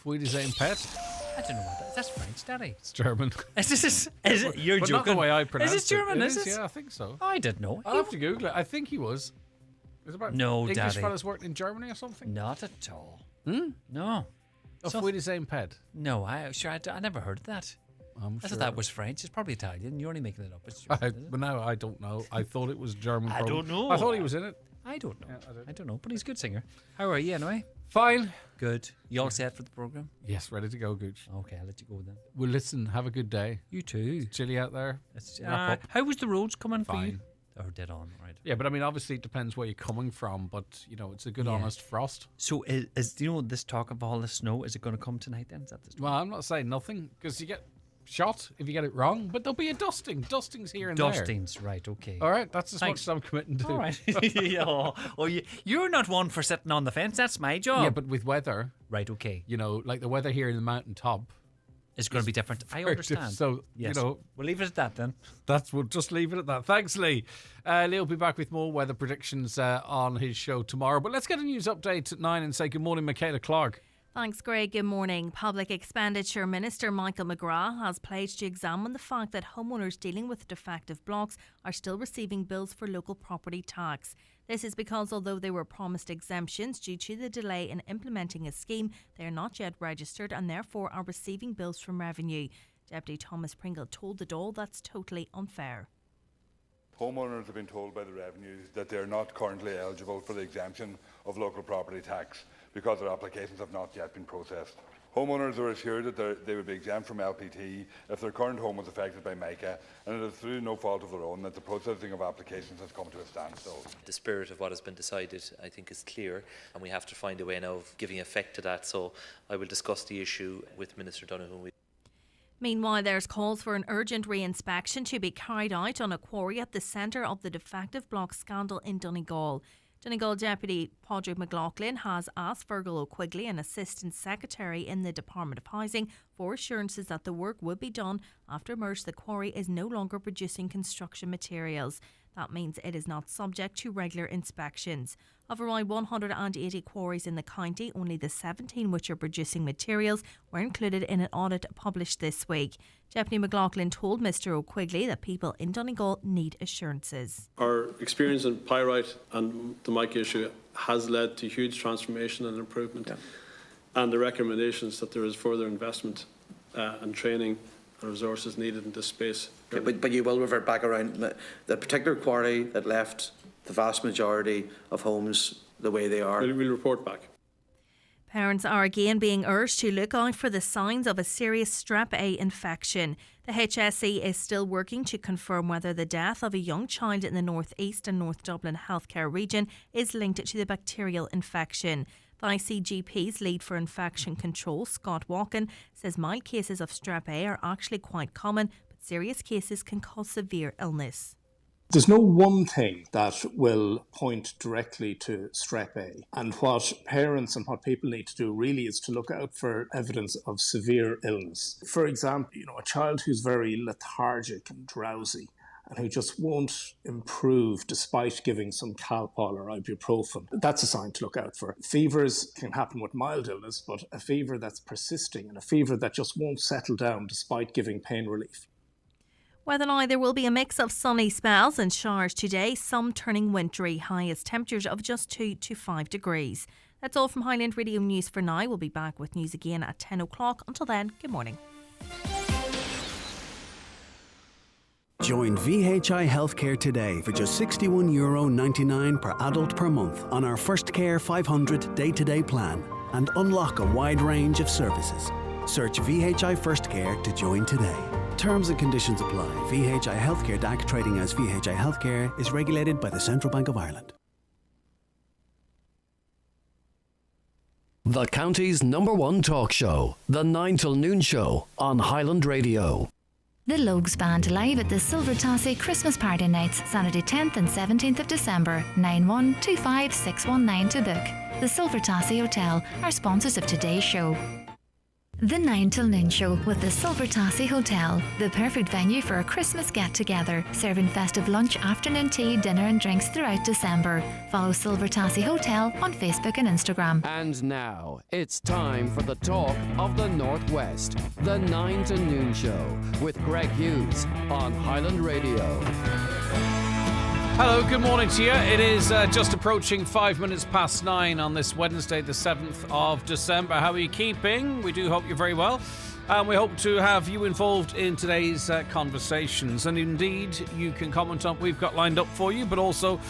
Fui design pet. I don't know what that is. That's French, Daddy. It's German. Is it? You're but joking. Not the way I pronounce it. Is it German? It is it? Yeah, I think so. I didn't know. I'll have to Google it. I think he was. It was about No, English Daddy. fellas working in Germany or something. Not at all. Hmm? No. Fui design pet. No, I never heard of that. I'm I sure. thought that was French. It's probably Italian. You're only making it up. It's German, is it? But now I don't know. I thought it was German. I don't know. I thought he was in it. I don't know. Yeah, I don't know, but he's a good singer. How are you anyway? Fine. Good. You all set for the programme? Yes, ready to go, Gooch. Okay, I'll let you go then. Well, listen, have a good day. You too. Chilly out there. Wrap up. How was the roads coming for you? Fine. Oh, dead on, right. Yeah, but I mean, obviously it depends where you're coming from, but, you know, it's a good, honest frost. So is do you know this talk of all the snow, is it going to come tonight then? Is that the story? Well, I'm not saying nothing, because you get shot if you get it wrong, but there'll be a dusting. Dustings here and there. Dustings, right, okay. All right, that's as Thanks. much as I'm committing to. All right. Yeah. Oh, you're not one for sitting on the fence. That's my job. Yeah, but with weather, right, okay. you know, like the weather here in the mountain top. It's going to be different. I understand. So, yes. you know. We'll leave it at that then. We'll just leave it at that. Thanks, Lee. Lee will be back with more weather predictions on his show tomorrow. But let's get a news update at 9 and say good morning, Michaela Clark. Thanks, Greg. Good morning. Public Expenditure Minister Michael McGrath has pledged to examine the fact that homeowners dealing with defective blocks are still receiving bills for local property tax. This is because although they were promised exemptions due to the delay in implementing a scheme, they are not yet registered and therefore are receiving bills from revenue. Deputy Thomas Pringle told the Dáil that's totally unfair. Homeowners have been told by the Revenue that they are not currently eligible for the exemption of local property tax because their applications have not yet been processed. Homeowners are assured that they would be exempt from LPT if their current home was affected by MICA, and it is through no fault of their own that the processing of applications has come to a standstill. The spirit of what has been decided, I think, is clear, and we have to find a way now of giving effect to that. So I will discuss the issue with Minister Donoghue. Meanwhile, there's calls for an urgent re-inspection to be carried out on a quarry at the centre of the defective block scandal in Donegal. Donegal Deputy Padraig McLaughlin has asked Fergal O'Quigley, an Assistant Secretary in the Department of Housing, for assurances that the work would be done after merged the quarry is no longer producing construction materials. That means it is not subject to regular inspections. Of around 180 quarries in the county, only the 17 which are producing materials were included in an audit published this week. Deputy McLaughlin told Mr O'Quigley that people in Donegal need assurances. Our experience in pyrite and the mica issue has led to huge transformation and improvement. Yeah. And the recommendations that there is further investment and training and resources needed in this space. Okay, but you will revert back around the particular quarry that left the vast majority of homes the way they are. We'll report back. Parents are again being urged to look out for the signs of a serious strep A infection. The HSE is still working to confirm whether the death of a young child in the North East and North Dublin healthcare region is linked to the bacterial infection. The ICGP's lead for infection control, Scott Walken, says mild cases of strep A are actually quite common, but serious cases can cause severe illness. There's no one thing that will point directly to strep A. And what parents and what people need to do really is to look out for evidence of severe illness. For example, a child who's very lethargic and drowsy and who just won't improve despite giving some Calpol or ibuprofen. That's a sign to look out for. Fevers can happen with mild illness, but a fever that's persisting and a fever that just won't settle down despite giving pain relief. Weather now, there will be a mix of sunny spells and showers today, some turning wintry, highest temperatures of just 2 to 5 degrees. That's all from Highland Radio News for now. We'll be back with news again at 10 o'clock. Until then, good morning. Join VHI Healthcare today for just €61.99 per adult per month on our First Care 500 day-to-day plan and unlock a wide range of services. Search VHI First Care to join today. Terms and conditions apply. VHI Healthcare DAC trading as VHI Healthcare is regulated by the Central Bank of Ireland. The county's #1 talk show, The 9 till Noon Show on Highland Radio. The Logues Band live at the Silver Tassie Christmas Party Nights, Saturday 10th and 17th of December, 9125619 to book. The Silver Tassie Hotel are sponsors of today's show. The 9 till noon show with the Silver Tassie Hotel, the perfect venue for a Christmas get-together, serving festive lunch, afternoon tea, dinner and drinks throughout December. Follow Silver Tassie Hotel on Facebook and Instagram. And now, it's time for the talk of the Northwest. The 9 to noon show with Greg Hughes on Highland Radio. Hello, good morning to you. It is just approaching 5 minutes past 9 on this Wednesday, the 7th of December. How are you keeping? We do hope you're very well. And we hope to have you involved in today's conversations. And indeed, you can comment on what we've got lined up for you, but also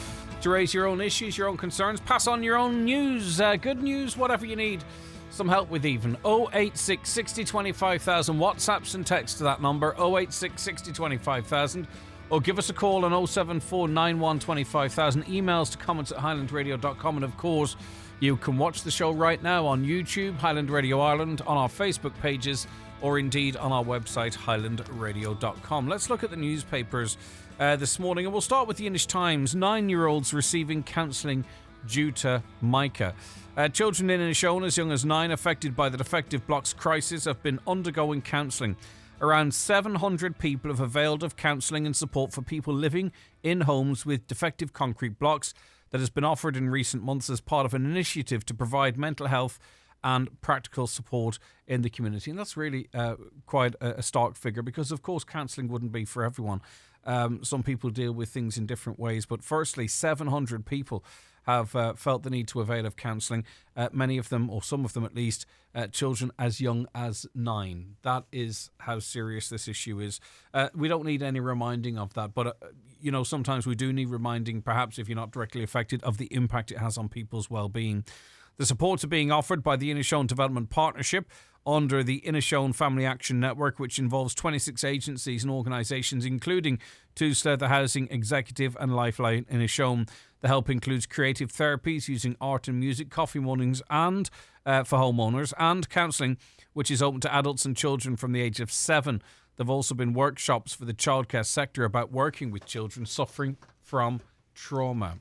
to raise your own issues, your own concerns, pass on your own news, good news, whatever you need. Some help with even 086 60 25,000 WhatsApps and text to that number 086 60 25,000, or give us a call on 074 91 25,000. Emails to comments at highlandradio.com, and of course you can watch the show right now on YouTube, Highland Radio Ireland, on our Facebook pages, or indeed on our website highlandradio.com. Let's look at the newspapers this morning, and we'll start with the Inish Times. 9-year-olds receiving counselling due to mica. Children in Inishowen as young as 9 affected by the defective blocks crisis have been undergoing counselling. Around 700 people have availed of counselling and support for people living in homes with defective concrete blocks that has been offered in recent months as part of an initiative to provide mental health and practical support in the community. And that's really quite a stark figure, because of course counselling wouldn't be for everyone. Some people deal with things in different ways, but firstly 700 people have felt the need to avail of counselling, many of them, or some of them at least, children as young as 9. That is how serious this issue is. We don't need any reminding of that, but sometimes we do need reminding, perhaps if you're not directly affected, of the impact it has on people's well-being. The supports are being offered by the Inishowen Development Partnership under the Inishowen Family Action Network, which involves 26 agencies and organisations, including Tusla, the Housing Executive, and Lifeline Inishowen. The help includes creative therapies using art and music, coffee mornings and for homeowners, and counselling, which is open to adults and children from the age of 7. There have also been workshops for the childcare sector about working with children suffering from trauma.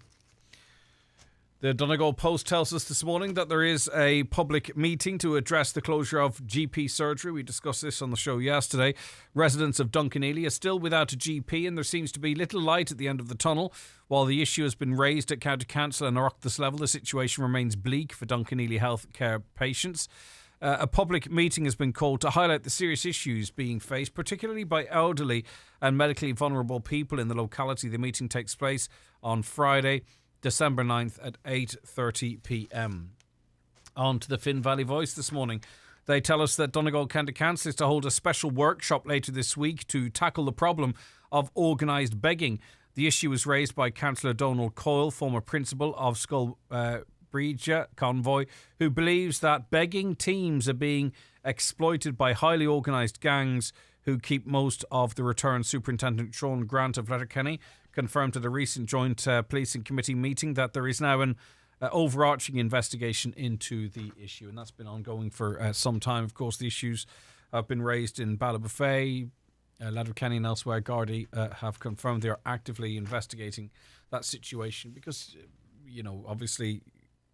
The Donegal Post tells us this morning that there is a public meeting to address the closure of GP surgery. We discussed this on the show yesterday. Residents of Duncanely are still without a GP, and there seems to be little light at the end of the tunnel. While the issue has been raised at County Council and Oireachtas level, the situation remains bleak for Duncanely healthcare patients. A public meeting has been called to highlight the serious issues being faced, particularly by elderly and medically vulnerable people in the locality. The meeting takes place on Friday, December 9th at 8:30 p.m. On to the Finn Valley Voice this morning. They tell us that Donegal County Council is to hold a special workshop later this week to tackle the problem of organised begging. The issue was raised by Councillor Donald Coyle, former principal of Skull Bridge Convoy, who believes that begging teams are being exploited by highly organised gangs who keep most of the return. Superintendent Sean Grant of Letterkenny confirmed at a recent joint policing committee meeting that there is now an overarching investigation into the issue, and that's been ongoing for some time. Of course, the issues have been raised in Ballybofey, Letterkenny and elsewhere. Gardaí have confirmed they are actively investigating that situation because, obviously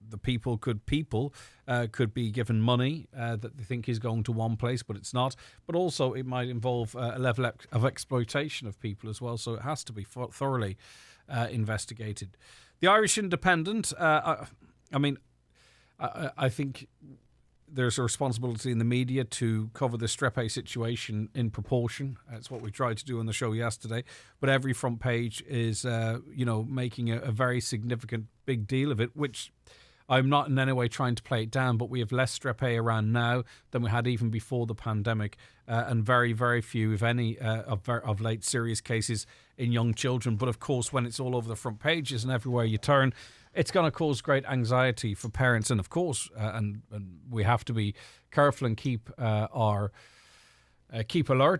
the people could be given money that they think is going to one place, but it's not. But also it might involve a level of exploitation of people as well, so it has to be thoroughly investigated. The Irish Independent, I think there's a responsibility in the media to cover the Strepe situation in proportion. That's what we tried to do on the show yesterday. But every front page is, making a very significant big deal of it, which I'm not in any way trying to play it down, but we have less Strepe around now than we had even before the pandemic, and very, very few, if any, of late serious cases in young children. But of course, when it's all over the front pages and everywhere you turn, it's going to cause great anxiety for parents. And of course, and we have to be careful and keep alert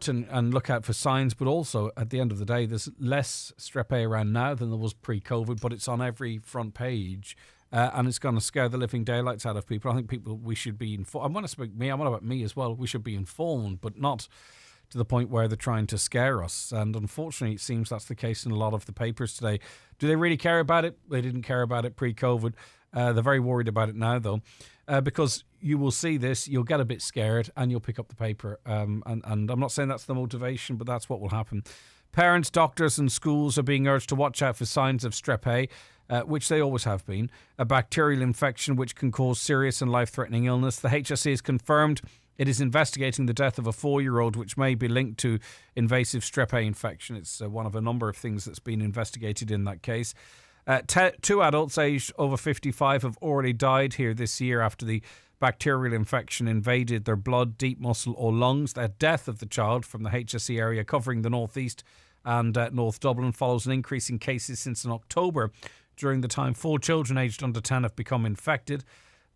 and look out for signs. But also, at the end of the day, there's less Strepe around now than there was pre-COVID, but it's on every front page. And it's going to scare the living daylights out of people. I think we should be informed. I'm on about me as well. We should be informed, but not to the point where they're trying to scare us. And unfortunately, it seems that's the case in a lot of the papers today. Do they really care about it? They didn't care about it pre-COVID. They're very worried about it now, though, because you will see this, you'll get a bit scared, and you'll pick up the paper. And I'm not saying that's the motivation, but that's what will happen. Parents, doctors and schools are being urged to watch out for signs of strep A, which they always have been, a bacterial infection which can cause serious and life-threatening illness. The HSE has confirmed it is investigating the death of a 4-year-old, which may be linked to invasive strep A infection. It's one of a number of things that's been investigated in that case. 2 adults aged over 55 have already died here this year after the bacterial infection invaded their blood, deep muscle or lungs. The death of the child from the HSE area covering the northeast and North Dublin follows an increase in cases since in October. During the time, 4 children aged under 10 have become infected.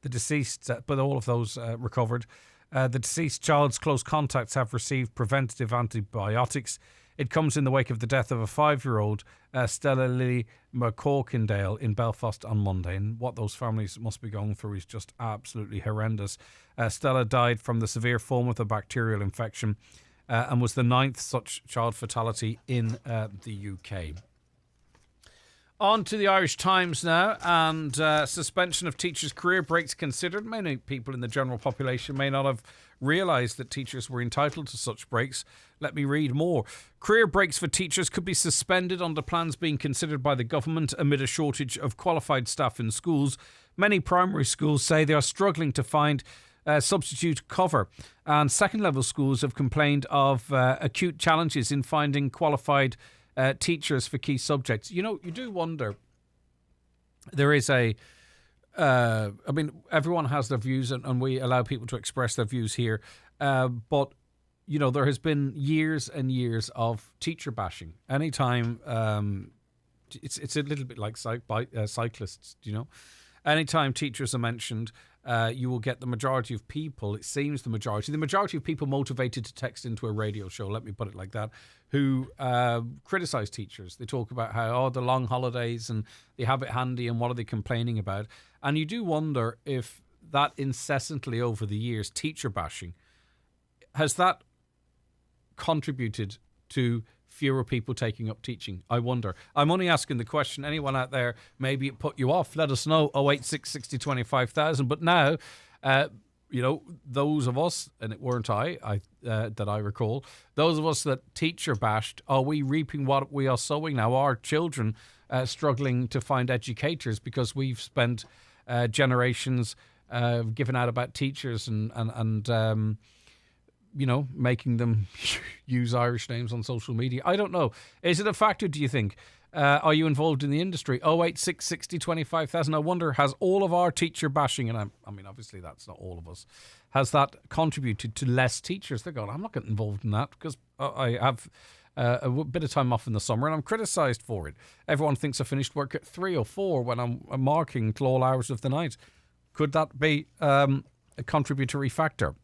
The deceased, but all of those recovered. The deceased child's close contacts have received preventative antibiotics. It comes in the wake of the death of a 5-year-old, Stella Lily McCorkindale, in Belfast on Monday. And what those families must be going through is just absolutely horrendous. Stella died from the severe form of the bacterial infection and was the 9th such child fatality in the UK. On to the Irish Times now, and suspension of teachers' career breaks considered. Many people in the general population may not have realised that teachers were entitled to such breaks. Let me read more. Career breaks for teachers could be suspended under plans being considered by the government amid a shortage of qualified staff in schools. Many primary schools say they are struggling to find substitute cover, and second-level schools have complained of acute challenges in finding qualified teachers for key subjects. You know, you do wonder, there is everyone has their views and we allow people to express their views here. But, you know, there has been years and years of teacher bashing. Anytime, it's a little bit like cyclists, you know. Anytime teachers are mentioned, you will get the majority of people, it seems the majority of people motivated to text into a radio show, let me put it like that, who criticise teachers. They talk about how, the long holidays and they have it handy and what are they complaining about. And you do wonder if that incessantly over the years, teacher bashing, has that contributed to fewer people taking up teaching? I wonder. I'm only asking the question. Anyone out there, maybe it put you off, let us know. 086 60 25,000. But now, you know, those of us, and it weren't I that I recall, those of us that teacher bashed, are we reaping what we are sowing now? Our children struggling to find educators because we've spent generations giving out about teachers and you know, making them use Irish names on social media. I don't know. Is it a factor, do you think? Are you involved in the industry? 086 60 25,000. I wonder, has all of our teacher bashing, and I mean, obviously that's not all of us, has that contributed to less teachers? They're going, I'm not getting involved in that because I have a bit of time off in the summer and I'm criticised for it. Everyone thinks I finished work at 3 or 4 when I'm marking till all hours of the night. Could that be a contributory factor?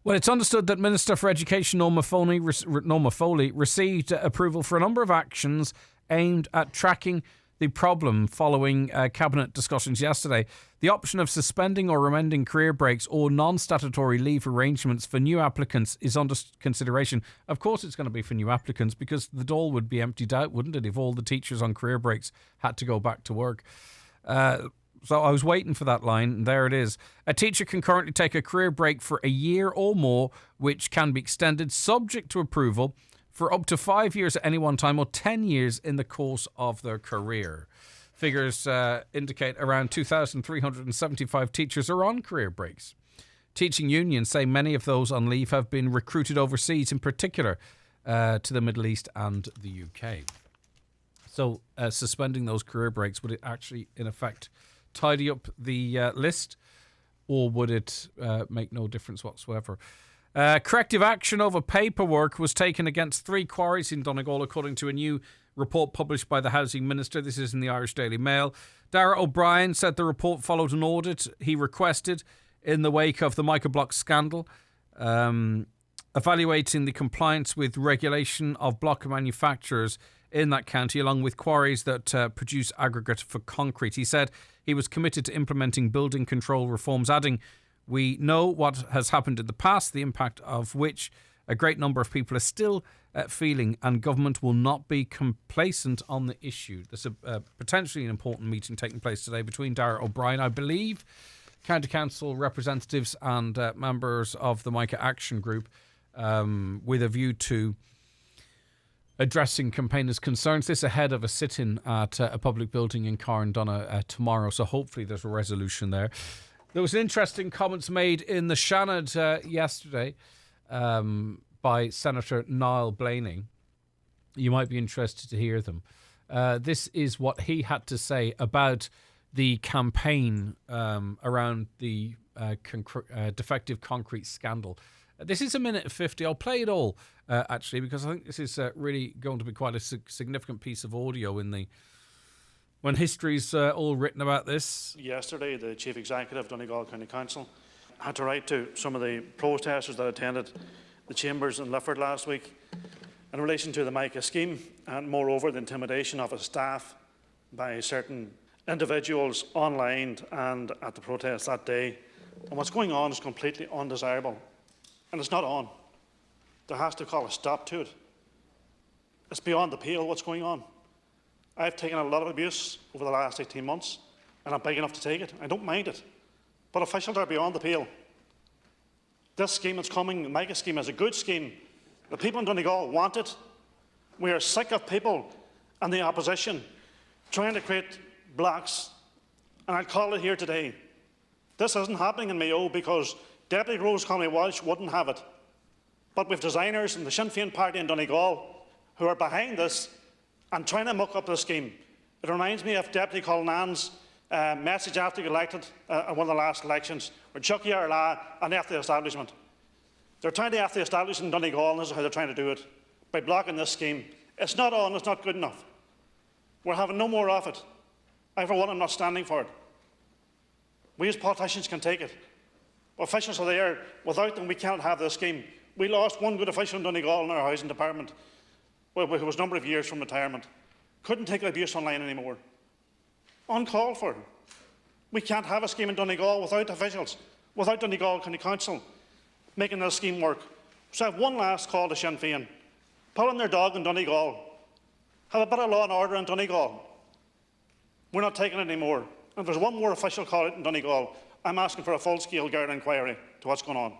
Well, it's understood that Minister for Education Norma Foley received approval for a number of actions aimed at tracking the problem following Cabinet discussions yesterday. The option of suspending or amending career breaks or non-statutory leave arrangements for new applicants is under consideration. Of course it's going to be for new applicants because the Dáil would be emptied out, wouldn't it, if all the teachers on career breaks had to go back to work. So I was waiting for that line, and there it is. A teacher can currently take a career break for a year or more, which can be extended subject to approval for up to 5 years at any one time or 10 years in the course of their career. Figures indicate around 2,375 teachers are on career breaks. Teaching unions say many of those on leave have been recruited overseas, in particular to the Middle East and the UK. So suspending those career breaks, would it actually, in effect, tidy up the list, or would it make no difference whatsoever? Corrective action over paperwork was taken against 3 quarries in Donegal, according to a new report published by the Housing Minister. This is in the Irish Daily Mail. Darragh O'Brien said the report followed an audit he requested in the wake of the microblock scandal, evaluating the compliance with regulation of block manufacturers in that county, along with quarries that produce aggregate for concrete. He said he was committed to implementing building control reforms, adding, "We know what has happened in the past, the impact of which a great number of people are still feeling, and government will not be complacent on the issue." There's a potentially an important meeting taking place today between Darragh O'Brien, I believe, County Council representatives and members of the Micah Action Group with a view to addressing campaigners' concerns. This ahead of a sit-in at a public building in Carndonna tomorrow, so hopefully there's a resolution there. There was interesting comments made in the Seanad yesterday by Senator Niall Blaney. You might be interested to hear them. This is what he had to say about the campaign around the defective concrete scandal. This is a minute and 50. I'll play it all, actually, because I think this is really going to be quite a significant piece of audio when history's all written about this. Yesterday, the Chief Executive of Donegal County Council had to write to some of the protesters that attended the chambers in Lifford last week in relation to the Micah scheme, and moreover the intimidation of his staff by certain individuals online and at the protest that day. And what's going on is completely undesirable. And it's not on. There has to call a stop to it. It's beyond the pale what's going on. I've taken a lot of abuse over the last 18 months, and I'm big enough to take it. I don't mind it. But officials are beyond the pale. This scheme that's coming, the Micah scheme, is a good scheme. The people in Donegal want it. We are sick of people and the opposition trying to create blocks. And I'll call it here today. This isn't happening in Mayo because Deputy Rose Conway-Walsh wouldn't have it. But we've designers in the Sinn Féin party in Donegal who are behind this and trying to muck up this scheme. It reminds me of Deputy Cullinan's message after he got elected at one of the last elections, where Chucky Arla and after the establishment. They're trying to after the establishment in Donegal, and this is how they're trying to do it, by blocking this scheme. It's not on, it's not good enough. We're having no more of it. I, for one, am not standing for it. We as politicians can take it. Officials are there. Without them, we cannot have this scheme. We lost one good official in Donegal in our housing department, who was a number of years from retirement. Couldn't take abuse online anymore. Uncalled for. We can't have a scheme in Donegal without officials, without Donegal County Council making this scheme work. So I have one last call to Sinn Féin. Pull in their dog in Donegal. Have a bit of law and order in Donegal. We're not taking it anymore. And if there's one more official call out in Donegal, I'm asking for a full-scale Garda inquiry to what's going on.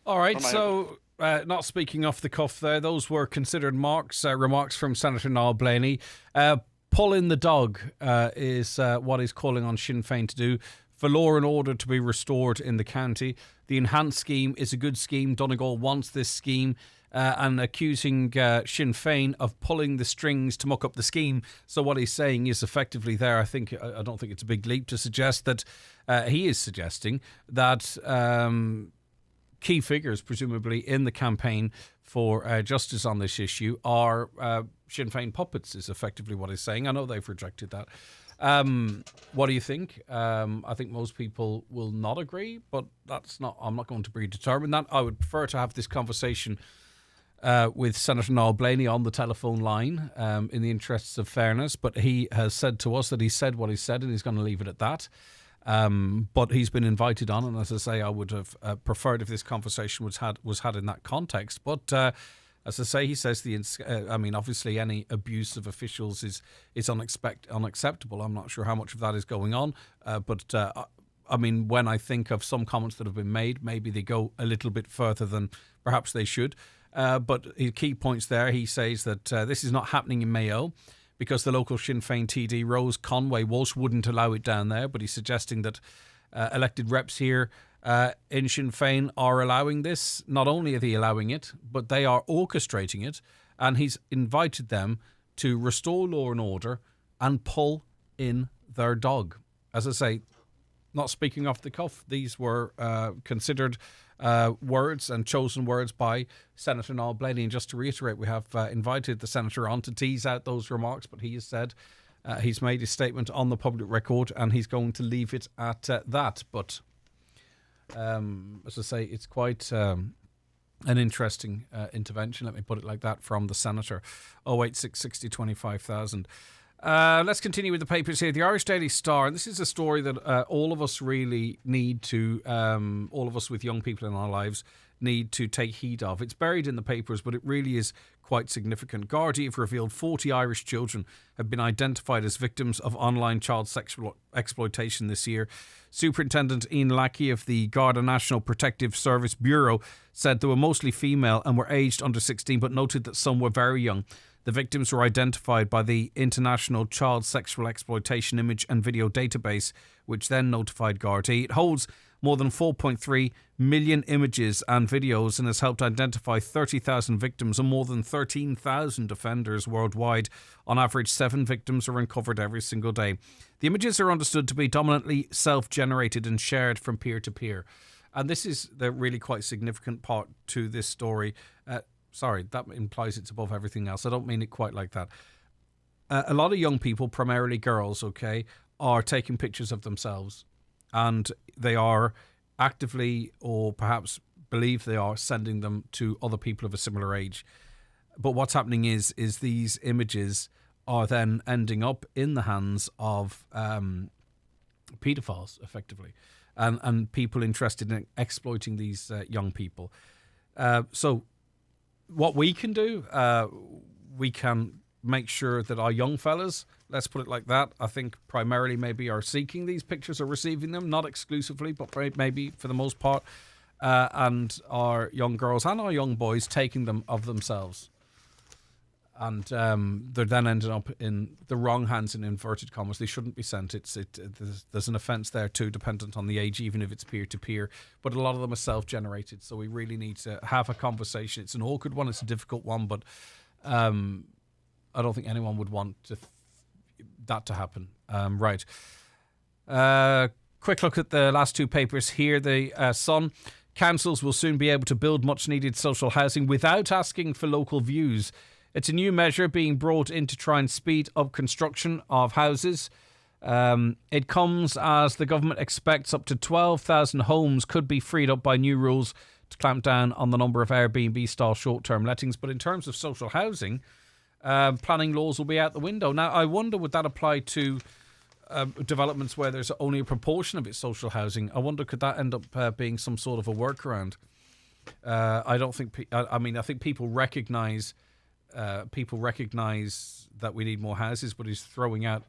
All right, so not speaking off the cuff there, those were considered remarks from Senator Niall Blaney. Pull in the dog is what he's calling on Sinn Féin to do for law and order to be restored in the county. The enhanced scheme is a good scheme. Donegal wants this scheme. And accusing Sinn Féin of pulling the strings to muck up the scheme. So what he's saying is effectively there, I don't think it's a big leap to suggest that he is suggesting that key figures, presumably in the campaign for justice on this issue, are Sinn Féin puppets, is effectively what he's saying. I know they've rejected that. What do you think? I think most people will not agree, but I'm not going to predetermine that. I would prefer to have this conversation with Senator Niall Blaney on the telephone line in the interests of fairness, but he has said to us that he said what he said and he's going to leave it at that. But he's been invited on, and as I say, I would have preferred if this conversation was had in that context. But as I say, he says obviously any abuse of officials is unacceptable. I'm not sure how much of that is going on, but when I think of some comments that have been made, maybe they go a little bit further than perhaps they should. But his key points there, he says that this is not happening in Mayo because the local Sinn Féin TD, Rose Conway-Walsh, wouldn't allow it down there. But he's suggesting that elected reps here in Sinn Féin are allowing this. Not only are they allowing it, but they are orchestrating it. And he's invited them to restore law and order and pull in their dog. As I say, not speaking off the cuff, these were considered words and chosen words by Senator Niall Blaney. And just to reiterate, we have invited the Senator on to tease out those remarks, but he has said he's made his statement on the public record and he's going to leave it at that. But as I say, it's quite an interesting intervention, let me put it like that, from the Senator. 086 60 25,000. Let's continue with the papers here. The Irish Daily Star, and this is a story that all of us really need to, all of us with young people in our lives need to take heed of. It's buried in the papers, but it really is quite significant. Gardaí have revealed 40 Irish children have been identified as victims of online child sexual exploitation this year. Superintendent Ian Lackey of the Garda National Protective Service Bureau said they were mostly female and were aged under 16, but noted that some were very young. The victims were identified by the International Child Sexual Exploitation Image and Video Database, which then notified Gardaí. It holds more than 4.3 million images and videos and has helped identify 30,000 victims and more than 13,000 offenders worldwide. On average, 7 victims are uncovered every single day. The images are understood to be dominantly self-generated and shared from peer to peer. And this is the really quite significant part to this story. Sorry, that implies it's above everything else. I don't mean it quite like that. A lot of young people, primarily girls, are taking pictures of themselves, and they are actively, or perhaps believe they are, sending them to other people of a similar age. But what's happening is these images are then ending up in the hands of paedophiles, effectively, and people interested in exploiting these young people. So what we can do, we can make sure that our young fellas, let's put it like that, I think primarily maybe are seeking these pictures or receiving them, not exclusively, but maybe for the most part, and our young girls and our young boys taking them of themselves. And they're then ending up in the wrong hands, in inverted commas. They shouldn't be sent. There's an offence there too, dependent on the age, even if it's peer-to-peer. But a lot of them are self-generated, so we really need to have a conversation. It's an awkward one. It's a difficult one, but I don't think anyone would want that to happen. Right. Quick look at the last two papers here. The Sun. Councils will soon be able to build much-needed social housing without asking for local views. It's a new measure being brought in to try and speed up construction of houses. It comes as the government expects up to 12,000 homes could be freed up by new rules to clamp down on the number of Airbnb-style short-term lettings. But in terms of social housing, planning laws will be out the window. Now, I wonder, would that apply to developments where there's only a proportion of it social housing? I wonder, could that end up being some sort of a workaround? I don't think... I think people recognise... People recognise that we need more houses, but he's throwing out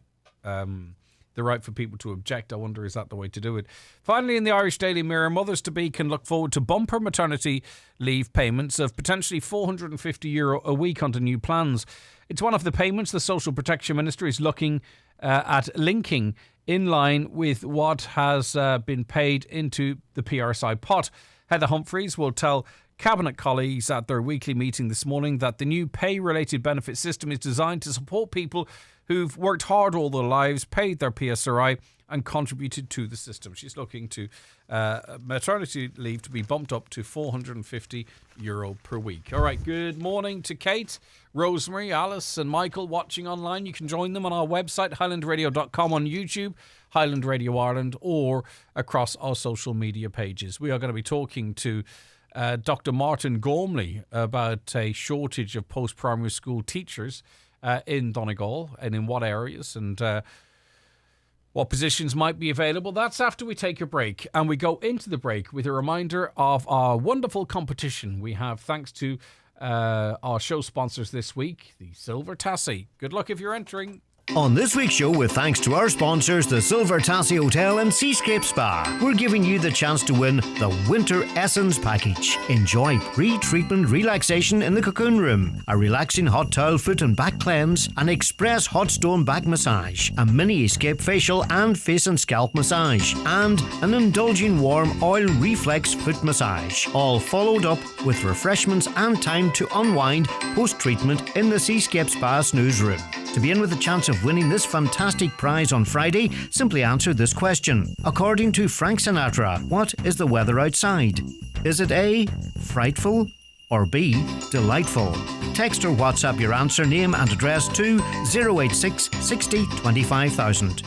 the right for people to object. I wonder, is that the way to do it? Finally, in the Irish Daily Mirror, mothers-to-be can look forward to bumper maternity leave payments of potentially €450 a week under new plans. It's one of the payments the Social Protection Minister is looking at linking in line with what has been paid into the PRSI pot. Heather Humphreys will tell Cabinet colleagues at their weekly meeting this morning that the new pay-related benefit system is designed to support people who've worked hard all their lives, paid their PSRI and contributed to the system. She's looking to maternity leave to be bumped up to €450 per week. All right, good morning to Kate, Rosemary, Alice and Michael watching online. You can join them on our website, highlandradio.com, on YouTube, Highland Radio Ireland, or across our social media pages. We are going to be talking to Dr. Martin Gormley about a shortage of post-primary school teachers in Donegal and in what areas and what positions might be available. That's after we take a break. And we go into the break with a reminder of our wonderful competition we have thanks to our show sponsors this week, the Silver Tassie. Good luck if you're entering. On this week's show, with thanks to our sponsors, the Silver Tassie Hotel and Seascape Spa, we're giving you the chance to win the Winter Essence Package. Enjoy pre-treatment relaxation in the cocoon room, a relaxing hot towel foot and back cleanse, an express hot stone back massage, a mini escape facial and face and scalp massage, and an indulging warm oil reflex foot massage. All followed up with refreshments and time to unwind post-treatment in the Seascape Spa snooze room. To be in with a chance of winning this fantastic prize on Friday, simply answer this question. According to Frank Sinatra, what is the weather outside? Is it A, frightful, or B, delightful? Text or WhatsApp your answer, name and address to 086 60 25000.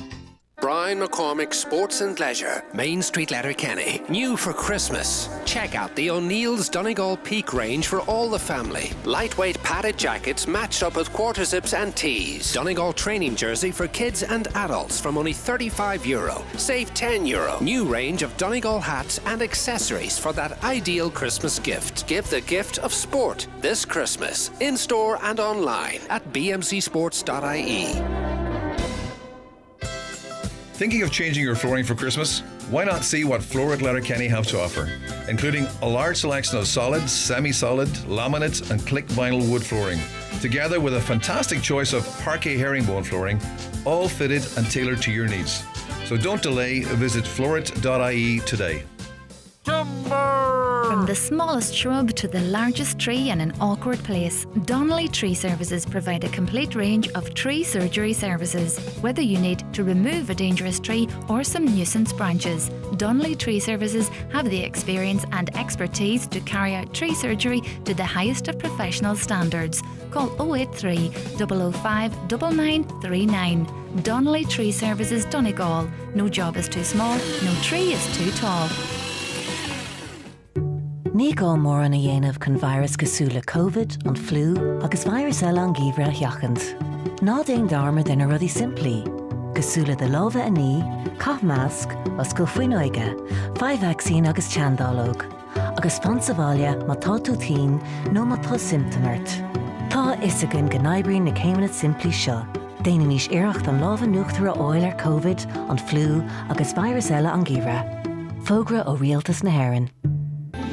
Brian McCormick Sports and Leisure, Main Street, Letterkenny. New for Christmas. Check out the O'Neill's Donegal Peak range for all the family. Lightweight padded jackets matched up with quarter zips and tees. Donegal training jersey for kids and adults from only €35. Save €10. New range of Donegal hats and accessories for that ideal Christmas gift. Give the gift of sport this Christmas. In store and online at bmcsports.ie. Thinking of changing your flooring for Christmas? Why not see what Floor at Letterkenny have to offer, including a large selection of solid, semi-solid, laminate and click vinyl wood flooring, together with a fantastic choice of parquet herringbone flooring, all fitted and tailored to your needs. So don't delay, visit florit.ie today. From the smallest shrub to the largest tree in an awkward place, Donnelly Tree Services provide a complete range of tree surgery services. Whether you need to remove a dangerous tree or some nuisance branches, Donnelly Tree Services have the experience and expertise to carry out tree surgery to the highest of professional standards. Call 083 005 9939. Donnelly Tree Services, Donegal. No job is too small, no tree is too tall. Ní gá mór an a dhéanamh chun virus cosúla COVID an flu agus virus eile an gíomhre a thiachant. Ná déon darma den a rudí simplí. Cosúla de lábha a ní, cap measc, os go faoin oige, 5 vaccine agus teandálóg. Agus fansavália má tá tú tín nó má tá symptomart. Tá is a gun gnaibrín na céimena simplí seo. Déana níos iirecht an lábha nuachtar a oil ar COVID, an flu agus virus eile an gíomhre. Fógra ó rialtas na hÉireann.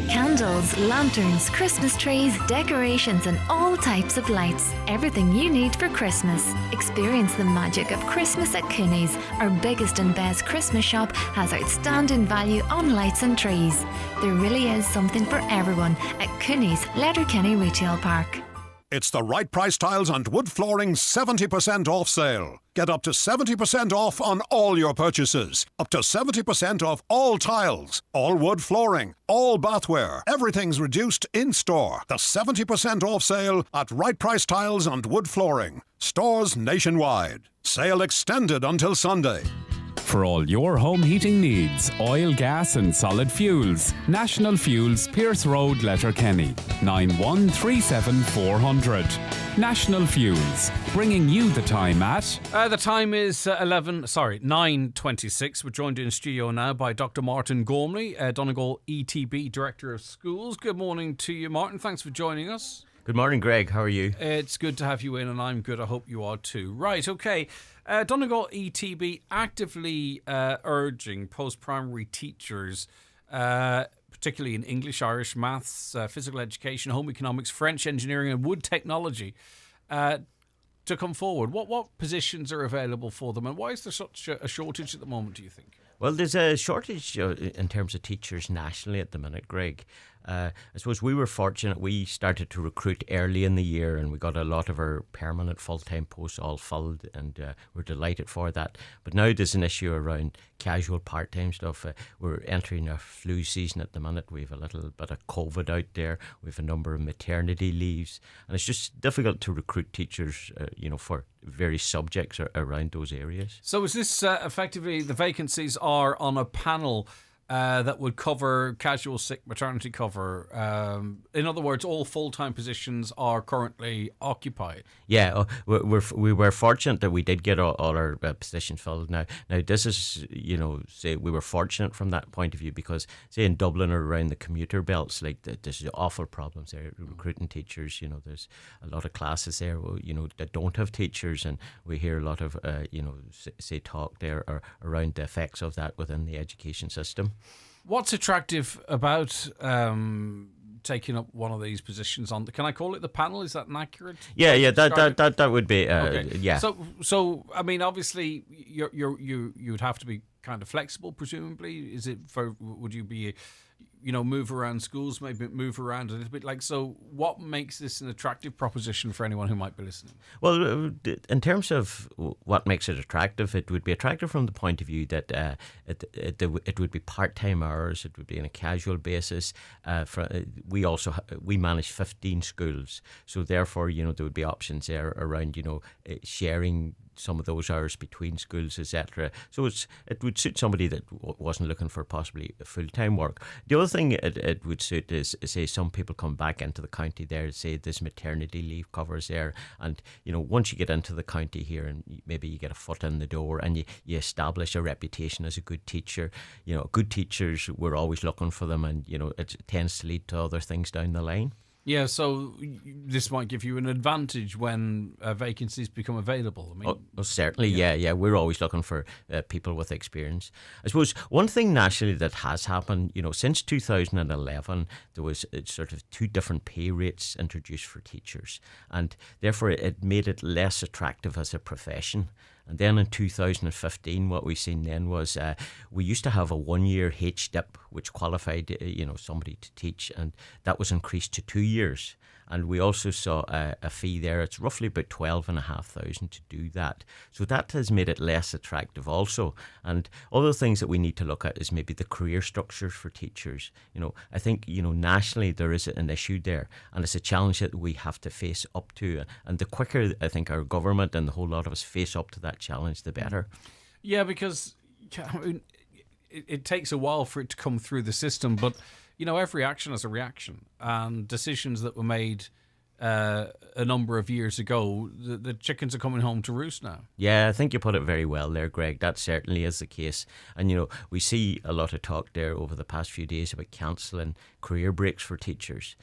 Candles, lanterns, Christmas trees, decorations and all types of lights. Everything you need for Christmas. Experience the magic of Christmas at Cooney's. Our biggest and best Christmas shop has outstanding value on lights and trees. There really is something for everyone at Cooney's Letterkenny Retail Park. It's the Right Price Tiles and Wood Flooring 70% off sale. Get up to 70% off on all your purchases. Up to 70% off all tiles, all wood flooring, all bathware. Everything's reduced in store. The 70% off sale at Right Price Tiles and Wood Flooring. Stores nationwide. Sale extended until Sunday. For all your home heating needs, oil, gas and solid fuels. National Fuels, Pierce Road, Letterkenny. 9137 400. National Fuels, bringing you the time at... The time is 9:26. We're joined in studio now by Dr. Martin Gormley, Donegal ETB Director of Schools. Good morning to you, Martin. Thanks for joining us. Good morning, Greg. How are you? It's good to have you in, and I'm good. I hope you are too. Right, okay. Donegal ETB actively urging post-primary teachers, particularly in English, Irish, maths, physical education, home economics, French, engineering and wood technology, to come forward. What positions are available for them, and why is there such a shortage at the moment, do you think? Well, there's a shortage in terms of teachers nationally at the minute, Greg. I suppose we were fortunate. We started to recruit early in the year and we got a lot of our permanent full-time posts all filled, and we're delighted for that. But now there's an issue around casual part-time stuff. We're entering a flu season at the minute. We have a little bit of COVID out there. We have a number of maternity leaves, and it's just difficult to recruit teachers, for various subjects around those areas. So is this effectively the vacancies are on a panel that would cover casual sick maternity cover? In other words, all full-time positions are currently occupied. Yeah, we were fortunate that we did get all our positions filled. Now this is, say we were fortunate from that point of view, because say in Dublin or around the commuter belts, like there's awful problems there recruiting teachers. There's a lot of classes there, that don't have teachers, and we hear a lot of say talk there around the effects of that within the education system. What's attractive about taking up one of these positions on? Can I call it the panel? Is that an accurate? Yeah, that would be. Okay. Yeah. So I mean, obviously, you'd have to be kind of flexible. Presumably, is it for? Would you be? Move around schools, maybe move around a little bit. So what makes this an attractive proposition for anyone who might be listening? Well, in terms of what makes it attractive, it would be attractive from the point of view that it would be part-time hours, it would be on a casual basis. We manage 15 schools, so therefore, there would be options there around, sharing some of those hours between schools, etc. So it would suit somebody that wasn't looking for possibly full-time work. The other thing it would suit is, say, some people come back into the county there, say this maternity leave covers there, and once you get into the county here and maybe you get a foot in the door and you establish a reputation as a good teacher. Good teachers, we're always looking for them, and it tends to lead to other things down the line. Yeah, so this might give you an advantage when vacancies become available. I mean, certainly, yeah. We're always looking for people with experience. I suppose one thing nationally that has happened, since 2011, there was sort of 2 different pay rates introduced for teachers, and therefore it made it less attractive as a profession. And then in 2015, what we seen then was we used to have a 1-year HDIP, which qualified somebody to teach, and that was increased to 2 years. And we also saw a fee there. It's roughly about 12,500 to do that. So that has made it less attractive also. And other things that we need to look at is maybe the career structures for teachers. I think, nationally there is an issue there, and it's a challenge that we have to face up to. And the quicker I think our government and the whole lot of us face up to that challenge, the better. Yeah, because it takes a while for it to come through the system, but every action has a reaction, and decisions that were made a number of years ago, the chickens are coming home to roost now. Yeah, I think you put it very well there, Greg. That certainly is the case. And, we see a lot of talk there over the past few days about cancelling career breaks for teachers.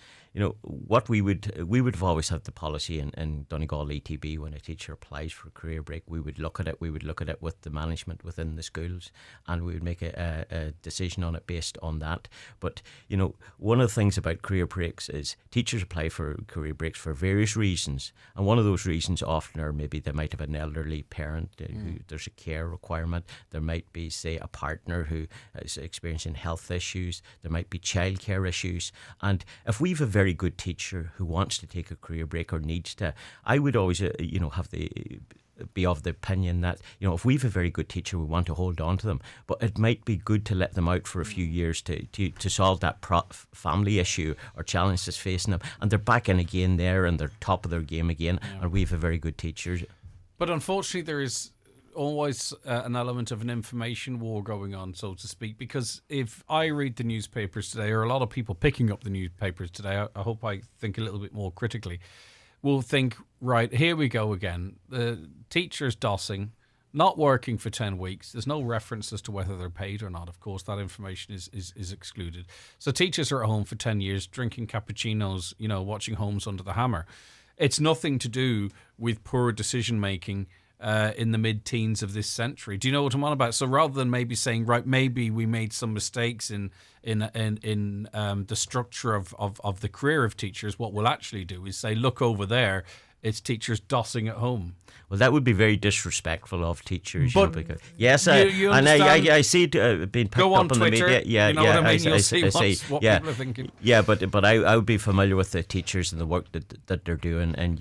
What we would have always had the policy in Donegal ETB when a teacher applies for a career break, we would look at it with the management within the schools, and we would make a decision on it based on that. But, one of the things about career breaks is teachers apply for career breaks for various reasons, and one of those reasons often are maybe they might have an elderly parent who there's a care requirement. There might be, say, a partner who is experiencing health issues. There might be childcare issues, and if we've a very good teacher who wants to take a career break or needs to, I would always be of the opinion that if we've a very good teacher, we want to hold on to them, but it might be good to let them out for a few years to solve that family issue or challenge that's facing them, and they're back in again there and they're top of their game again, and we've a very good teacher. But unfortunately there is always an element of an information war going on, so to speak, because if I read the newspapers today, or a lot of people picking up the newspapers today, I hope I think a little bit more critically, will think, right, here we go again. The teachers dossing, not working for 10 weeks. There's no reference as to whether they're paid or not. Of course, that information is excluded. So teachers are at home for 10 years, drinking cappuccinos, watching Homes Under the Hammer. It's nothing to do with poor decision-making in the mid-teens of this century. Do you know what I'm on about? So rather than maybe saying, right, maybe we made some mistakes in the structure of the career of teachers, what we'll actually do is say, look over there, it's teachers dossing at home. Well, that would be very disrespectful of teachers. But because, yes, you I see it being picked Go up on on Twitter, the media. Yeah, you know what I mean? You'll see what people are thinking. Yeah, but I would be familiar with the teachers and the work that they're doing, and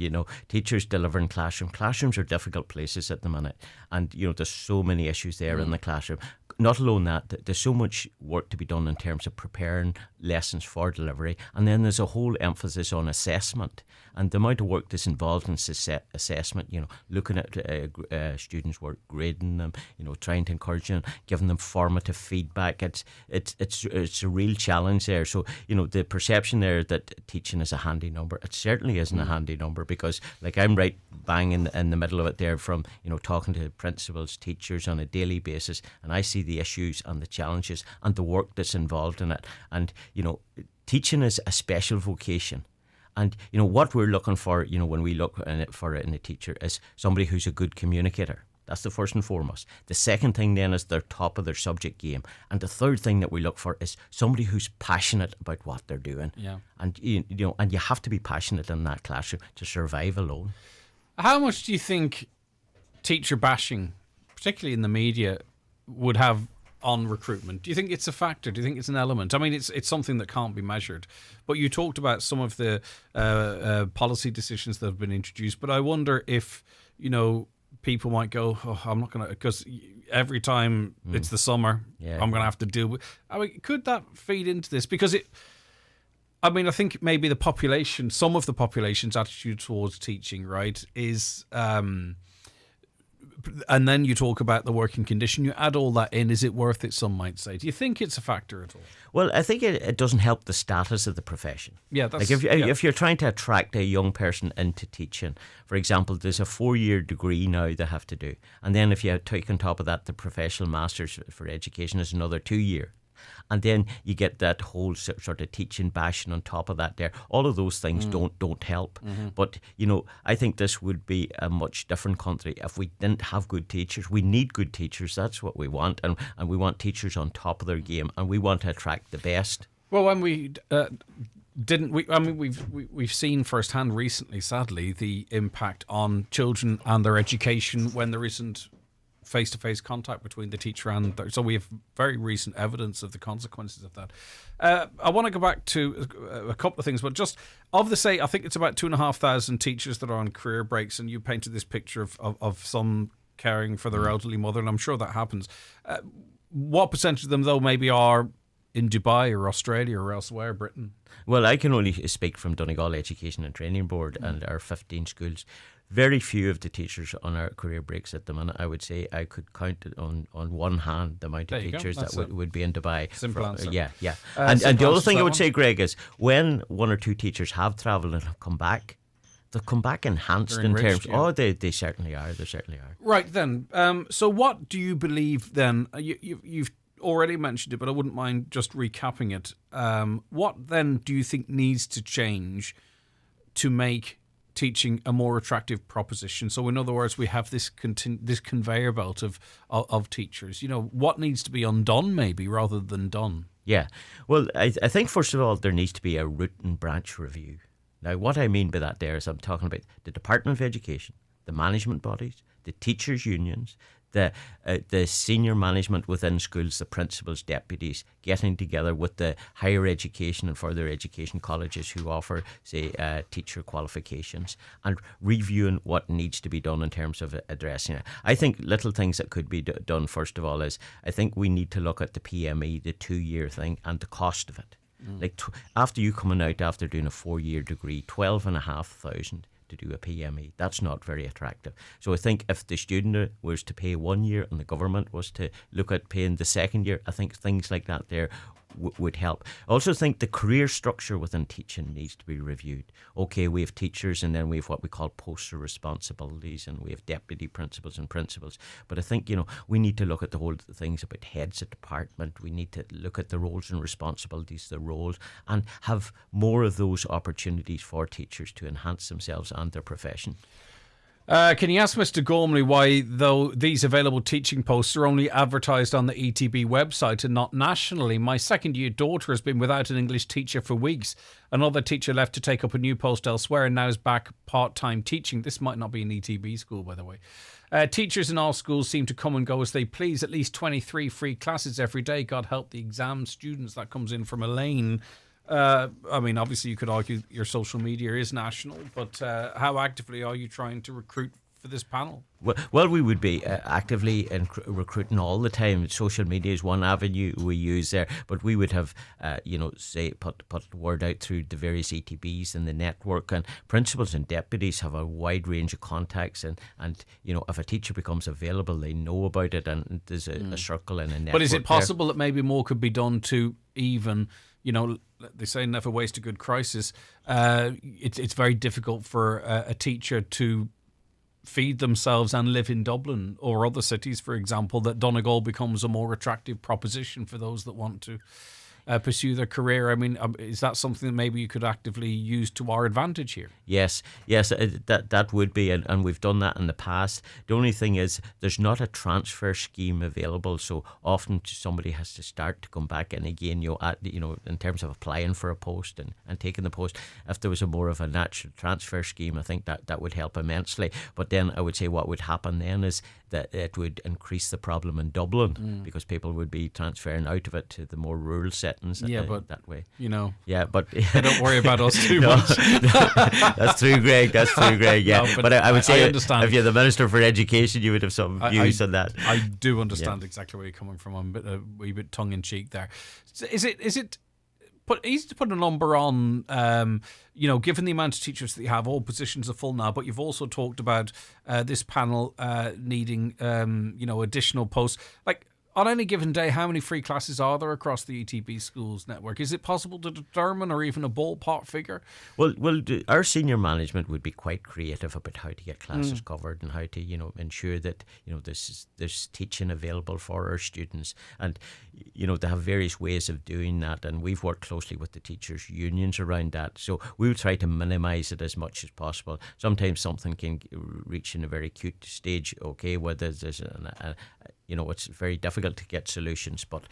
teachers delivering classroom. Classrooms are difficult places at the minute, and there's so many issues there in the classroom. Not alone that, there's so much work to be done in terms of preparing lessons for delivery, and then there's a whole emphasis on assessment and the amount of work that's involved in assessment. Looking at students' work, grading them, trying to encourage them, giving them formative feedback. It's a real challenge there. So the perception there that teaching is a handy number, it certainly isn't a handy number, because like I'm right bang in the middle of it there, from talking to principals, teachers on a daily basis, and I see the issues and the challenges and the work that's involved in it. And teaching is a special vocation. And what we're looking for, when we look for it in a teacher, is somebody who's a good communicator. That's the first and foremost. The second thing then is they're top of their subject game, and the third thing that we look for is somebody who's passionate about what they're doing. Yeah. And and you have to be passionate in that classroom to survive alone. How much do you think teacher bashing, particularly in the media, would have on recruitment? Do you think it's a factor? Do you think it's an element? I mean, it's something that can't be measured. But you talked about some of the policy decisions that have been introduced. But I wonder if, people might go, oh, I'm not going to, because every time it's the summer, I'm going to have to deal with. I mean, could that feed into this? Because I think maybe some of the population's attitude towards teaching, right, is and then you talk about the working condition. You add all that in. Is it worth it? Some might say. Do you think it's a factor at all? Well, I think it doesn't help the status of the profession. Yeah, that's, like if you're trying to attract a young person into teaching, for example, there's a 4-year degree now they have to do, and then if you take on top of that the professional masters for education is another 2-year. And then you get that whole sort of teaching bashing on top of that there. All of those things don't help. But, I think this would be a much different country if we didn't have good teachers. We need good teachers. That's what we want. And we want teachers on top of their game. And we want to attract the best. Well, when we we've seen firsthand recently, sadly, the impact on children and their education when there isn't face-to-face contact between the teacher and so we have very recent evidence of the consequences of that. I want to go back to a couple of things, but just of the I think it's about 2,500 teachers that are on career breaks, and you painted this picture of some caring for their elderly mother, and I'm sure that happens. What percentage of them, though, maybe are in Dubai or Australia or elsewhere, Britain? Well, I can only speak from Donegal Education and Training Board and our 15 schools. Very few of the teachers on our career breaks at the minute. I would say I could count it on one hand the amount of teachers that would be in Dubai. Simple answer. Yeah. And the other thing I would say, Greg, is when 1 or 2 teachers have travelled and have come back, they'll come back enhanced in terms. Yeah. Oh, they certainly are. They certainly are. Right then. So what do you believe then? You've already mentioned it, but I wouldn't mind just recapping it. What then do you think needs to change to make teaching a more attractive proposition? So in other words, we have this conveyor belt of teachers. What needs to be undone maybe rather than done? Yeah. Well, I think first of all there needs to be a root and branch review. Now what I mean by that there is I'm talking about the Department of Education, the management bodies, the teachers' unions, the senior management within schools, the principals, deputies, getting together with the higher education and further education colleges who offer, say, teacher qualifications, and reviewing what needs to be done in terms of addressing it. I think little things that could be done, first of all, is I think we need to look at the PME, the 2-year thing, and the cost of it. Like after you coming out after doing a 4-year degree, 12,500 to do a PME. That's not very attractive. So I think if the student was to pay 1 year and the government was to look at paying the 2nd year, I think things like that there would help. I also think the career structure within teaching needs to be reviewed. Okay, we have teachers and then we have what we call poster responsibilities and we have deputy principals and principals. But I think, we need to look at the whole things about heads of department. We need to look at the roles and responsibilities, the roles, and have more of those opportunities for teachers to enhance themselves and their profession. Can you ask Mr. Gormley why, though, these available teaching posts are only advertised on the ETB website and not nationally? My 2nd-year daughter has been without an English teacher for weeks. Another teacher left to take up a new post elsewhere and now is back part-time teaching. This might not be an ETB school, by the way. Teachers in all schools seem to come and go as they please. At least 23 free classes every day. God help the exam students. That comes in from Elaine. Obviously you could argue your social media is national, but how actively are you trying to recruit for this panel? Well, we would be actively recruiting all the time. Social media is one avenue we use there, but we would have, put word out through the various ETBs and the network, and principals and deputies have a wide range of contacts, and if a teacher becomes available, they know about it, and there's a circle and a network. But is it possible that maybe more could be done to even, they say never waste a good crisis. It's very difficult for a teacher to feed themselves and live in Dublin or other cities, for example, that Donegal becomes a more attractive proposition for those that want to pursue their career. Is that something that maybe you could actively use to our advantage here? Yes, that would be, and we've done that in the past. The only thing is there's not a transfer scheme available, so often somebody has to start to come back in again, in terms of applying for a post and taking the post. If there was a more of a natural transfer scheme, I think that would help immensely. But then I would say what would happen then is that it would increase the problem in Dublin because people would be transferring out of it to the more rural settings that way. Yeah, but don't worry about us too much. That's true, Greg. Yeah, no, but I would say I understand. if you're the Minister for Education, you would have some views on that. I do understand exactly where you're coming from. I'm a wee bit tongue in cheek there. Is it easy to put a number on, given the amount of teachers that you have, all positions are full now, but you've also talked about this panel needing, additional posts. Like, on any given day, how many free classes are there across the ETB schools network? Is it possible to determine, or even a ballpark figure? Well, our senior management would be quite creative about how to get classes covered and how to, ensure that there's teaching available for our students, and they have various ways of doing that. And we've worked closely with the teachers' unions around that. So we would try to minimise it as much as possible. Sometimes something can reach in a very acute stage, where there's it's very difficult to get solutions, but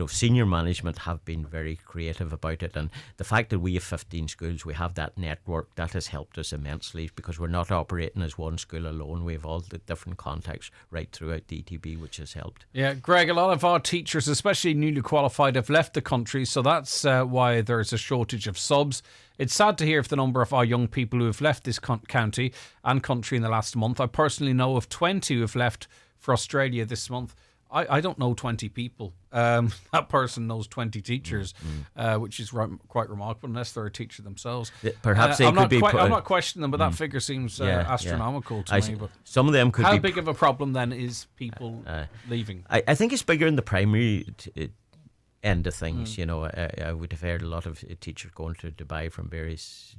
senior management have been very creative about it, and the fact that we have 15 schools, we have that network, that has helped us immensely, because we're not operating as one school alone. We have all the different contacts right throughout the ETB, which has helped. Yeah, Greg, a lot of our teachers, especially newly qualified, have left the country, so that's why there's a shortage of subs. It's sad to hear of the number of our young people who have left this county and country in the last month. I personally know of 20 who have left for Australia this month. I don't know 20 people. That person knows 20 teachers, which is quite remarkable, unless they're a teacher themselves. Perhaps they could be... I'm not questioning them, but that figure seems astronomical to me. But some of them could be... How big of a problem then is people leaving? I think it's bigger in the primary end of things. I would have heard a lot of teachers going to Dubai from various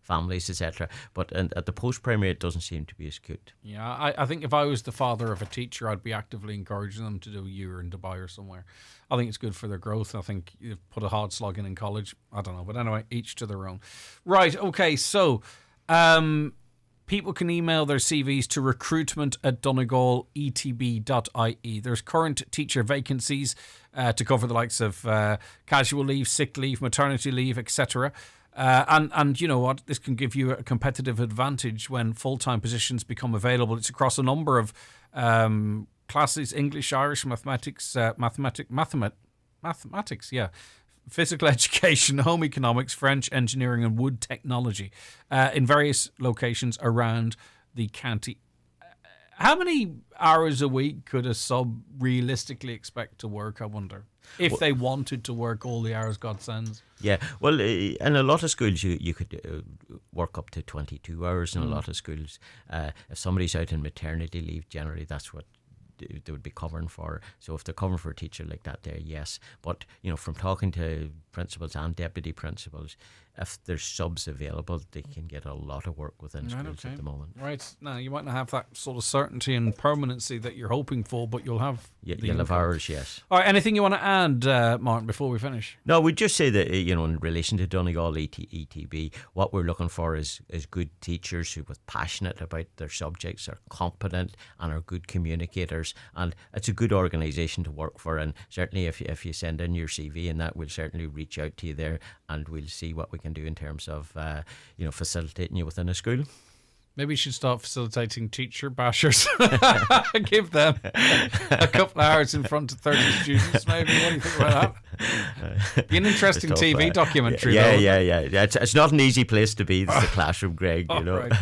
families, etc. But at the post-primary, it doesn't seem to be as acute. Yeah, I think if I was the father of a teacher, I'd be actively encouraging them to do a year in Dubai or somewhere. I think it's good for their growth. I think you've put a hard slog in college. I don't know. But anyway, each to their own. Right, okay, so people can email their CVs to recruitment@donegaletb.ie. There's current teacher vacancies to cover the likes of casual leave, sick leave, maternity leave, etc. And you know what? This can give you a competitive advantage when full-time positions become available. It's across a number of classes: English, Irish, mathematics, physical education, home economics, French, engineering, and wood technology in various locations around the county. How many hours a week could a sub realistically expect to work, I wonder, if they wanted to work all the hours God sends? Yeah, well, in a lot of schools you could work up to 22 hours in a lot of schools. If somebody's out on maternity leave, generally that's what they would be covering for. So if they're covering for a teacher like that there, yes. But, from talking to principals and deputy principals, if there's subs available, they can get a lot of work within schools at the moment. Right. Now, you might not have that sort of certainty and permanency that you're hoping for, but you'll have... You'll have hours, yes. All right, anything you want to add, Martin, before we finish? No, we'd just say that, in relation to Donegal ETB, what we're looking for is good teachers who are passionate about their subjects, are competent and are good communicators, and it's a good organisation to work for. And certainly if you send in your CV, and that, we'll certainly reach out to you there, and we'll see what we can do in terms of facilitating you within a school. Maybe you should start facilitating teacher bashers. Give them a couple of hours in front of 30 students, maybe. What do you think about that? Be an interesting TV documentary, though. Yeah. It's not an easy place to be. It's the classroom, Greg, Right,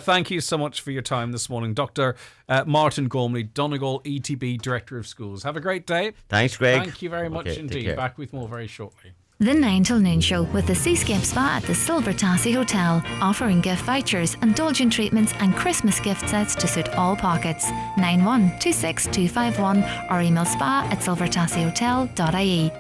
thank you so much for your time this morning. Dr. Martin Gormley, Donegal ETB Director of Schools. Have a great day. Thanks, Greg. Thank you very much indeed. Back with more very shortly. The 9 till noon show with the Seascape Spa at the Silver Tassie Hotel, offering gift vouchers, indulgent treatments and Christmas gift sets to suit all pockets. 9126251 or email spa@silvertassiehotel.ie.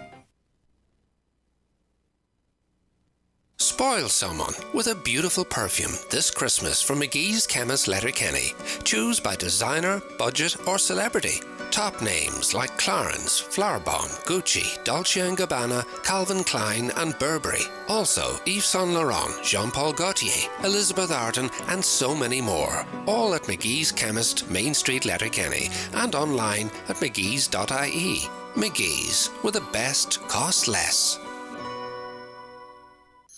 Spoil someone with a beautiful perfume this Christmas from McGee's Chemist Letterkenny. Choose by designer, budget or celebrity. Top names like Clarins, Flowerbomb, Gucci, Dolce & Gabbana, Calvin Klein and Burberry. Also Yves Saint Laurent, Jean-Paul Gaultier, Elizabeth Arden and so many more. All at McGee's Chemist, Main Street, Letterkenny, and online at mcgees.ie. McGee's, with the best, cost less.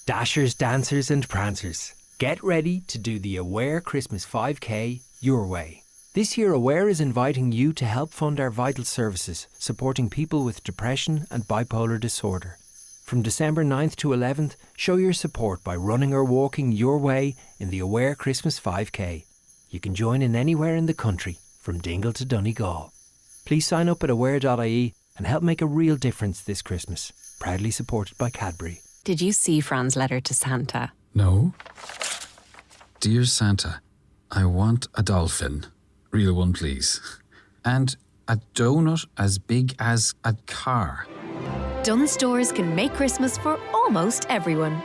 Dashers, dancers and prancers, get ready to do the Aware Christmas 5K your way. This year Aware is inviting you to help fund our vital services, supporting people with depression and bipolar disorder. From December 9th to 11th, show your support by running or walking your way in the Aware Christmas 5K. You can join in anywhere in the country, from Dingle to Donegal. Please sign up at aware.ie and help make a real difference this Christmas. proudly supported by Cadbury. Did you see Fran's letter to Santa? No. Dear Santa, I want a dolphin. Real one, please. And a donut as big as a car. Dunnes Stores can make Christmas for almost everyone.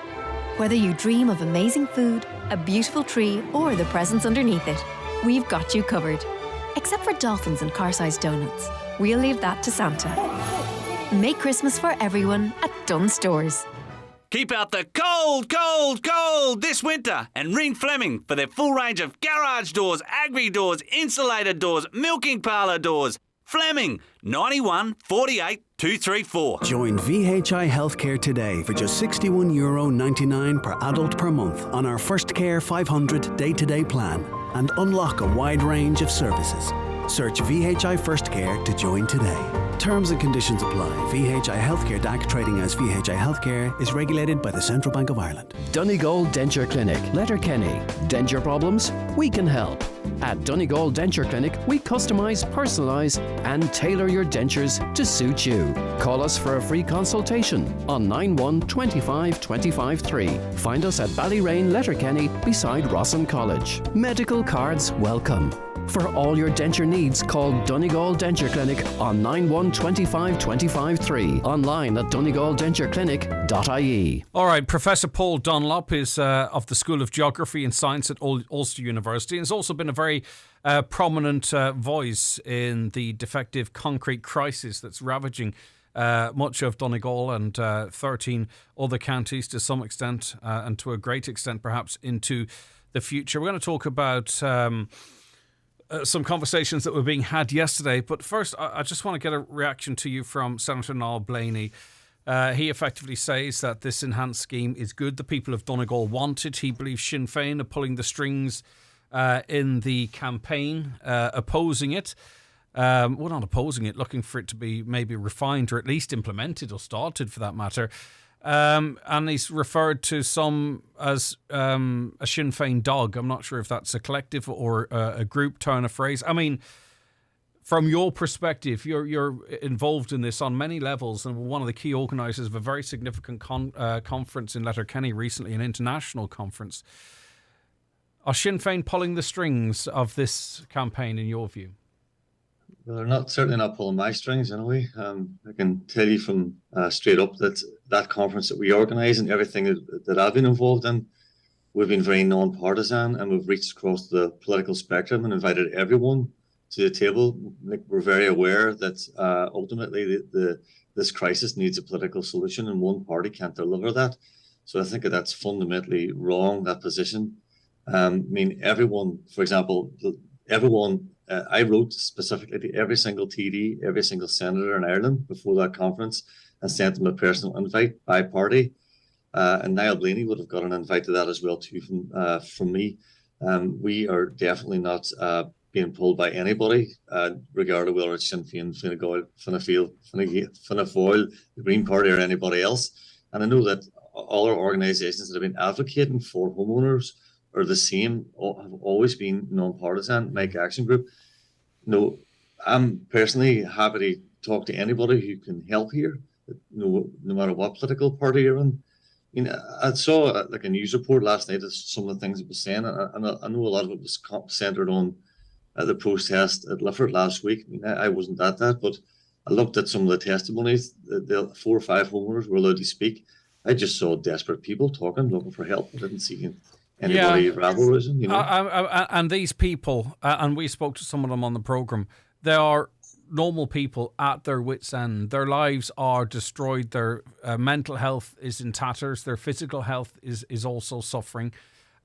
Whether you dream of amazing food, a beautiful tree, or the presents underneath it, we've got you covered. Except for dolphins and car-sized donuts. We'll leave that to Santa. Make Christmas for everyone at Dunnes Stores. Keep out the cold this winter and ring Fleming for their full range of garage doors, agri doors, insulated doors, milking parlour doors. Fleming, 91 48 234. Join VHI Healthcare today for just €61.99 per adult per month on our First Care 500 day-to-day plan and unlock a wide range of services. Search VHI First Care to join today. Terms and conditions apply. VHI Healthcare DAC trading as VHI Healthcare is regulated by the Central Bank of Ireland. Donegal Denture Clinic, Letterkenny. Denture problems? We can help. At Donegal Denture Clinic, we customise, personalise and tailor your dentures to suit you. Call us for a free consultation on 91 25 25 3. Find us at Ballyrain, Letterkenny beside Rossin College. Medical cards welcome. For all your denture needs, call Donegal Denture Clinic on 91 25 25 3. Online at donegaldentureclinic.ie. All right, Professor Paul Dunlop is of the School of Geography and Science at Ulster University and has also been a very prominent voice in the defective concrete crisis that's ravaging much of Donegal and 13 other counties to some extent and to a great extent perhaps into the future. We're going to talk about some conversations that were being had yesterday. But first, I just want to get a reaction to you from Senator Niall Blaney. He effectively says that this enhanced scheme is good. The people of Donegal want it. He believes Sinn Féin are pulling the strings in the campaign, opposing it. Well, not opposing it, looking for it to be maybe refined or at least implemented or started for that matter. And he's referred to some as a Sinn Féin dog. I'm not sure if that's a collective or a group turn of phrase. I mean, from your perspective, you're involved in this on many levels and one of the key organisers of a very significant conference in Letterkenny recently, an international conference. Are Sinn Féin pulling the strings of this campaign in your view? Well, they're certainly not pulling my strings anyway. I can tell you from straight up that conference that we organise and everything that I've been involved in, we've been very non-partisan and we've reached across the political spectrum and invited everyone to the table. Like, we're very aware that ultimately this crisis needs a political solution and one party can't deliver that. So I think that's fundamentally wrong, that position. I mean, everyone, for example, I wrote specifically to every single TD, every single senator in Ireland before that conference and sent them a personal invite by party. And Niall Blaney would have got an invite to that as well too from me. We are definitely not being pulled by anybody, regardless of whether it's Sinn Féin, Fine Gael, Fianna Fáil, the Green Party or anybody else. And I know that other organisations that have been advocating for homeowners are the same, have always been non-partisan, Mike Action Group. No, I'm personally happy to talk to anybody who can help here, no matter what political party you're in. I mean, I saw like a news report last night of some of the things it was saying, and I know a lot of it was centred on the protest at Lifford last week. I mean, I wasn't at that, but I looked at some of the testimonies. The 4 or 5 homeowners were allowed to speak. I just saw desperate people talking, looking for help. I didn't see anybody rabble-rousing, and these people, and we spoke to some of them on the programme, they are normal people at their wits' end. Their lives are destroyed. Their mental health is in tatters. Their physical health is also suffering.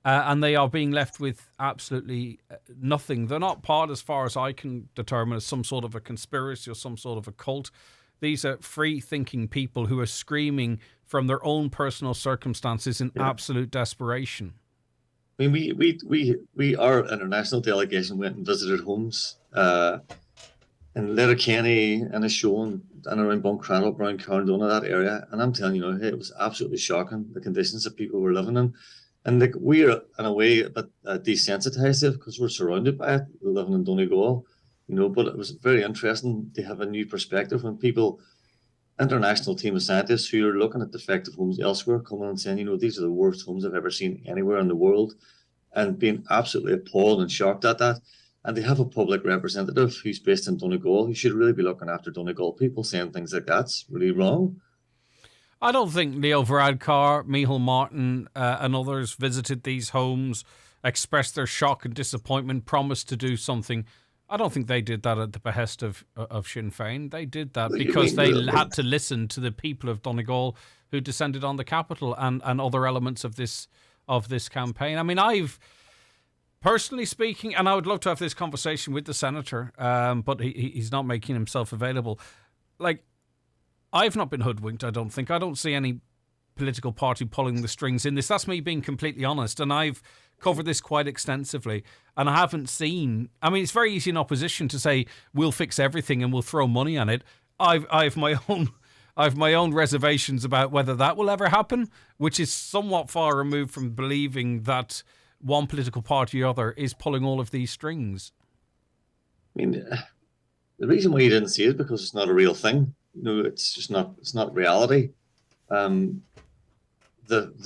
And they are being left with absolutely nothing. They're not part, as far as I can determine, of some sort of a conspiracy or some sort of a cult. These are free-thinking people who are screaming from their own personal circumstances in absolute desperation. I mean, we our international delegation went and visited homes in Letterkenny and Ashown and around Buncranock, around Carndona, that area. And I'm telling you, it was absolutely shocking, the conditions that people were living in. And like, we're in a way a bit desensitized because we're surrounded by it, living in Donegal, but it was very interesting to have a new perspective when people international team of scientists who are looking at defective homes elsewhere, coming and saying, these are the worst homes I've ever seen anywhere in the world, and being absolutely appalled and shocked at that. And they have a public representative who's based in Donegal who should really be looking after Donegal people, saying things like that's really wrong. I don't think Leo Varadkar, Micheál Martin and others visited these homes, expressed their shock and disappointment, promised to do something. I don't think they did that at the behest of Sinn Féin. They did that because they had to listen to the people of Donegal who descended on the capital and other elements of this campaign. I mean, I've personally speaking, and I would love to have this conversation with the senator, but he's not making himself available. Like, I've not been hoodwinked, I don't think. I don't see any political party pulling the strings in this. That's me being completely honest, and I've covered this quite extensively, and I haven't seen... I mean, it's very easy in opposition to say, we'll fix everything and we'll throw money on it. I've my own reservations about whether that will ever happen, which is somewhat far removed from believing that one political party or other is pulling all of these strings. I mean, the reason why you didn't see it is because it's not a real thing. It's just not. It's not reality. The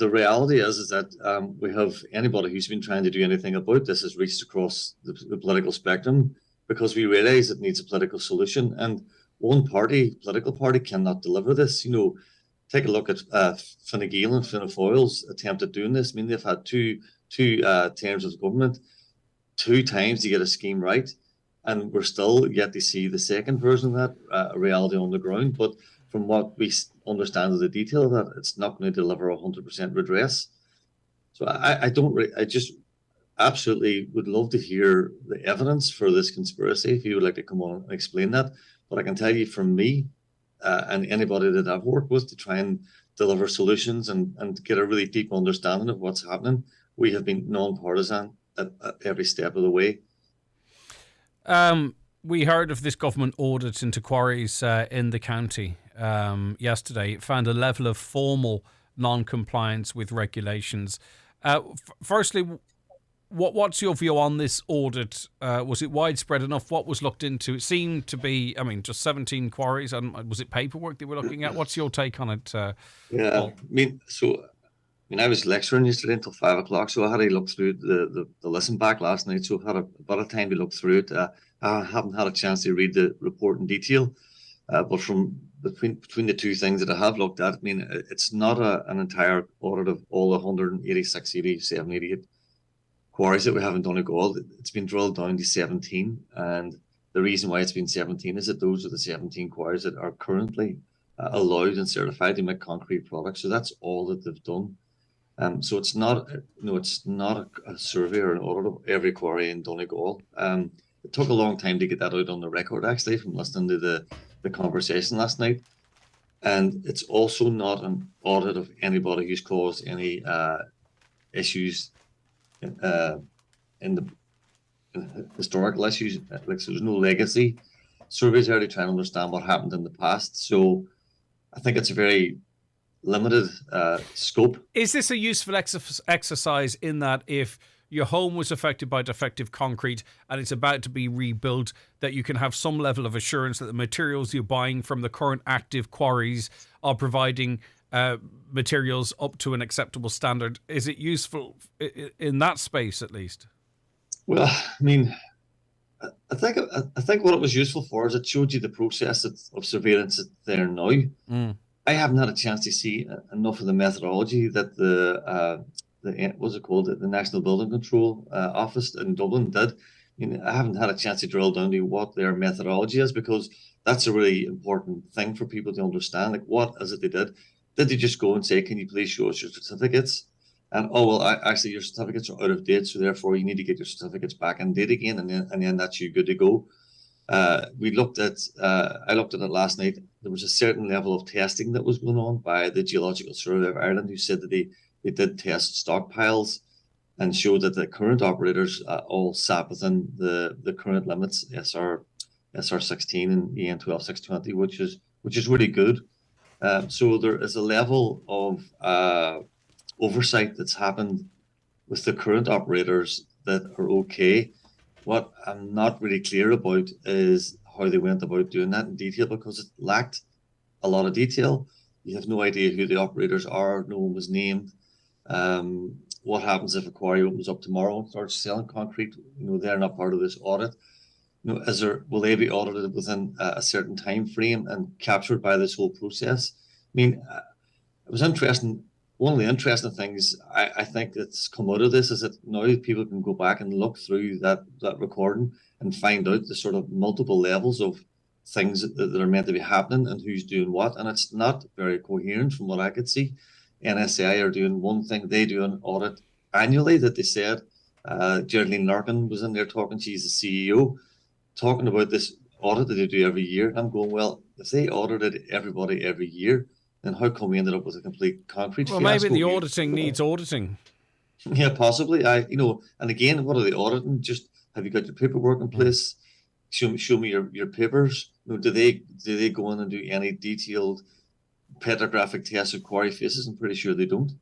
reality is that we have anybody who's been trying to do anything about this has reached across the political spectrum, because we realise it needs a political solution, and one political party cannot deliver this. Take a look at Fine Gael and Fianna Fáil's attempt at doing this. I mean, they've had two terms of government, 2 times to get a scheme right, and we're still yet to see the second version of that reality on the ground. But from what we understand of the detail of that, it's not going to deliver 100% redress. So I just absolutely would love to hear the evidence for this conspiracy, if you would like to come on and explain that. But I can tell you from me and anybody that I've worked with to try and deliver solutions and get a really deep understanding of what's happening, we have been non-partisan at every step of the way. We heard of this government audit into quarries in the county yesterday. It found a level of formal non-compliance with regulations. Firstly, what's your view on this audit? Was it widespread enough? What was looked into? It seemed to be, just 17 quarries. And was it paperwork they were looking at? What's your take on it? Paul? I was lecturing yesterday until 5 o'clock, so I had to look through the listen back last night. So I've had a bit of time to look through it. I haven't had a chance to read the report in detail, but from between the two things that I have looked at, it's not an entire audit of all the 186, 87, 88 quarries that we have in Donegal. It's been drilled down to 17, and the reason why it's been 17 is that those are the 17 quarries that are currently allowed and certified to make concrete products. So that's all that they've done. So it's not, it's not a survey or an audit of every quarry in Donegal. It took a long time to get that out on the record, actually, from listening to the conversation last night. And it's also not an audit of anybody who's caused any issues in the historical issues. Like, so there's no legacy surveys there to try and understand what happened in the past. So I think it's a very limited scope. Is this a useful exercise in that if your home was affected by defective concrete and it's about to be rebuilt, that you can have some level of assurance that the materials you're buying from the current active quarries are providing materials up to an acceptable standard? Is it useful in that space, at least? Well, I think what it was useful for is it showed you the process of surveillance that's there now. I haven't had a chance to see enough of the methodology that the what's it called, the National Building Control Office in Dublin did. I haven't had a chance to drill down to what their methodology is, because that's a really important thing for people to understand. Like, what is it they did? Did they just go and say, can you please show us your certificates? And, actually your certificates are out of date, so therefore you need to get your certificates back in date again, and then that's you good to go. I looked at it last night. There was a certain level of testing that was going on by the Geological Survey of Ireland, who said that they did test stockpiles and showed that the current operators all sat within the current limits, SR16 and EN 12620, which is really good. So there is a level of oversight that's happened with the current operators that are okay. What I'm not really clear about is how they went about doing that in detail, because it lacked a lot of detail. You have no idea who the operators are. No one was named. What happens if a quarry opens up tomorrow and starts selling concrete? They're not part of this audit. Will they be audited within a certain time frame and captured by this whole process? I mean, it was interesting. One of the interesting things I think that's come out of this is that now people can go back and look through that recording and find out the sort of multiple levels of things that are meant to be happening and who's doing what. And it's not very coherent from what I could see. NSAI are doing one thing. They do an audit annually that they said. Geraldine Larkin was in there talking. She's the CEO, talking about this audit that they do every year. And I'm going, well, if they audited everybody every year, then how come we ended up with a complete concrete fiasco? Well, maybe the auditing needs auditing. Yeah, possibly. And again, what are they auditing? Just, have you got your paperwork in place? Show me your papers. Do they go in and do any detailed petrographic tests of quarry faces? I'm pretty sure they don't.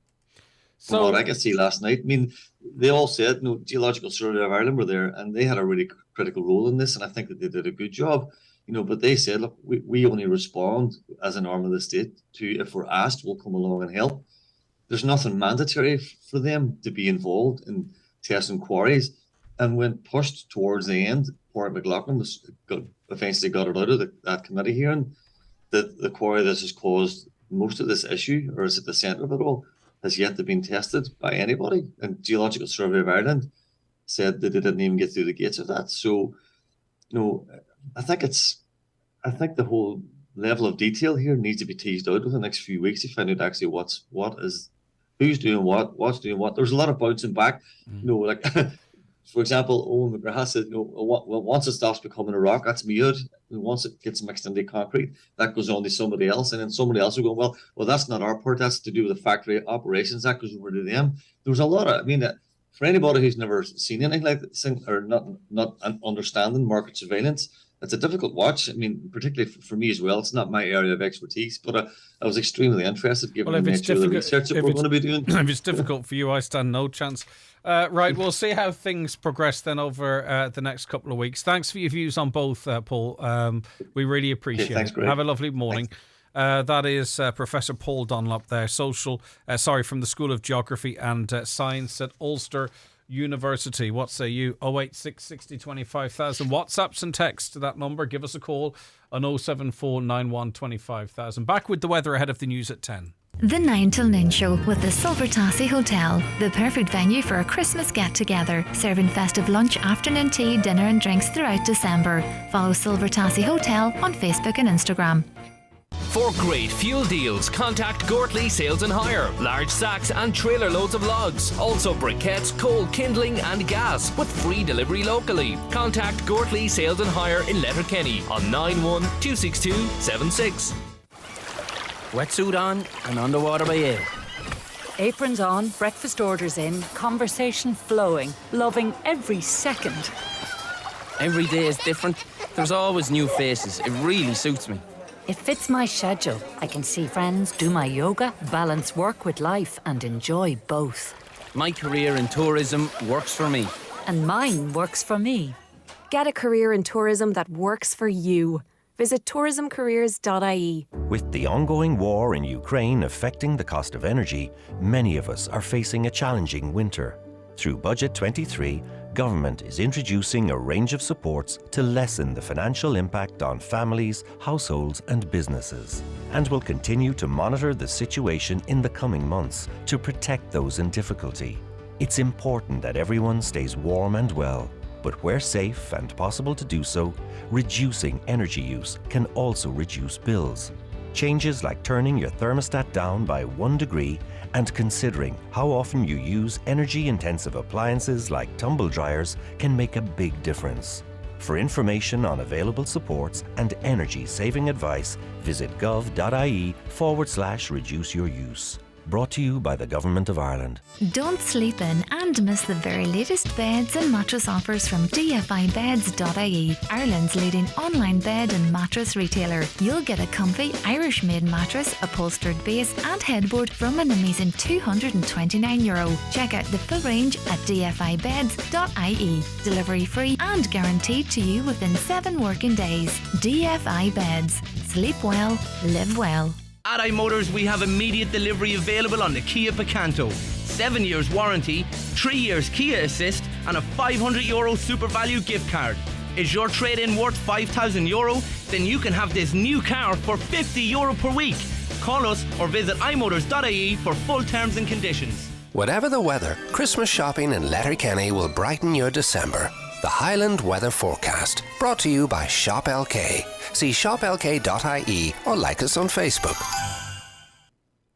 From what I could see last night, I mean, they all said, Geological Survey of Ireland were there, and they had a really critical role in this, and I think that they did a good job. But they said, look, we only respond as an arm of the state to, if we're asked, we'll come along and help. There's nothing mandatory for them to be involved in testing quarries. And when pushed towards the end, Port McLaughlin eventually got it out of that committee hearing that the quarry that has caused most of this issue, or is at the centre of it all, has yet to be tested by anybody. And Geological Survey of Ireland said that they didn't even get through the gates of that. So, I think the whole level of detail here needs to be teased out over the next few weeks to find out actually who's doing what's doing what. There's a lot of bouncing back. For example, Owen McGrath said, once it stops becoming a rock, that's mud. And once it gets mixed into concrete, that goes on to somebody else. And then somebody else will go, well, that's not our part. That's to do with the factory operations. That goes over to them. There was a lot of, for anybody who's never seen anything like this, or not understanding market surveillance, it's a difficult watch. Particularly for me as well. It's not my area of expertise, but I was extremely interested given the nature of the research that we're going to be doing. If it's difficult for you, I stand no chance. Right, we'll see how things progress then over the next couple of weeks. Thanks for your views on both, Paul. We really appreciate thanks, it. Greg. Have a lovely morning. That is Professor Paul Dunlop there, from the School of Geography and Science at Ulster University. What say you? 086 60 25,000. WhatsApps and text to that number. Give us a call on 074 91 25,000. Back with the weather ahead of the news at 10. The 9 till Noon Show with the Silver Tassie Hotel, the perfect venue for a Christmas get-together, serving festive lunch, afternoon tea, dinner and drinks throughout December. Follow Silver Tassie Hotel on Facebook and Instagram. For great fuel deals, contact Gortley Sales and Hire. Large sacks and trailer loads of logs. Also briquettes, coal, kindling and gas, with free delivery locally. Contact Gortley Sales and Hire in Letterkenny on 9126276. Wetsuit on and underwater by air. Aprons on, breakfast orders in, conversation flowing, loving every second. Every day is different. There's always new faces. It really suits me. It fits my schedule. I can see friends, do my yoga, balance work with life and enjoy both. My career in tourism works for me. And mine works for me. Get a career in tourism that works for you. Visit tourismcareers.ie. With the ongoing war in Ukraine affecting the cost of energy, many of us are facing a challenging winter. Through Budget 23, government is introducing a range of supports to lessen the financial impact on families, households and businesses, and will continue to monitor the situation in the coming months to protect those in difficulty. It's important that everyone stays warm and well, but where safe and possible to do so, reducing energy use can also reduce bills. Changes like turning your thermostat down by 1 degree and considering how often you use energy-intensive appliances like tumble dryers can make a big difference. For information on available supports and energy-saving advice, visit gov.ie/reduce your use. Brought to you by the Government of Ireland. Don't sleep in and miss the very latest beds and mattress offers from dfibeds.ie, Ireland's leading online bed and mattress retailer. You'll get a comfy Irish-made mattress, upholstered base and headboard from an amazing €229. Check out the full range at dfibeds.ie. Delivery free and guaranteed to you within 7 working days. DFI Beds. Sleep well, live well. At iMotors, we have immediate delivery available on the Kia Picanto. 7 years warranty, 3 years Kia Assist, and a €500 Super Value gift card. Is your trade-in worth €5,000? Then you can have this new car for €50 per week. Call us or visit imotors.ie for full terms and conditions. Whatever the weather, Christmas shopping in Letterkenny will brighten your December. The Highland Weather Forecast, brought to you by Shop LK. See shoplk.ie or like us on Facebook.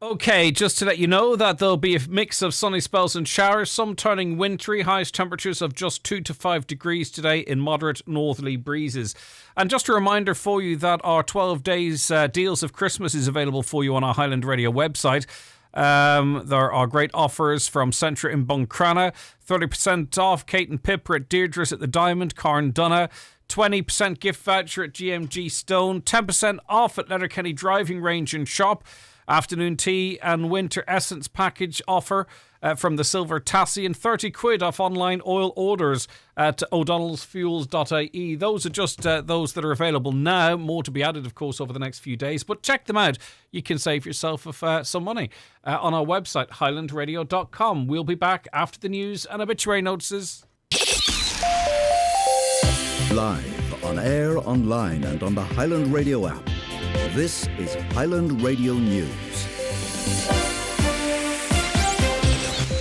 Okay, just to let you know that there'll be a mix of sunny spells and showers, some turning wintry, highest temperatures of just 2 to 5 degrees today in moderate northerly breezes. And just a reminder for you that our 12 days deals of Christmas is available for you on our Highland Radio website. There are great offers from Centra in Buncrana, 30% off Kate and Pipper at Deirdre's at the Diamond, Carndunna, 20% gift voucher at GMG Stone, 10% off at Letterkenny Driving Range and Shop, afternoon tea and winter essence package offer from the Silver Tassie, and 30 quid off online oil orders at o'donnellsfuels.ie. Those are just those that are available now. More to be added, of course, over the next few days. But check them out. You can save yourself some money on our website, highlandradio.com. We'll be back after the news and obituary notices. Live, on air, online and on the Highland Radio app. This is Highland Radio News.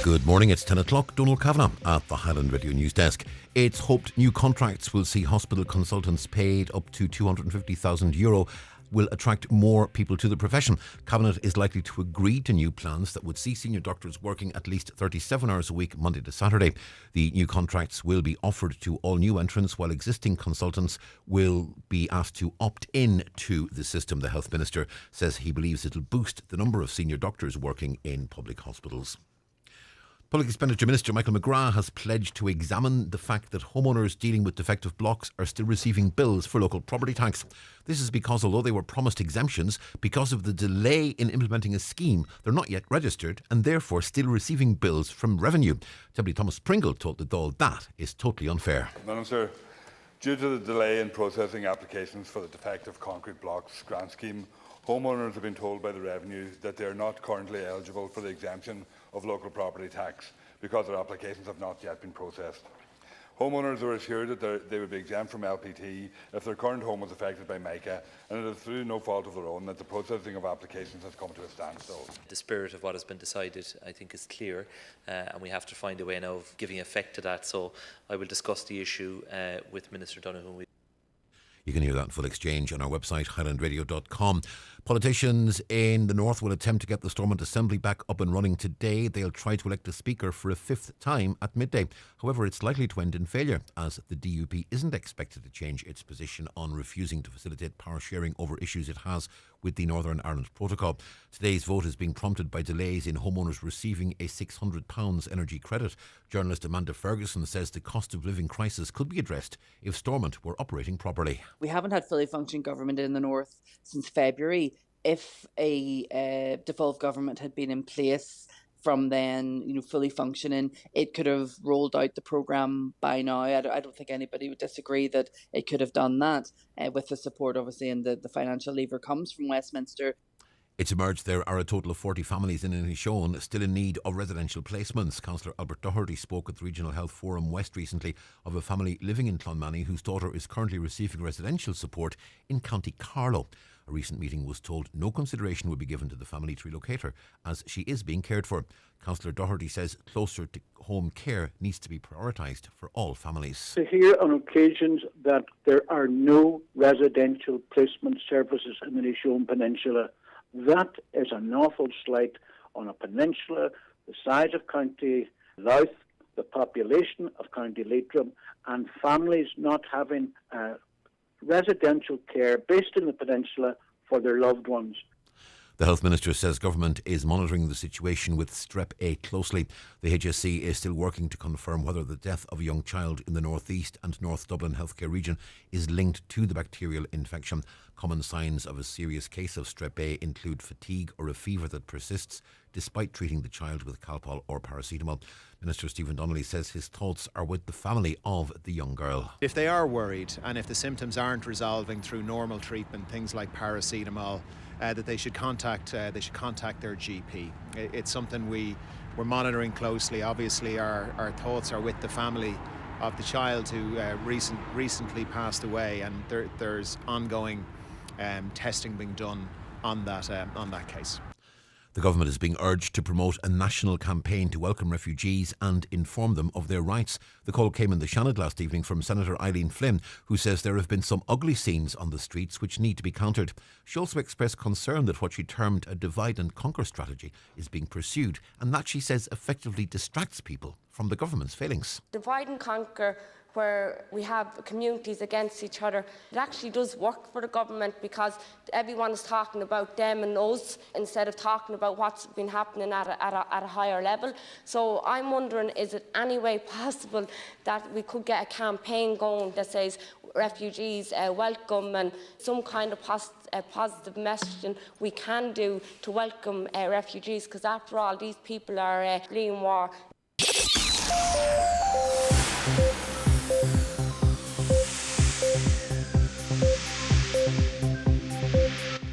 Good morning, it's 10 o'clock. Donald Kavanagh at the Highland Radio News Desk. It's hoped new contracts will see hospital consultants paid up to €250,000 will attract more people to the profession. Cabinet is likely to agree to new plans that would see senior doctors working at least 37 hours a week, Monday to Saturday. The new contracts will be offered to all new entrants, while existing consultants will be asked to opt in to the system. The Health Minister says he believes it'll boost the number of senior doctors working in public hospitals. Public Expenditure Minister Michael McGrath has pledged to examine the fact that homeowners dealing with defective blocks are still receiving bills for local property tax. This is because although they were promised exemptions, because of the delay in implementing a scheme, they're not yet registered and therefore still receiving bills from revenue. Deputy Thomas Pringle told the Dáil that is totally unfair. Madam Sir, due to the delay in processing applications for the defective concrete blocks grant scheme, homeowners have been told by the revenue that they are not currently eligible for the exemption of local property tax because their applications have not yet been processed. Homeowners are assured that they would be exempt from LPT if their current home was affected by mica, and it is through no fault of their own that the processing of applications has come to a standstill. The spirit of what has been decided, I think, is clear, and we have to find a way now of giving effect to that. So I will discuss the issue with Minister Donoghue. You can hear that in full exchange on our website, highlandradio.com. Politicians in the north will attempt to get the Stormont Assembly back up and running today. They'll try to elect a speaker for a fifth time at midday. However, it's likely to end in failure, as the DUP isn't expected to change its position on refusing to facilitate power sharing over issues it has with the Northern Ireland Protocol. Today's vote is being prompted by delays in homeowners receiving a £600 energy credit. Journalist Amanda Ferguson says the cost of living crisis could be addressed if Stormont were operating properly. We haven't had fully functioning government in the north since February. If a devolved government had been in place from then, fully functioning, it could have rolled out the programme by now. I don't think anybody would disagree that it could have done that with the support, obviously, and the financial lever comes from Westminster. It's emerged there are a total of 40 families in Inishowen still in need of residential placements. Councillor Albert Doherty spoke at the Regional Health Forum West recently of a family living in Clonmany whose daughter is currently receiving residential support in County Carlow. A recent meeting was told no consideration would be given to the family to relocate her, as she is being cared for. Councillor Doherty says closer to home care needs to be prioritised for all families. To hear on occasions that there are no residential placement services in the Inishowen Peninsula, that is an awful slight on a peninsula the size of County Louth, the population of County Leitrim, and families not having residential care based in the peninsula for their loved ones. The Health Minister says government is monitoring the situation with Strep A closely. The HSC is still working to confirm whether the death of a young child in the North East and North Dublin healthcare region is linked to the bacterial infection. Common signs of a serious case of Strep A include fatigue or a fever that persists, despite treating the child with Calpol or paracetamol. Minister Stephen Donnelly says his thoughts are with the family of the young girl. If they are worried and if the symptoms aren't resolving through normal treatment, things like paracetamol, that they should contact their GP. It's something we're monitoring closely. Obviously, our thoughts are with the family of the child who recently passed away, and there's ongoing testing being done on that case. The government is being urged to promote a national campaign to welcome refugees and inform them of their rights. The call came in the Shannon last evening from Senator Eileen Flynn, who says there have been some ugly scenes on the streets which need to be countered. She also expressed concern that what she termed a divide and conquer strategy is being pursued, and that, she says, effectively distracts people from the government's failings. Divide and conquer, where we have communities against each other, it actually does work for the government, because everyone is talking about them and us instead of talking about what's been happening at a higher level. So I'm wondering, is it any way possible that we could get a campaign going that says refugees welcome, and some kind of positive messaging we can do to welcome refugees, because after all, these people are fleeing war.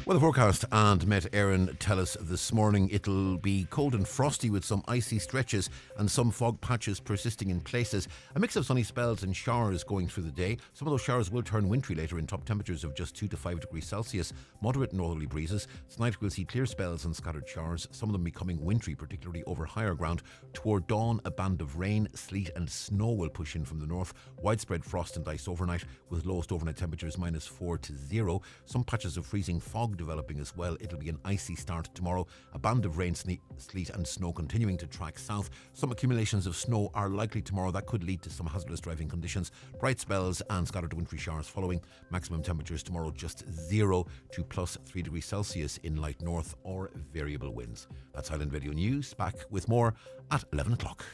Well, the forecast and Met Éireann tell us this morning it'll be cold and frosty with some icy stretches and some fog patches persisting in places. A mix of sunny spells and showers going through the day. Some of those showers will turn wintry later in top temperatures of just 2 to 5 degrees Celsius. Moderate northerly breezes. Tonight we'll see clear spells and scattered showers, some of them becoming wintry, particularly over higher ground. Toward dawn, a band of rain, sleet and snow will push in from the north. Widespread frost and ice overnight, with lowest overnight temperatures -4 to 0. Some patches of freezing fog developing as well. It'll be an icy start tomorrow. A band of rain, sleet and snow continuing to track south. Some accumulations of snow are likely tomorrow. That could lead to some hazardous driving conditions. Bright spells and scattered wintry showers following. Maximum temperatures tomorrow just 0 to +3 degrees Celsius in light north or variable winds. That's Highland Radio News. Back with more at 11 o'clock.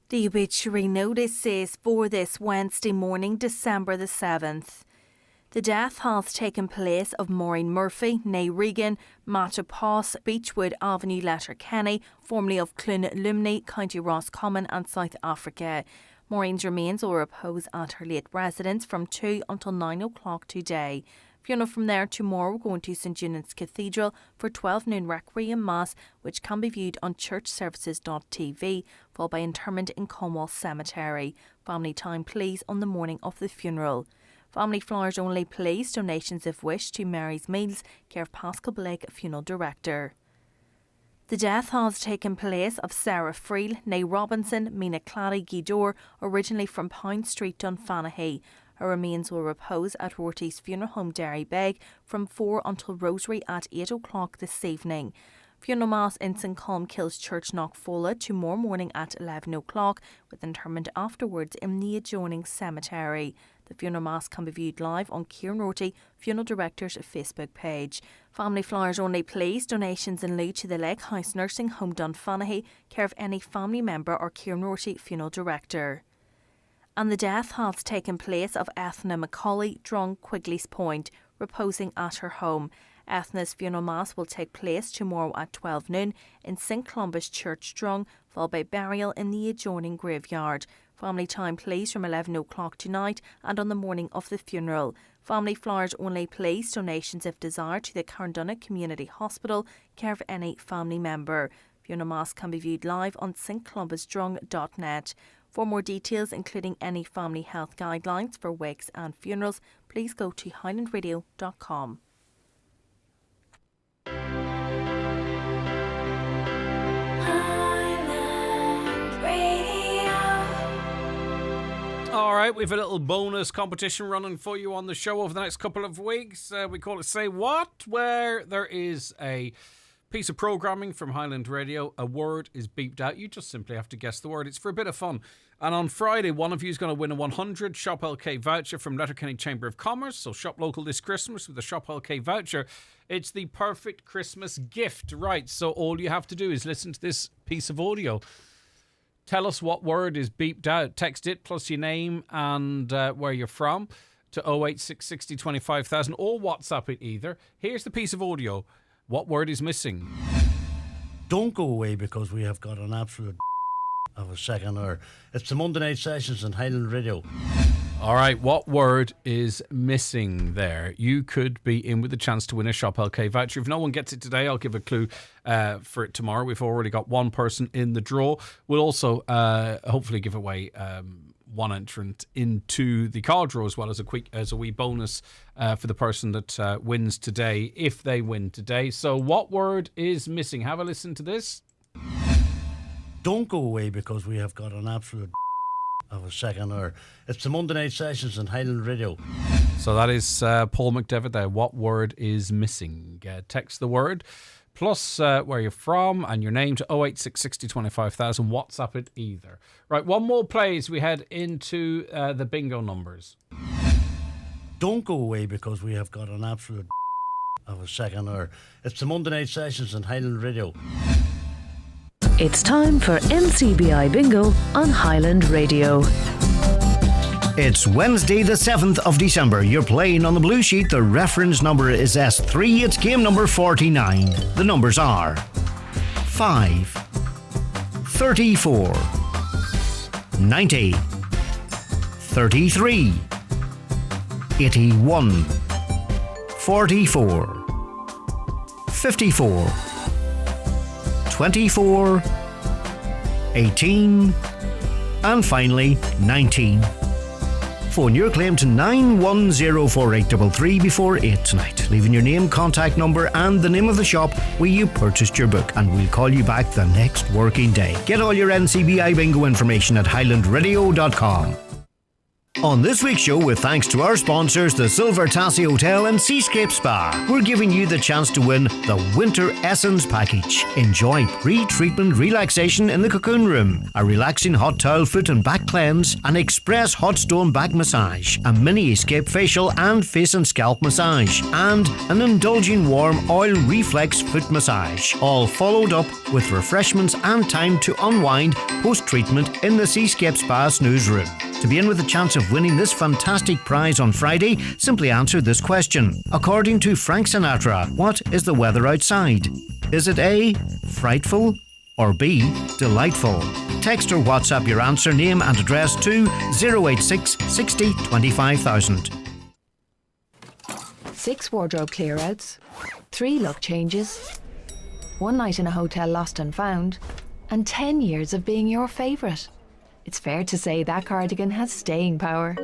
The obituary notice is for this Wednesday morning, December the 7th. The death has taken place of Maureen Murphy, née Regan, Mattapaws, Beechwood Avenue, Letterkenny, formerly of Clonlumney, County Roscommon and South Africa. Maureen's remains will repose at her late residence from 2 until 9 o'clock today. Funeral from there tomorrow, going to St Eunan's Cathedral for 12 noon Requiem Mass, which can be viewed on churchservices.tv, followed by interment in Cornwall Cemetery. Family time please on the morning of the funeral. Family flowers only please, donations if wished to Mary's Meals, care of Pascal Blake, funeral director. The death has taken place of Sarah Friel, née Robinson, Mina Clady Gidor, originally from Pound Street, Dunfanaghy. Her remains will repose at Rorty's Funeral Home, Derrybeg, from 4 until Rosary at 8 o'clock this evening. Funeral Mass in St Colmkille's Church, Knockfolla, tomorrow morning at 11 o'clock, with interment afterwards in the adjoining cemetery. The funeral mass can be viewed live on Kieran Rorty, Funeral Director's Facebook page. Family flowers only please, donations in lieu to the Lake House Nursing Home, Dunfanaghy, care of any family member or Kieran Rorty, Funeral Director. And the death has taken place of Ethna Macaulay, Drung, Quigley's Point, reposing at her home. Ethna's funeral mass will take place tomorrow at 12 noon in St Columba's Church, Drung, followed by burial in the adjoining graveyard. Family time please from 11 o'clock tonight and on the morning of the funeral. Family flowers only please, donations if desired to the Carndonagh Community Hospital, care of any family member. Funeral mass can be viewed live on stcolumbusdrung.net. For more details, including any family health guidelines for wakes and funerals, please go to highlandradio.com. All right, we've a little bonus competition running for you on the show over the next couple of weeks. We call it Say What, where there is a piece of programming from Highland Radio. A word is beeped out. You just simply have to guess the word. It's for a bit of fun. And on Friday, one of you is going to win a 100 Shop LK voucher from Letterkenny Chamber of Commerce. So shop local this Christmas with a Shop LK voucher. It's the perfect Christmas gift, right? So all you have to do is listen to this piece of audio. Tell us what word is beeped out. Text it plus your name and where you're from. to 086 60 25,000 or WhatsApp it either. Here's the piece of audio. What word is missing? Don't go away because we have got an absolute of a second hour. It's the Monday night sessions on Highland Radio. All right, what word is missing there? You could be in with a chance to win a Shop LK voucher. If no one gets it today, I'll give a clue for it tomorrow. We've already got one person in the draw. We'll also hopefully give away one entrant into the car draw as well as a wee bonus for the person that wins today, if they win today. So what word is missing? Have a listen to this. Don't go away because we have got an absolute of a second hour. It's the Monday night sessions on Highland Radio. So that is Paul McDevitt there. What word is missing? Text the word plus where you're from and your name to 086 60 25,000. WhatsApp it either. Right, one more play as we head into the bingo numbers. Don't go away because we have got an absolute of a second hour. It's the Monday night sessions on Highland Radio. It's time for NCBI Bingo on Highland Radio. It's Wednesday the 7th of December. You're playing on the blue sheet. The reference number is S3. It's game number 49. The numbers are 5, 34, 90, 33, 81, 44, 54, 24, 18, and finally 19. Phone your claim to 9104833 before 8 tonight, leaving your name, contact number and the name of the shop where you purchased your book, and we'll call you back the next working day. Get all your NCBI bingo information at highlandradio.com. On this week's show, with thanks to our sponsors, the Silver Tassie Hotel and Seascape Spa, we're giving you the chance to win the Winter Essence Package. Enjoy pre-treatment relaxation in the cocoon room, a relaxing hot towel foot and back cleanse, an express hot stone back massage, a mini escape facial and face and scalp massage, and an indulging warm oil reflex foot massage. All followed up with refreshments and time to unwind post-treatment in the Seascape Spa snooze room. To be in with a chance of winning this fantastic prize on Friday, simply answer this question. According to Frank Sinatra, what is the weather outside? Is it A, frightful, or B, delightful? Text or WhatsApp your answer, name and address to 086 60 25,000. 6 wardrobe clear-outs, 3 look changes, 1 night in a hotel lost and found, and 10 years of being your favourite. It's fair to say that cardigan has staying power.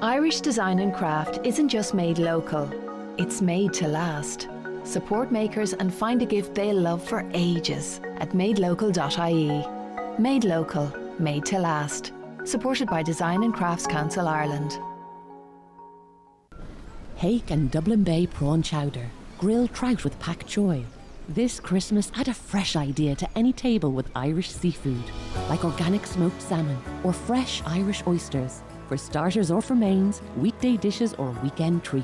Irish design and craft isn't just made local, it's made to last. Support makers and find a gift they'll love for ages at madelocal.ie. Made local, made to last. Supported by Design and Crafts Council Ireland. Hake and Dublin Bay prawn chowder. Grilled trout with pak choy. This Christmas, add a fresh idea to any table with Irish seafood, like organic smoked salmon or fresh Irish oysters. For starters or for mains, weekday dishes or weekend treat.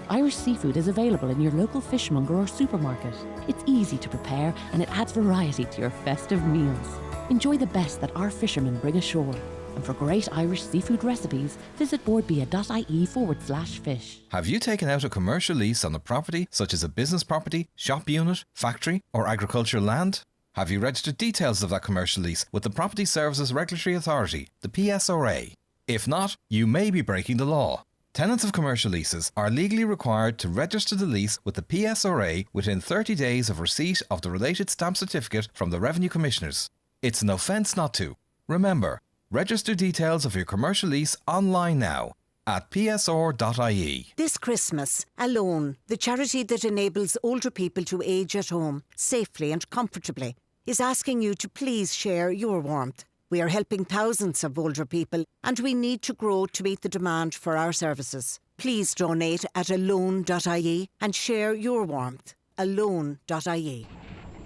Irish seafood is available in your local fishmonger or supermarket. It's easy to prepare and it adds variety to your festive meals. Enjoy the best that our fishermen bring ashore. And for great Irish seafood recipes, visit boardbia.ie/fish. Have you taken out a commercial lease on a property, such as a business property, shop unit, factory, or agricultural land? Have you registered details of that commercial lease with the Property Services Regulatory Authority, the PSRA? If not, you may be breaking the law. Tenants of commercial leases are legally required to register the lease with the PSRA within 30 days of receipt of the related stamp certificate from the Revenue Commissioners. It's an offence not to. Remember, register details of your commercial lease online now at psr.ie. This Christmas, Alone, the charity that enables older people to age at home safely and comfortably, is asking you to please share your warmth. We are helping thousands of older people and we need to grow to meet the demand for our services. Please donate at alone.ie and share your warmth. Alone.ie.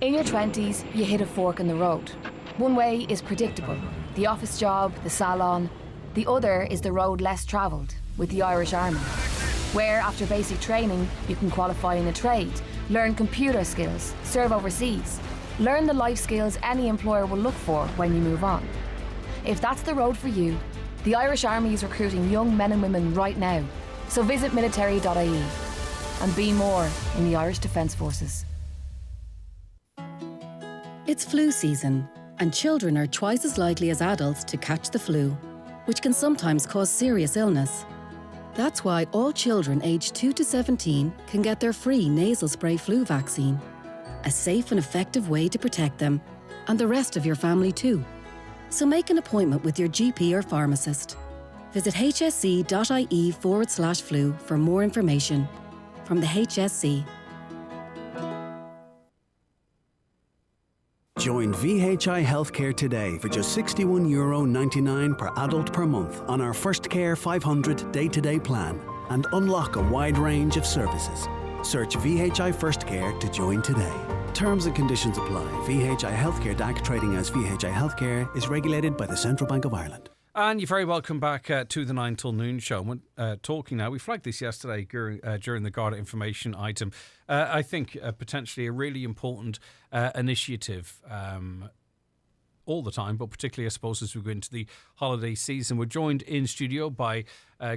In your 20s, you hit a fork in the road. One way is predictable, the office job, the salon. The other is the road less travelled, with the Irish Army, where after basic training, you can qualify in a trade, learn computer skills, serve overseas, learn the life skills any employer will look for when you move on. If that's the road for you, the Irish Army is recruiting young men and women right now. So visit military.ie and be more in the Irish Defence Forces. It's flu season, and children are twice as likely as adults to catch the flu, which can sometimes cause serious illness. That's why all children aged 2 to 17 can get their free nasal spray flu vaccine, a safe and effective way to protect them, and the rest of your family too. So make an appointment with your GP or pharmacist. Visit hsc.ie/flu for more information. From the HSC. Join VHI Healthcare today for just €61.99 per adult per month on our First Care 500 day-to-day plan and unlock a wide range of services. Search VHI First Care to join today. Terms and conditions apply. VHI Healthcare DAC trading as VHI Healthcare is regulated by the Central Bank of Ireland. And you're very welcome back to the 9 till noon show. We're talking now. We flagged this yesterday during the Garda information item. I think potentially a really important initiative all the time, but particularly, I suppose, as we go into the holiday season. We're joined in studio by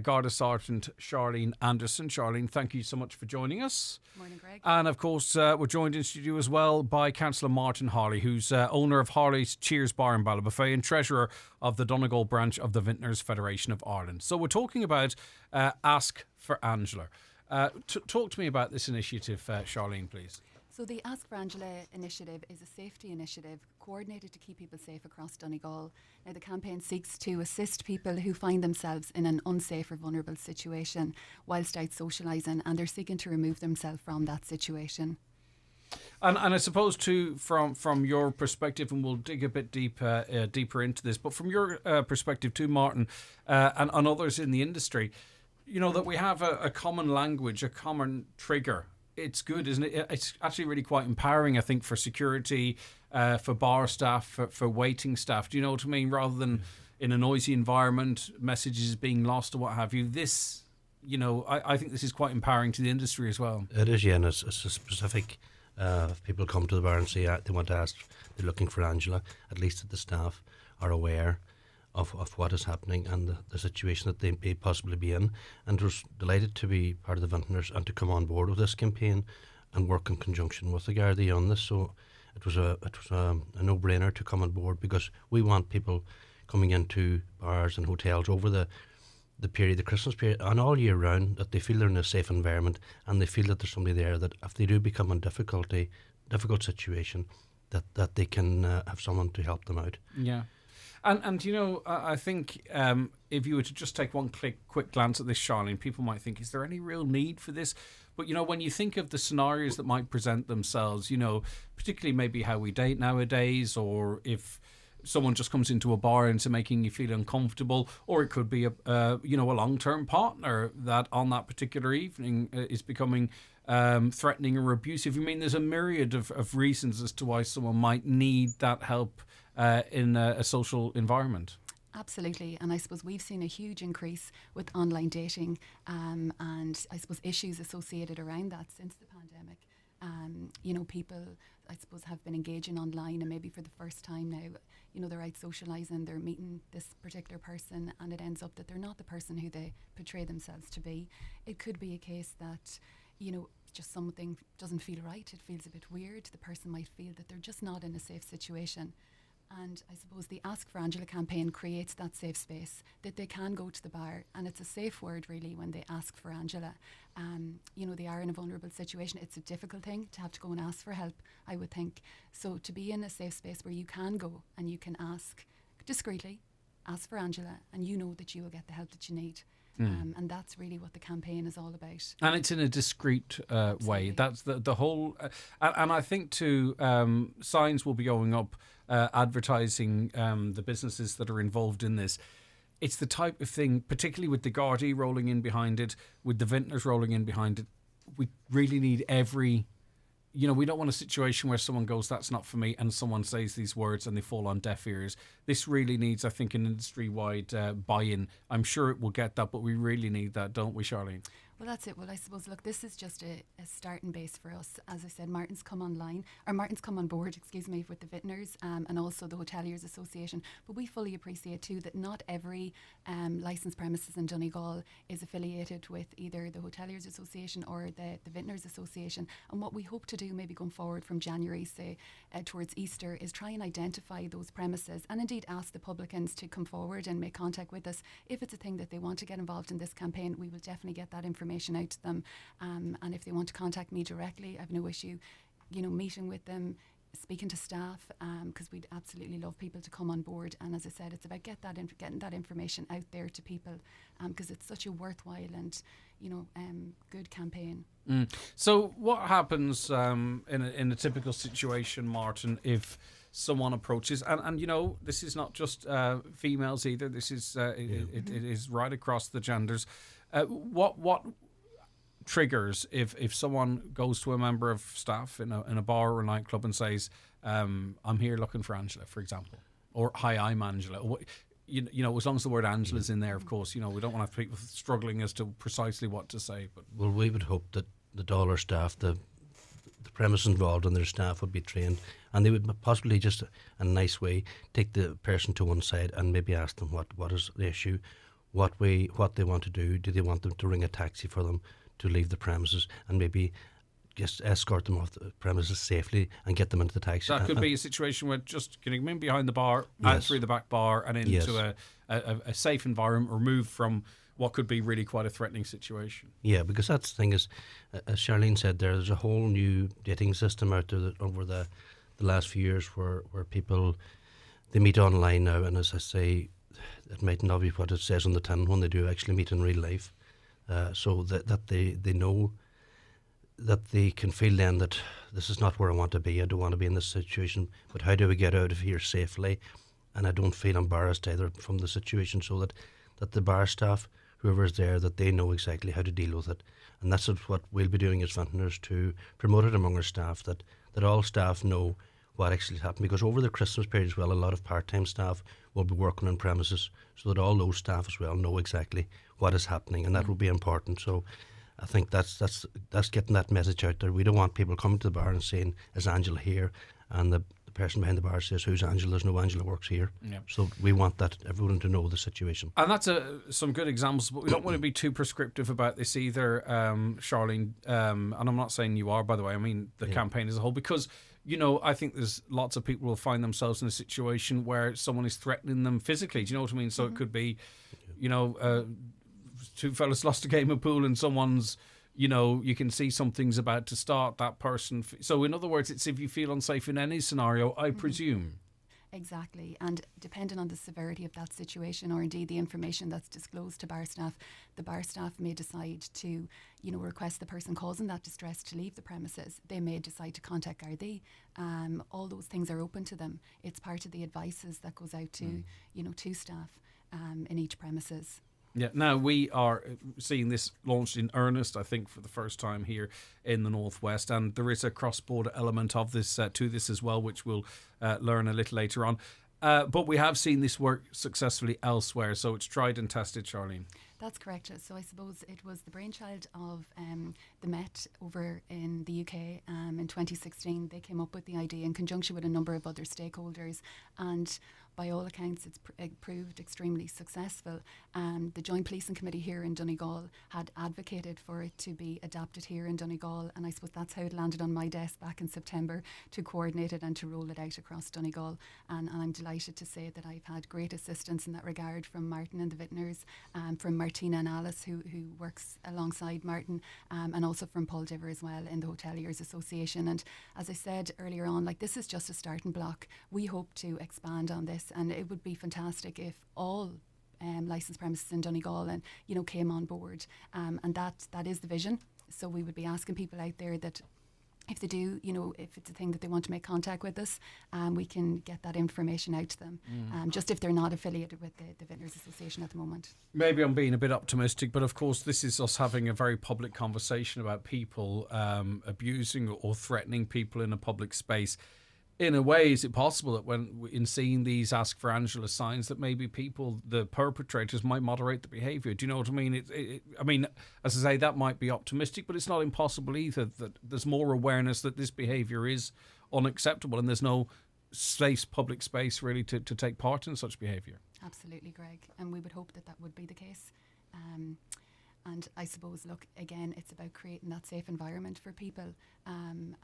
Garda Sergeant Charlene Anderson. Charlene, thank you so much for joining us. Morning, Greg. And, of course, we're joined in studio as well by Councillor Martin Harley, who's owner of Harley's Cheers Bar in Ballybofey and treasurer of the Donegal branch of the Vintners Federation of Ireland. So we're talking about Ask for Angela. Talk to me about this initiative, Charlene, please. So the Ask for Angela initiative is a safety initiative coordinated to keep people safe across Donegal. Now, the campaign seeks to assist people who find themselves in an unsafe or vulnerable situation whilst out socialising, and they're seeking to remove themselves from that situation. And I suppose too, from your perspective, and we'll dig a bit deeper into this, but from your perspective too, Martin, and others in the industry, you know, that we have a common language, a common trigger. It's good, isn't it? It's actually really quite empowering, I think, for security, for bar staff, for waiting staff. Do you know what I mean? Rather than in a noisy environment, messages being lost or what have you. This, you know, I think this is quite empowering to the industry as well. It is, yeah, and it's a specific. If people come to the bar and say they want to ask, they're looking for Angela, at least that the staff are aware of what is happening and the situation that they may possibly be in. And was delighted to be part of the Vintners and to come on board with this campaign and work in conjunction with the Gardaí on this. So it was a no-brainer to come on board, because we want people coming into bars and hotels over the period, the Christmas period, and all year round, that they feel they're in a safe environment and they feel that there's somebody there that if they do become in difficult situation, that they can have someone to help them out. Yeah. And you know, I think if you were to just take one quick glance at this, Charlene, people might think, is there any real need for this? But, you know, when you think of the scenarios that might present themselves, you know, particularly maybe how we date nowadays, or if someone just comes into a bar into making you feel uncomfortable, or it could be a long-term partner that on that particular evening is becoming threatening or abusive. I mean, there's a myriad of reasons as to why someone might need that help in a social environment. Absolutely, and I suppose we've seen a huge increase with online dating and I suppose issues associated around that since the pandemic. You know, people, I suppose, have been engaging online, and maybe for the first time now, you know, they're out socialising, they're meeting this particular person, and it ends up that they're not the person who they portray themselves to be. It could be a case that, you know, just something doesn't feel right, it feels a bit weird. The person might feel that they're just not in a safe situation. And I suppose the Ask for Angela campaign creates that safe space that they can go to the bar, and it's a safe word really when they ask for Angela. You know, they are in a vulnerable situation. It's a difficult thing to have to go and ask for help, I would think. So to be in a safe space where you can go and you can ask discreetly, ask for Angela, and you know that you will get the help that you need. And that's really what the campaign is all about. And it's in a discreet way. That's the whole... and I think too, signs will be going up advertising the businesses that are involved in this. It's the type of thing, particularly with the Gardaí rolling in behind it, with the Vintners rolling in behind it, we really need every... You know, we don't want a situation where someone goes, that's not for me, and someone says these words and they fall on deaf ears. This really needs, I think, an industry-wide buy-in. I'm sure it will get that, but we really need that, don't we, Charlene? Well, that's it. Well, I suppose, look, this is just a starting base for us. As I said, Martin's come on board, with the vintners and also the Hoteliers Association. But we fully appreciate too that not every licensed premises in Donegal is affiliated with either the Hoteliers Association or the Vintners Association. And what we hope to do maybe going forward from January, say, towards Easter, is try and identify those premises and indeed ask the publicans to come forward and make contact with us. If it's a thing that they want to get involved in this campaign, we will definitely get that information out to them. And if they want to contact me directly, I have no issue, meeting with them, speaking to staff, because we'd absolutely love people to come on board. And as I said, it's about getting that information out there to people, because it's such a worthwhile and good campaign. So what happens in a typical situation, Martin, if someone approaches, and this is not just females either, this is it is right across the genders. What triggers if someone goes to a member of staff in a bar or a nightclub and says, I'm here looking for Angela, for example, or hi, I'm Angela, or, as long as the word Angela's in there, of course, we don't want to have people struggling as to precisely what to say. But well, we would hope that all our staff, the premise involved and their staff would be trained, and they would possibly just a nice way take the person to one side and maybe ask them what is the issue, what they want to do. Do they want them to ring a taxi for them to leave the premises, and maybe just escort them off the premises safely and get them into the taxi? That could be a situation where just getting them in behind the bar and through the back bar and into a safe environment, removed from what could be really quite a threatening situation. Yeah, because that's the thing is, as Charlene said, there's a whole new dating system out there over the last few years where people, they meet online now, and as I say, it might not be what it says on the tin when they do actually meet in real life. So that they know, that they can feel then that this is not where I want to be. I don't want to be in this situation, but how do we get out of here safely? And I don't feel embarrassed either from the situation, so that the bar staff, whoever's there, that they know exactly how to deal with it. And that's what we'll be doing as vintners, to promote it among our staff, that all staff know what actually happened. Because over the Christmas period as well, a lot of part-time staff will be working on premises, so that all those staff as well know exactly what is happening, and that will be important. So I think that's getting that message out there. We don't want people coming to the bar and saying, is Angela here? And the person behind the bar says, who's Angela? There's no Angela works here. Yeah. So we want that everyone to know the situation. And that's some good examples, but we don't want to be too prescriptive about this either, Charlene. And I'm not saying you are, by the way. I mean the campaign as a whole, because I think there's lots of people will find themselves in a situation where someone is threatening them physically. Do you know what I mean? So it could be, two fellas lost a game of pool and someone's, you can see something's about to start, that person. So in other words, it's if you feel unsafe in any scenario, I presume. Exactly. And depending on the severity of that situation, or indeed the information that's disclosed to bar staff, the bar staff may decide to, request the person causing that distress to leave the premises. They may decide to contact Gardaí. All those things are open to them. It's part of the advices that goes out to, to staff in each premises. Yeah, now we are seeing this launched in earnest, I think, for the first time here in the Northwest, and there is a cross-border element of this to this as well, which we'll learn a little later on. But we have seen this work successfully elsewhere, so it's tried and tested, Charlene. That's correct. So I suppose it was the brainchild of the Met over in the UK in 2016. They came up with the idea in conjunction with a number of other stakeholders, and by all accounts, it's proved extremely successful. The Joint Policing Committee here in Donegal had advocated for it to be adapted here in Donegal, and I suppose that's how it landed on my desk back in September, to coordinate it and to roll it out across Donegal. And I'm delighted to say that I've had great assistance in that regard from Martin and the Vintners, from Martina and Alice, who works alongside Martin, and also from Paul Diver as well in the Hoteliers Association. And as I said earlier on, this is just a starting block. We hope to expand on this, and it would be fantastic if all licensed premises in Donegal and came on board, and that is the vision. So we would be asking people out there that if they do, if it's a thing that they want to make contact with us, we can get that information out to them, just if they're not affiliated with the Vintners Association at the moment. Maybe I'm being a bit optimistic, but of course this is us having a very public conversation about people abusing or threatening people in a public space. in a way, is it possible that when in seeing these Ask for Angela signs that maybe people, the perpetrators, might moderate the behaviour? Do you know what I mean? I mean, as I say, that might be optimistic, but it's not impossible either that there's more awareness that this behaviour is unacceptable and there's no public space really to take part in such behaviour. Absolutely, Greg. And we would hope that would be the case. And I suppose, look, again, it's about creating that safe environment for people and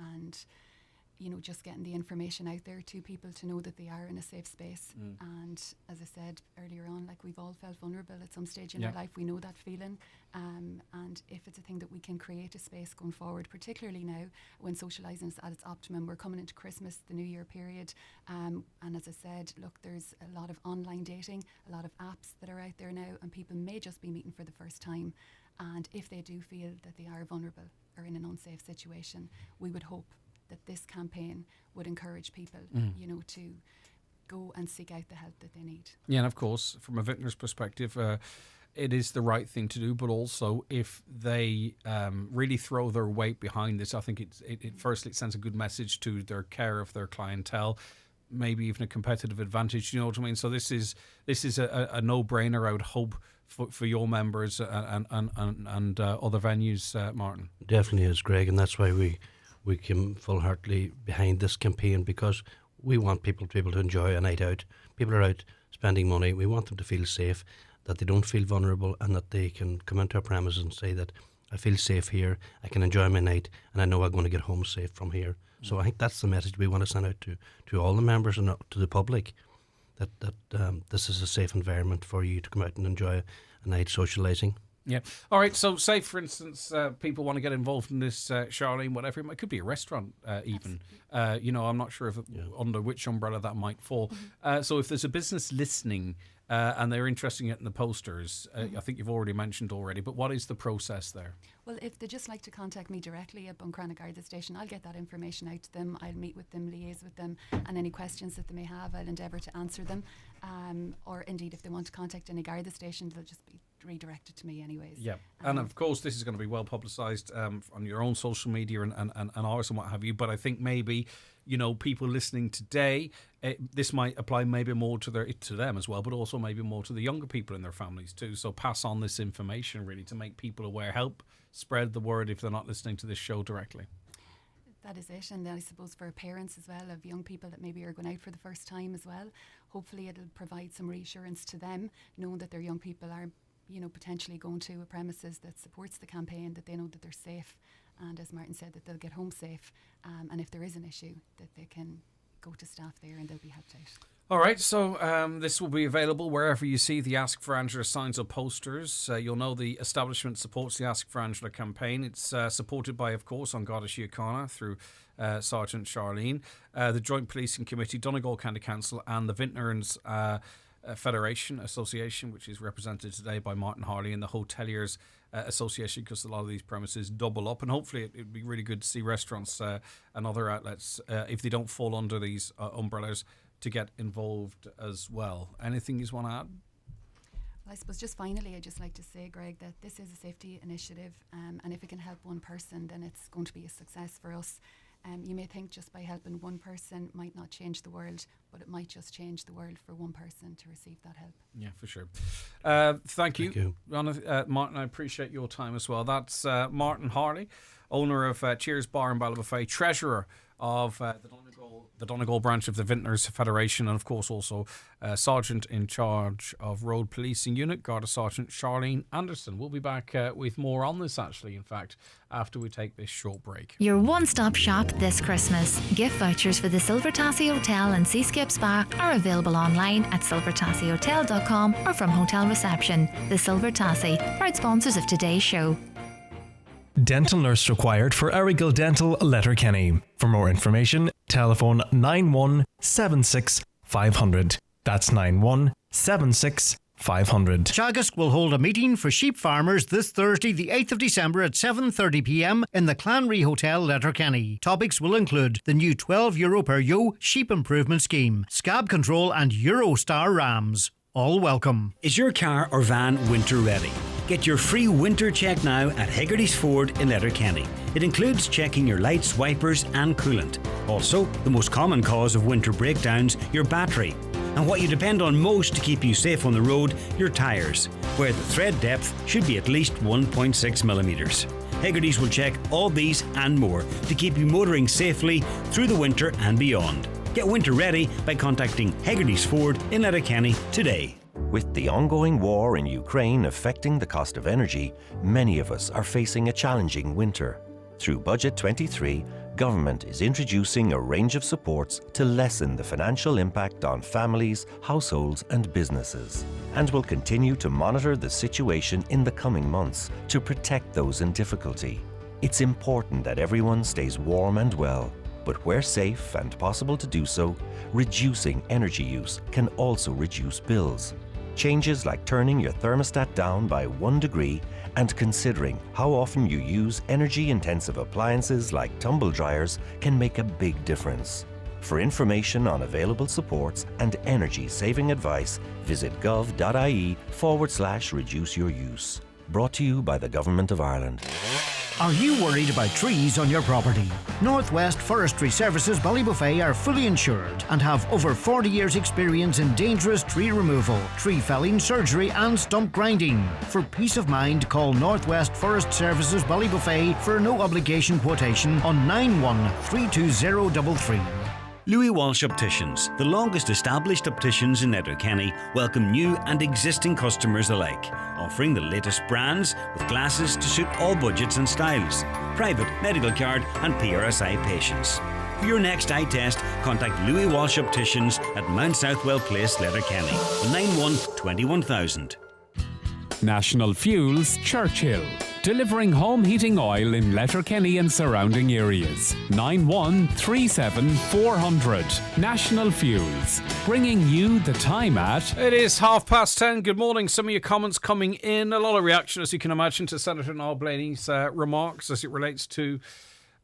just getting the information out there to people to know that they are in a safe space. And as I said earlier on, like, we've all felt vulnerable at some stage in our life. We know that feeling. And if it's a thing that we can create a space going forward, particularly now when socialising is at its optimum, we're coming into Christmas, the New Year period. And as I said, look, there's a lot of online dating, a lot of apps that are out there now, and people may just be meeting for the first time. And if they do feel that they are vulnerable or in an unsafe situation, we would hope that this campaign would encourage people, to go and seek out the help that they need. Yeah, and of course, from a vintner's perspective, it is the right thing to do, but also if they really throw their weight behind this, I think it firstly it sends a good message to their care of their clientele, maybe even a competitive advantage. You know what I mean? So this is a no-brainer. I would hope for your members and other venues, Martin. Definitely is, Greg, and that's why we came full-heartedly behind this campaign, because we want people to be able to enjoy a night out. People are out spending money. We want them to feel safe, that they don't feel vulnerable, and that they can come into our premises and say that I feel safe here, I can enjoy my night, and I know I'm going to get home safe from here. So I think that's the message we want to send out to all the members and to the public, that this is a safe environment for you to come out and enjoy a night socialising. Yeah. All right. So, say for instance, people want to get involved in this, Charlene, whatever. It could be a restaurant, even. I'm not sure under which umbrella that might fall. So, if there's a business listening and they're interested in getting the posters, I think you've already mentioned already. But what is the process there? Well, if they just like to contact me directly at Buncrana Garda Station, I'll get that information out to them. I'll meet with them, liaise with them, and any questions that they may have, I'll endeavour to answer them. Or indeed, if they want to contact any Garda Station, they'll just be redirected to me anyways. Yeah, and of course this is going to be well publicised on your own social media and ours and what have you, but I think maybe people listening today, this might apply maybe more to them as well, but also maybe more to the younger people in their families too. So pass on this information really to make people aware, help spread the word if they're not listening to this show directly. That is it. And then I suppose for parents as well of young people that maybe are going out for the first time as well, hopefully it'll provide some reassurance to them, knowing that their young people are potentially going to a premises that supports the campaign, that they know that they're safe, and as Martin said, that they'll get home safe, and if there is an issue, that they can go to staff there and they'll be helped out. All right, so this will be available wherever you see the Ask for Angela signs or posters. You'll know the establishment supports the Ask for Angela campaign. It's supported by, of course, An Garda Síochána through Sergeant Charlene, the Joint Policing Committee, Donegal County Council, and the Vintners Federation Association, which is represented today by Martin Harley, and the Hoteliers Association, because a lot of these premises double up, and hopefully it'd be really good to see restaurants and other outlets, if they don't fall under these umbrellas, to get involved as well. Anything you want to add? Well, I suppose just finally, I'd just like to say, Greg, that this is a safety initiative, and if it can help one person, then it's going to be a success for us. You may think just by helping one person might not change the world, but it might just change the world for one person to receive that help. Yeah, for sure. Thank you. Martin, I appreciate your time as well. That's Martin Harley, owner of Cheers Bar in Ballybofey, treasurer of the Donegal branch of the Vintners Federation, and of course also Sergeant in charge of Road Policing Unit, Garda Sergeant Charlene Anderson. We'll be back with more on this, actually, in fact, after we take this short break. Your one-stop shop this Christmas. Gift vouchers for the Silver Tassie Hotel and Seascape Spa are available online at silvertassiehotel.com or from hotel reception. The Silver Tassie, proud sponsors of today's show. Dental nurse required for Errigal Dental, Letterkenny. For more information, telephone 9176 500. That's 9176 500. Teagasc will hold a meeting for sheep farmers this Thursday, the 8th of December at 7:30pm in the Clanry Hotel, Letterkenny. Topics will include the new €12 per ewe sheep improvement scheme, scab control and Eurostar rams. All welcome. Is your car or van winter ready? Get your free winter check now at Hegarty's Ford in Letterkenny. It includes checking your lights, wipers and coolant. Also, the most common cause of winter breakdowns, your battery. And what you depend on most to keep you safe on the road, your tyres, where the thread depth should be at least 1.6 millimetres. Hegarty's will check all these and more to keep you motoring safely through the winter and beyond. Get winter ready by contacting Hegarty's Ford in Letterkenny today. With the ongoing war in Ukraine affecting the cost of energy, many of us are facing a challenging winter. Through Budget 23, Government is introducing a range of supports to lessen the financial impact on families, households and businesses, and will continue to monitor the situation in the coming months to protect those in difficulty. It's important that everyone stays warm and well, but where safe and possible to do so, reducing energy use can also reduce bills. Changes like turning your thermostat down by 1 degree and considering how often you use energy-intensive appliances like tumble dryers can make a big difference. For information on available supports and energy-saving advice, visit gov.ie/reduce your use. Brought to you by the Government of Ireland. Are you worried about trees on your property? Northwest Forestry Services Ballybuffet are fully insured and have over 40 years experience in dangerous tree removal, tree felling, surgery and stump grinding. For peace of mind, call Northwest Forest Services Ballybuffet for a no obligation quotation on 913233. Louis Walsh Opticians, the longest established opticians in Letterkenny, welcome new and existing customers alike, offering the latest brands with glasses to suit all budgets and styles, private, medical card and PRSI patients. For your next eye test, contact Louis Walsh Opticians at Mount Southwell Place, Letterkenny, on 91 21000. National Fuels, Churchill. Delivering home heating oil in Letterkenny and surrounding areas. 9137 400. National Fuels. Bringing you the time at... It is 10:30. Good morning. Some of your comments coming in. A lot of reaction, as you can imagine, to Senator Niall Blaney's remarks as it relates to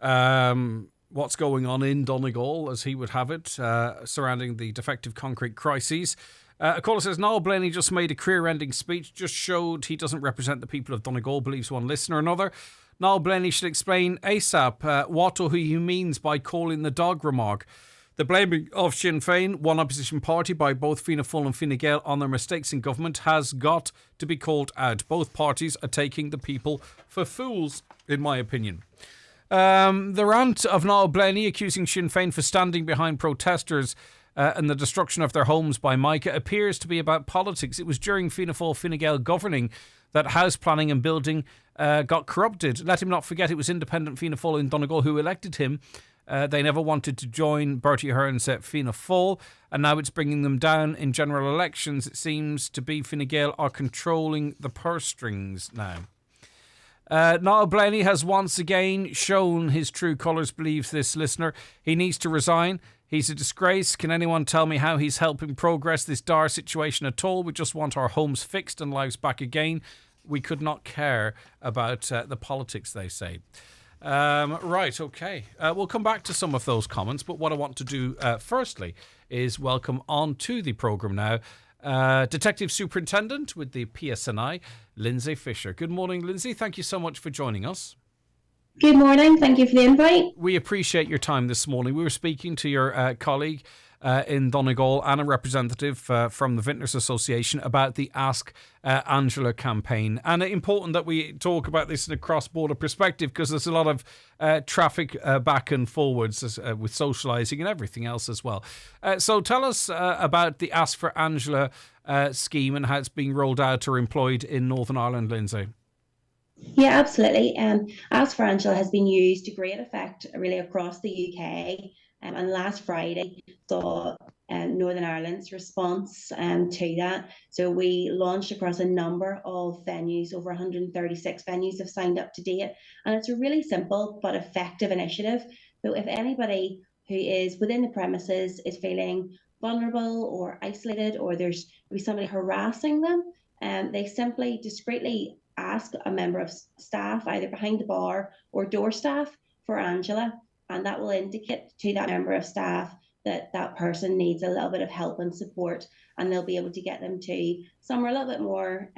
what's going on in Donegal, as he would have it, surrounding the defective concrete crises. A caller says, Niall Blaney just made a career-ending speech, just showed he doesn't represent the people of Donegal, believes one listener. Another, Niall Blaney should explain ASAP what or who he means by calling the dog remark. The blaming of Sinn Féin, one opposition party, by both Fianna Fáil and Fine Gael on their mistakes in government has got to be called out. Both parties are taking the people for fools, in my opinion. The rant of Niall Blaney accusing Sinn Féin for standing behind protesters and the destruction of their homes by Micah appears to be about politics. It was during Fianna Fáil Fine Gael governing that house planning and building got corrupted. Let him not forget it was independent Fianna Fáil in Donegal who elected him. They never wanted to join Bertie Ahern's Fianna Fáil, and now it's bringing them down in general elections. It seems to be Fine Gael are controlling the purse strings now. Niall Blaney has once again shown his true colours, believes this listener. He needs to resign. He's a disgrace. Can anyone tell me how he's helping progress this dire situation at all? We just want our homes fixed and lives back again. We could not care about the politics, they say. Right, okay. We'll come back to some of those comments, but what I want to do firstly is welcome on to the programme now Detective Superintendent with the PSNI, Lindsay Fisher. Good morning, Lindsay. Thank you so much for joining us. Good morning. Thank you for the invite. We appreciate your time this morning. We were speaking to your colleague in Donegal and a representative from the Vintners Association about the Ask Angela campaign. And it's important that we talk about this in a cross-border perspective because there's a lot of traffic back and forwards with socialising and everything else as well. So tell us about the Ask for Angela scheme and how it's being rolled out or employed in Northern Ireland, Lindsay. Yeah, absolutely. Ask for Angela has been used to great effect really across the UK. And last Friday saw Northern Ireland's response to that. So we launched across a number of venues, over 136 venues have signed up to date. And it's a really simple but effective initiative. So if anybody who is within the premises is feeling vulnerable or isolated, or there's somebody harassing them, they simply discreetly ask a member of staff, either behind the bar or door staff, for Angela, and that will indicate to that member of staff that that person needs a little bit of help and support, and they'll be able to get them to somewhere a little bit more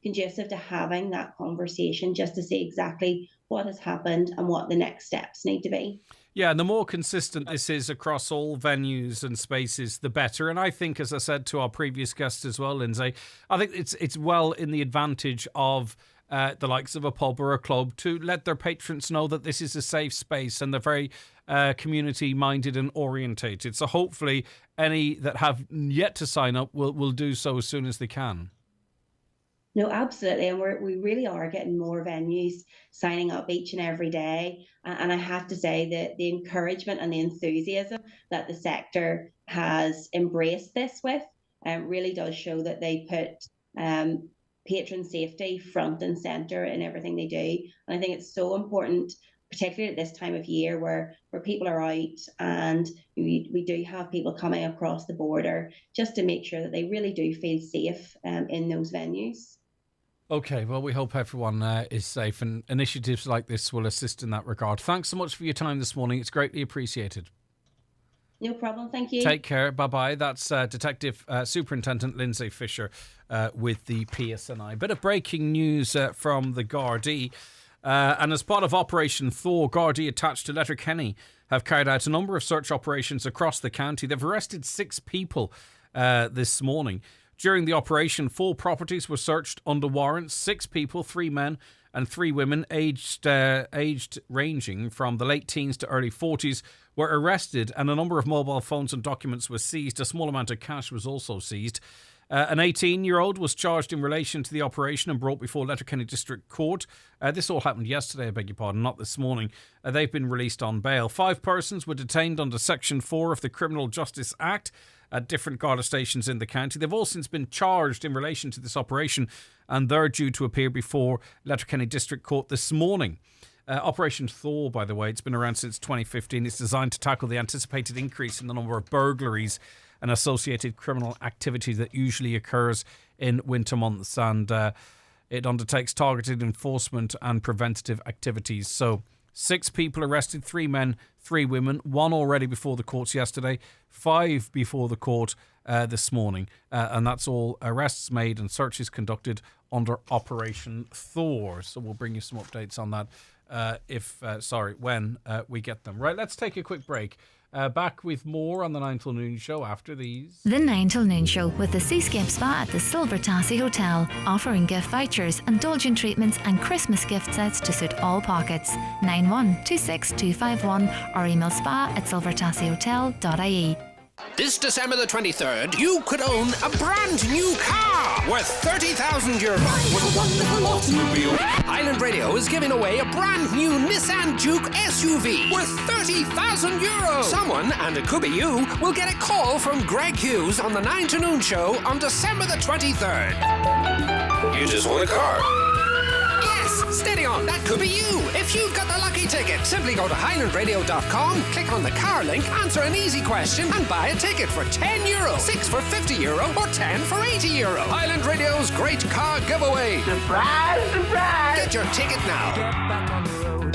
conducive to having that conversation, just to see exactly what has happened and what the next steps need to be. Yeah, and the more consistent this is across all venues and spaces, the better. And I think, as I said to our previous guest as well, Lindsay, I think it's well in the advantage of the likes of a pub or a club to let their patrons know that this is a safe space and they're very community-minded and orientated. So hopefully any that have yet to sign up will do so as soon as they can. No, absolutely. And we really are getting more venues signing up each and every day. And I have to say that the encouragement and the enthusiasm that the sector has embraced this with really does show that they put patron safety front and centre in everything they do. And I think it's so important, particularly at this time of year where people are out and we do have people coming across the border, just to make sure that they really do feel safe in those venues. Okay, well, we hope everyone is safe, and initiatives like this will assist in that regard. Thanks so much for your time this morning. It's greatly appreciated. No problem. Thank you. Take care. Bye-bye. That's Detective Superintendent Lindsay Fisher with the PSNI. Bit of breaking news from the Gardaí. And as part of Operation Thor, Gardaí attached to Letterkenny have carried out a number of search operations across the county. They've arrested 6 people this morning. During the operation, 4 properties were searched under warrants. 6 people, 3 men and 3 women, aged ranging from the late teens to early 40s, were arrested, and a number of mobile phones and documents were seized. A small amount of cash was also seized. An 18-year-old was charged in relation to the operation and brought before Letterkenny District Court. This all happened yesterday, I beg your pardon, not this morning. They've been released on bail. 5 persons were detained under Section 4 of the Criminal Justice Act at different Garda stations in the county. They've all since been charged in relation to this operation, and they're due to appear before Letterkenny District Court this morning. Operation Thor, by the way, it's been around since 2015. It's designed to tackle the anticipated increase in the number of burglaries and associated criminal activity that usually occurs in winter months, and it undertakes targeted enforcement and preventative activities. So 6 people arrested, 3 men, 3 women, 1 already before the courts yesterday, 5 before the court this morning. And that's all arrests made and searches conducted under Operation Thor. So we'll bring you some updates on that when we get them. Right, let's take a quick break. Back with more on the 9 till noon show after these. The 9 till noon show with the Seascape Spa at the Silver Tassie Hotel, offering gift vouchers, indulgent treatments and Christmas gift sets to suit all pockets. 9126251 or email spa@silvertassiehotel.ie. This December the 23rd, you could own a brand new car worth €30,000. What a wonderful automobile. Island Radio is giving away a brand new Nissan Juke SUV worth €30,000. Someone, and it could be you, will get a call from Greg Hughes on the 9 to noon show on December the 23rd. You just won a car. Steady on, that could be you. If you've got the lucky ticket, simply go to highlandradio.com, click on the car link, answer an easy question and buy a ticket for €10, 6 for €50 or 10 for €80. Highland Radio's great car giveaway. Surprise, surprise. Get your ticket now.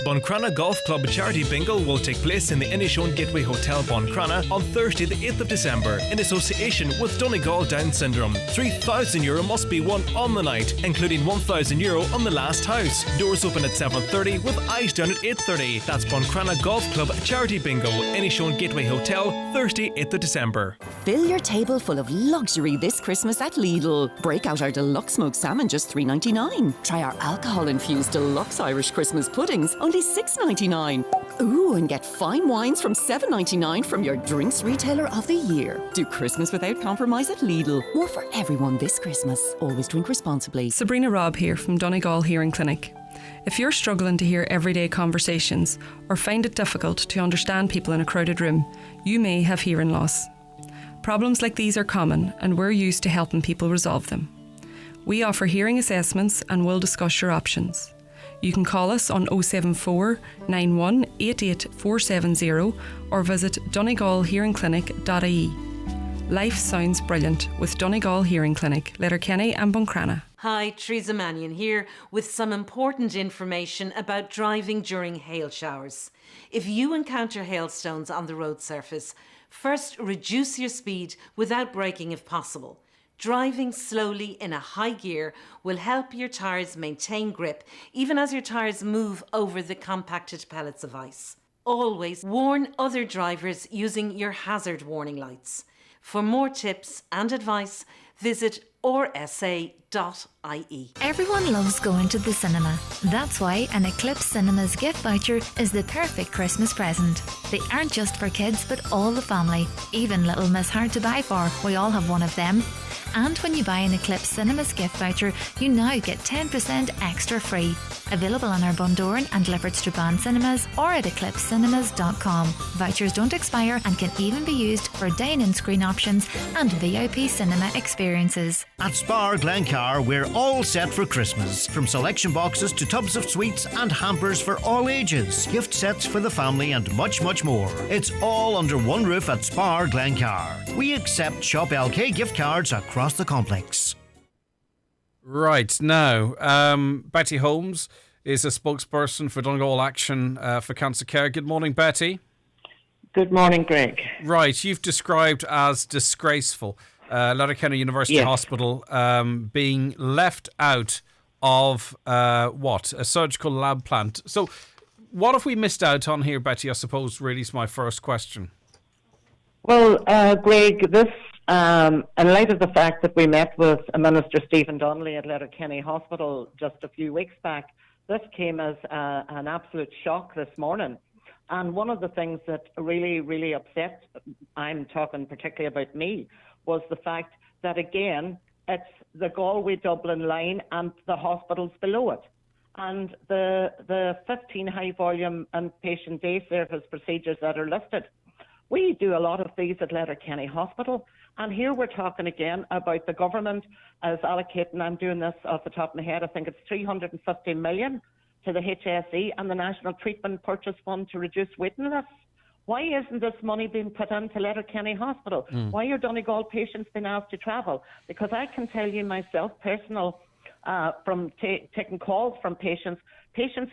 Buncrana Golf Club Charity Bingo will take place in the Inishowen Gateway Hotel Buncrana on Thursday the 8th of December in association with Donegal Down Syndrome. €3,000 must be won on the night, including €1,000 on the last house. Doors open at 7:30 with eyes down at 8:30. That's Buncrana Golf Club Charity Bingo, Inishowen Gateway Hotel, Thursday 8th of December. Fill your table full of luxury this Christmas at Lidl. Break out our deluxe smoked salmon, just $3.99. Try our alcohol-infused deluxe Irish Christmas puddings, only $6.99. Ooh, and get fine wines from $7.99 from your drinks retailer of the year. Do Christmas without compromise at Lidl. More for everyone this Christmas. Always drink responsibly. Sabrina Robb here from Donegal Hearing Clinic. If you're struggling to hear everyday conversations or find it difficult to understand people in a crowded room, you may have hearing loss. Problems like these are common, and we're used to helping people resolve them. We offer hearing assessments and will discuss your options. You can call us on 074 91 88 470 or visit donegalhearingclinic.ie. Life sounds brilliant with Donegal Hearing Clinic, Letterkenny and Buncrana. Hi, Teresa Mannion here with some important information about driving during hail showers. If you encounter hailstones on the road surface, First, reduce your speed without braking if possible. Driving slowly in a high gear will help your tyres maintain grip even as your tyres move over the compacted pellets of ice. Always warn other drivers using your hazard warning lights. For more tips and advice, visit rsa.ie. Everyone loves going to the cinema. That's why an Eclipse Cinemas gift voucher is the perfect Christmas present. They aren't just for kids, but all the family. Even little Miss Hard to Buy For. We all have one of them. And when you buy an Eclipse Cinemas gift voucher, you now get 10% extra free. Available on our Bundoran and Leopardstown cinemas or at eclipsecinemas.com. Vouchers don't expire and can even be used for dine-in screen options and VIP cinema experiences. At Spar Glencar, we're all set for Christmas. From selection boxes to tubs of sweets and hampers for all ages, gift sets for the family and much, much more. It's all under one roof at Spar Glencar. We accept Shop LK gift cards across the complex. Right, now, Betty Holmes is a spokesperson for Donegal Action for Cancer Care. Good morning, Betty. Good morning, Greg. Right, you've described as disgraceful Letterkenny University Hospital being left out of, a surgical lab plant. So what have we missed out on here, Betty, I suppose, really is my first question. Well, Greg, this, in light of the fact that we met with Minister Stephen Donnelly at Letterkenny Hospital just a few weeks back, this came as an absolute shock this morning. And one of the things that really, really upset, I'm talking particularly about me, was the fact that, again, it's the Galway-Dublin line and the hospitals below it. And the 15 high-volume and patient day service procedures that are listed. We do a lot of these at Letterkenny Hospital. And here we're talking again about the government as allocating, I'm doing this off the top of my head, I think it's 350 million to the HSE and the National Treatment Purchase Fund to reduce waiting lists. Why isn't this money being put into Letterkenny Hospital? Why are Donegal patients being asked to travel? Because I can tell you myself, from taking calls from patients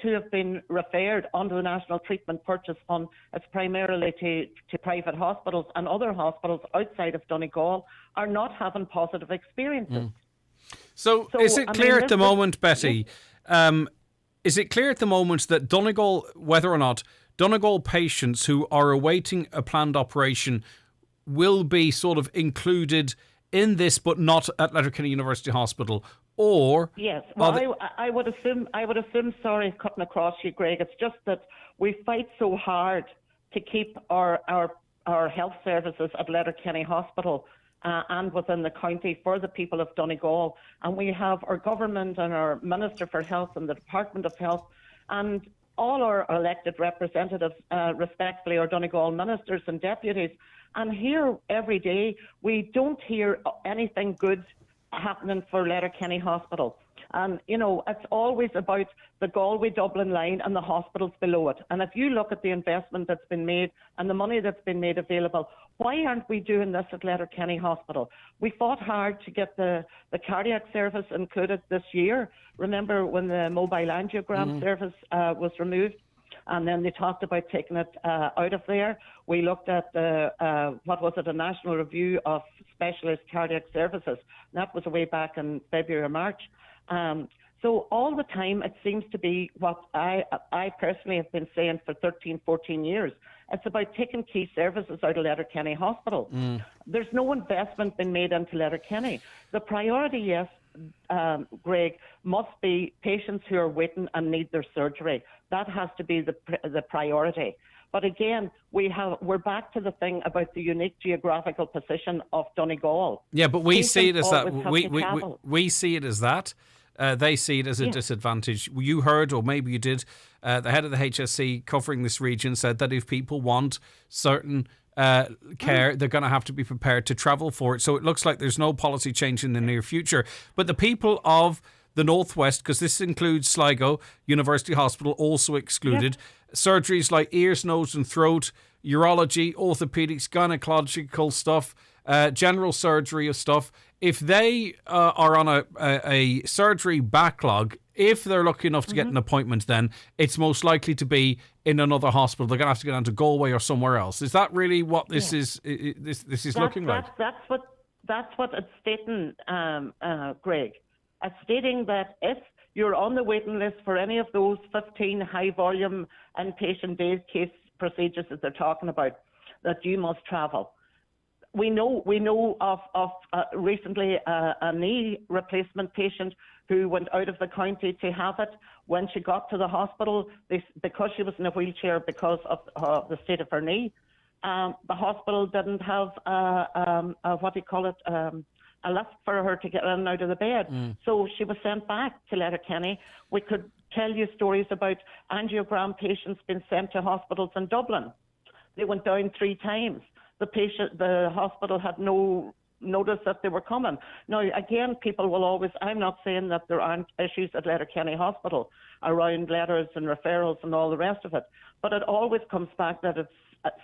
who have been referred under the National Treatment Purchase Fund, it's primarily to private hospitals and other hospitals outside of Donegal, are not having positive experiences. So is it clear at the moment, Betty, is it clear at the moment that Donegal, whether or not Donegal patients who are awaiting a planned operation will be sort of included in this, but not at Letterkenny University Hospital? Or yes, well, I would assume. Sorry, cutting across you, Greg. It's just that we fight so hard to keep our health services at Letterkenny Hospital and within the county for the people of Donegal, and we have our government and our Minister for Health and the Department of Health and all our elected representatives, respectfully, our Donegal ministers and deputies. And here every day we don't hear anything good happening for Letterkenny Hospital. And, it's always about the Galway-Dublin line and the hospitals below it. And if you look at the investment that's been made and the money that's been made available, why aren't we doing this at Letterkenny Hospital? We fought hard to get the cardiac service included this year. Remember when the mobile angiogram service was removed? And then they talked about taking it out of there. We looked at a national review of specialist cardiac services. That was way back in February or March. So all the time it seems to be what I personally have been saying for 13, 14 years. It's about taking key services out of Letterkenny Hospital. There's no investment been made into Letterkenny. The priority, yes, Greg, must be patients who are waiting and need their surgery. That has to be the priority. But again, we're back to the thing about the unique geographical position of Donegal. Yeah, but we see it as that. We see it as that. They see it as a disadvantage. You heard, or maybe you did, the head of the HSC covering this region said that if people want certain care, they're going to have to be prepared to travel for it. So it looks like there's no policy change in the near future. But the people of the Northwest, because this includes Sligo University Hospital, also excluded, surgeries like ears, nose and throat, urology, orthopedics, gynecological stuff, general surgery of stuff. If they are on a surgery backlog if they're lucky enough to get an appointment, then it's most likely to be in another hospital. They're going to have to get down to Galway or somewhere else. Is that really what this is? This is looking like? That's what it's stating, Greg. It's stating that if you're on the waiting list for any of those 15 high volume inpatient days case procedures that they're talking about, that you must travel. We know of recently a knee replacement patient who went out of the county to have it. When she got to the hospital, because she was in a wheelchair because of the state of her knee, the hospital didn't have a lift for her to get in and out of the bed. So she was sent back to Letterkenny. We could tell you stories about angiogram patients being sent to hospitals in Dublin. They went down 3 times. The hospital had no notice that they were coming. Now, again, people will always, I'm not saying that there aren't issues at Letterkenny Hospital around letters and referrals and all the rest of it, but it always comes back that it's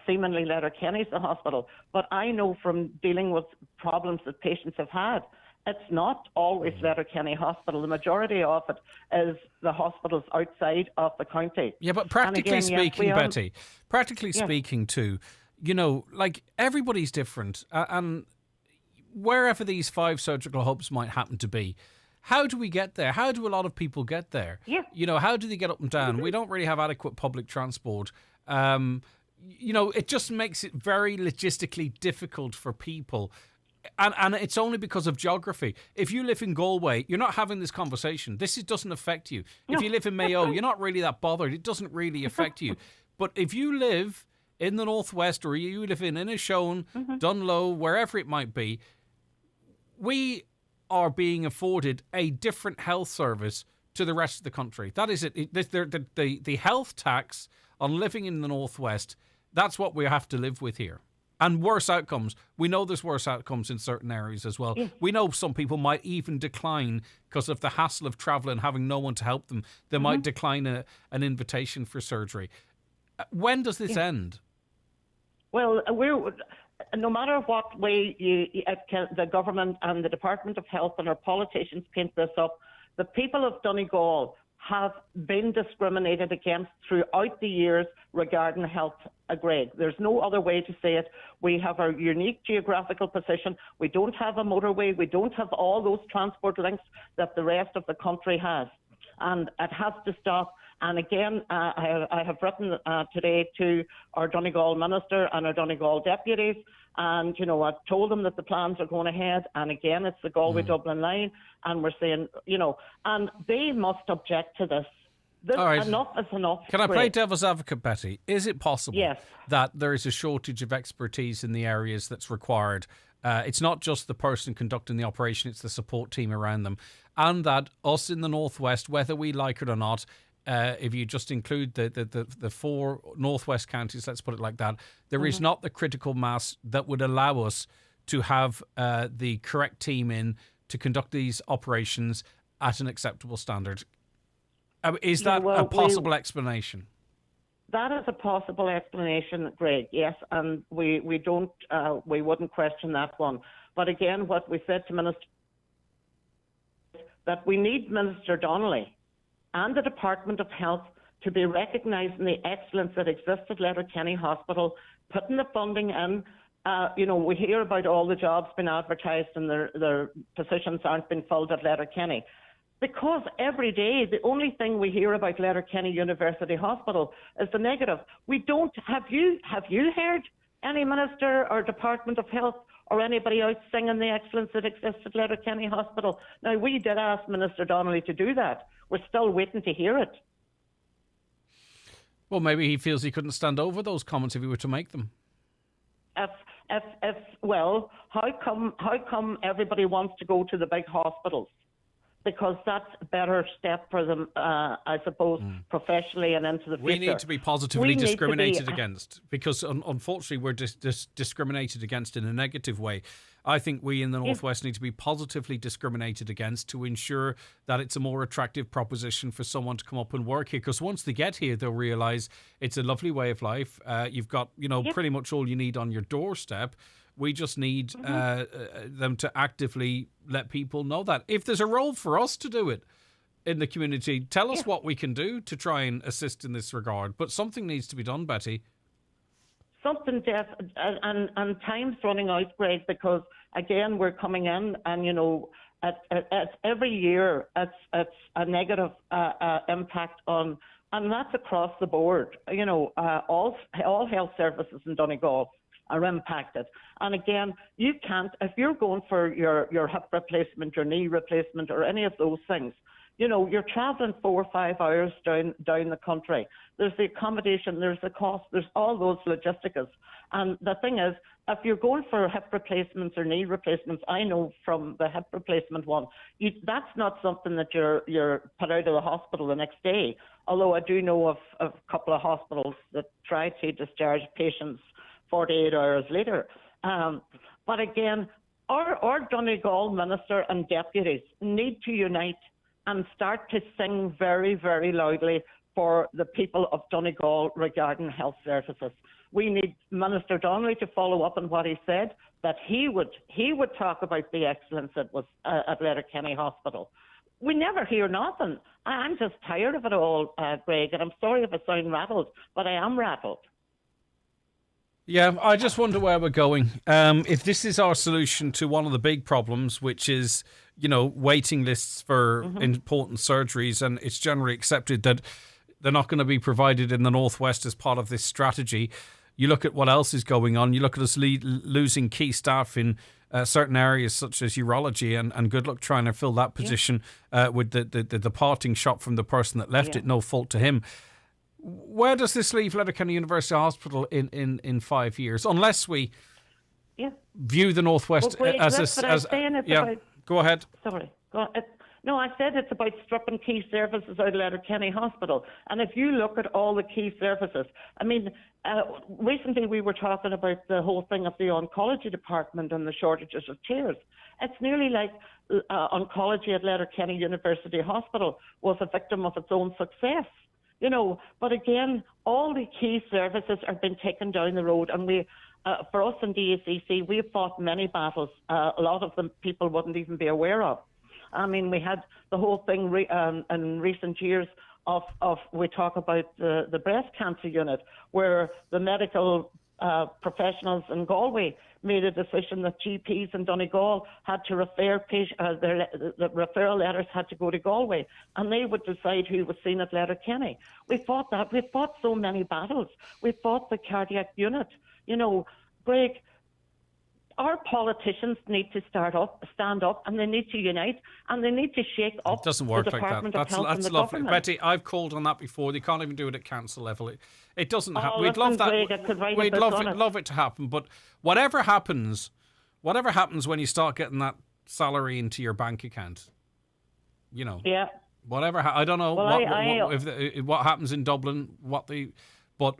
seemingly Letterkenny's the hospital. But I know from dealing with problems that patients have had, it's not always Letterkenny Hospital. The majority of it is the hospitals outside of the county. Yeah, but practically speaking, Betty, speaking too, like everybody's different. And wherever these 5 surgical hubs might happen to be, how do we get there? How do a lot of people get there? Yeah. How do they get up and down? We don't really have adequate public transport. It just makes it very logistically difficult for people. And it's only because of geography. If you live in Galway, you're not having this conversation. This doesn't affect you. If you live in Mayo, you're not really that bothered. It doesn't really affect you. But if you live in the northwest, or you live in Inishowen, Dunlow, wherever it might be, we are being afforded a different health service to the rest of the country. That is it. The health tax on living in the northwest, that's what we have to live with here. And worse outcomes. We know there's worse outcomes in certain areas as well. We know some people might even decline because of the hassle of travelling, having no one to help them. They might decline an invitation for surgery. When does this end? Well, no matter what way the government and the Department of Health and our politicians paint this up, the people of Donegal have been discriminated against throughout the years regarding health, Greg. There's no other way to say it. We have our unique geographical position. We don't have a motorway. We don't have all those transport links that the rest of the country has. And it has to stop. And again, I have written today to our Donegal minister and our Donegal deputies, and I've told them that the plans are going ahead. And again, it's the Galway-Dublin line, and we're saying, and they must object to this. All right. Enough is enough. Can I play devil's advocate, Betty? Is it possible Yes. that there is a shortage of expertise in the areas that's required? It's not just the person conducting the operation, it's the support team around them. And that us in the northwest, whether we like it or not, if you just include the 4 northwest counties, let's put it like that, there is not the critical mass that would allow us to have the correct team in to conduct these operations at an acceptable standard. Is that a possible explanation? That is a possible explanation, Greg, yes, and we wouldn't question that one. But again, what we said to Minister, that we need Minister Donnelly and the Department of Health to be recognising the excellence that exists at Letterkenny Hospital, putting the funding in. We hear about all the jobs being advertised and their positions aren't being filled at Letterkenny. Because every day, the only thing we hear about Letterkenny University Hospital is the negative. We don't. Have you heard any minister or Department of Health or anybody else singing the excellence that exists at Letterkenny Hospital? Now, we did ask Minister Donnelly to do that. We're still waiting to hear it. Well, maybe he feels he couldn't stand over those comments if he were to make them. Well, how come everybody wants to go to the big hospitals? Because that's a better step for them, I suppose, professionally and into the future. We need to be positively discriminated against, because unfortunately we're discriminated against in a negative way. I think we in the Northwest need to be positively discriminated against to ensure that it's a more attractive proposition for someone to come up and work here. Because once they get here, they'll realise it's a lovely way of life. You've got, pretty much all you need on your doorstep. We just need them to actively let people know that. If there's a role for us to do it, in the community. Tell us what we can do to try and assist in this regard. But something needs to be done, Betty. Something and time's running out, Greg, because again we're coming in, and at every year it's a negative impact on, and that's across the board. All health services in Donegal are impacted. And again, you can't, if you're going for your hip replacement, your knee replacement, or any of those things, you're travelling 4 or 5 hours down the country. There's the accommodation, there's the cost, there's all those logistics. And the thing is, if you're going for hip replacements or knee replacements, I know from the hip replacement one, that's not something that you're put out of the hospital the next day. Although I do know of a couple of hospitals that try to discharge patients 48 hours later. But again, our Donegal minister and deputies need to unite and start to sing very, very loudly for the people of Donegal regarding health services. We need Minister Donnelly to follow up on what he said, that he would talk about the excellence that was at Letterkenny Hospital. We never hear nothing. I'm just tired of it all, Greg, and I'm sorry if I sound rattled, but I am rattled. Yeah, I just wonder where we're going. If this is our solution to one of the big problems, which is, waiting lists for important surgeries, and it's generally accepted that they're not going to be provided in the Northwest as part of this strategy. You look at what else is going on. You look at us losing key staff in certain areas such as urology, and good luck trying to fill that position with the parting shot from the person that left it, no fault to him. Where does this leave Letterkenny University Hospital in 5 years? Unless we view the Northwest as go ahead. Sorry. No, I said it's about stripping key services out of Letterkenny Hospital. And if you look at all the key services, I mean, recently we were talking about the whole thing of the oncology department and the shortages of chairs. It's nearly like oncology at Letterkenny University Hospital was a victim of its own success. But again, all the key services are being taken down the road, and we, for us in DACC, we've fought many battles. A lot of them people wouldn't even be aware of. I mean, we had the whole thing in recent years of we talk about the breast cancer unit, where the medical professionals in Galway made a decision that GPs in Donegal had to refer the referral letters had to go to Galway, and they would decide who was seen at Letterkenny. We fought that. We fought so many battles. We fought the cardiac unit. Greg, our politicians need to stand up, and they need to unite, and they need to shake up it doesn't work the like Department that. of Health and the lovely. government. Betty, I've called on that before. They can't even do it at council level. It doesn't happen. Listen, We'd love that. Greg, We'd love it to happen. But whatever happens when you start getting that salary into your bank account, Yeah. Whatever. I don't know Well, what happens in Dublin. But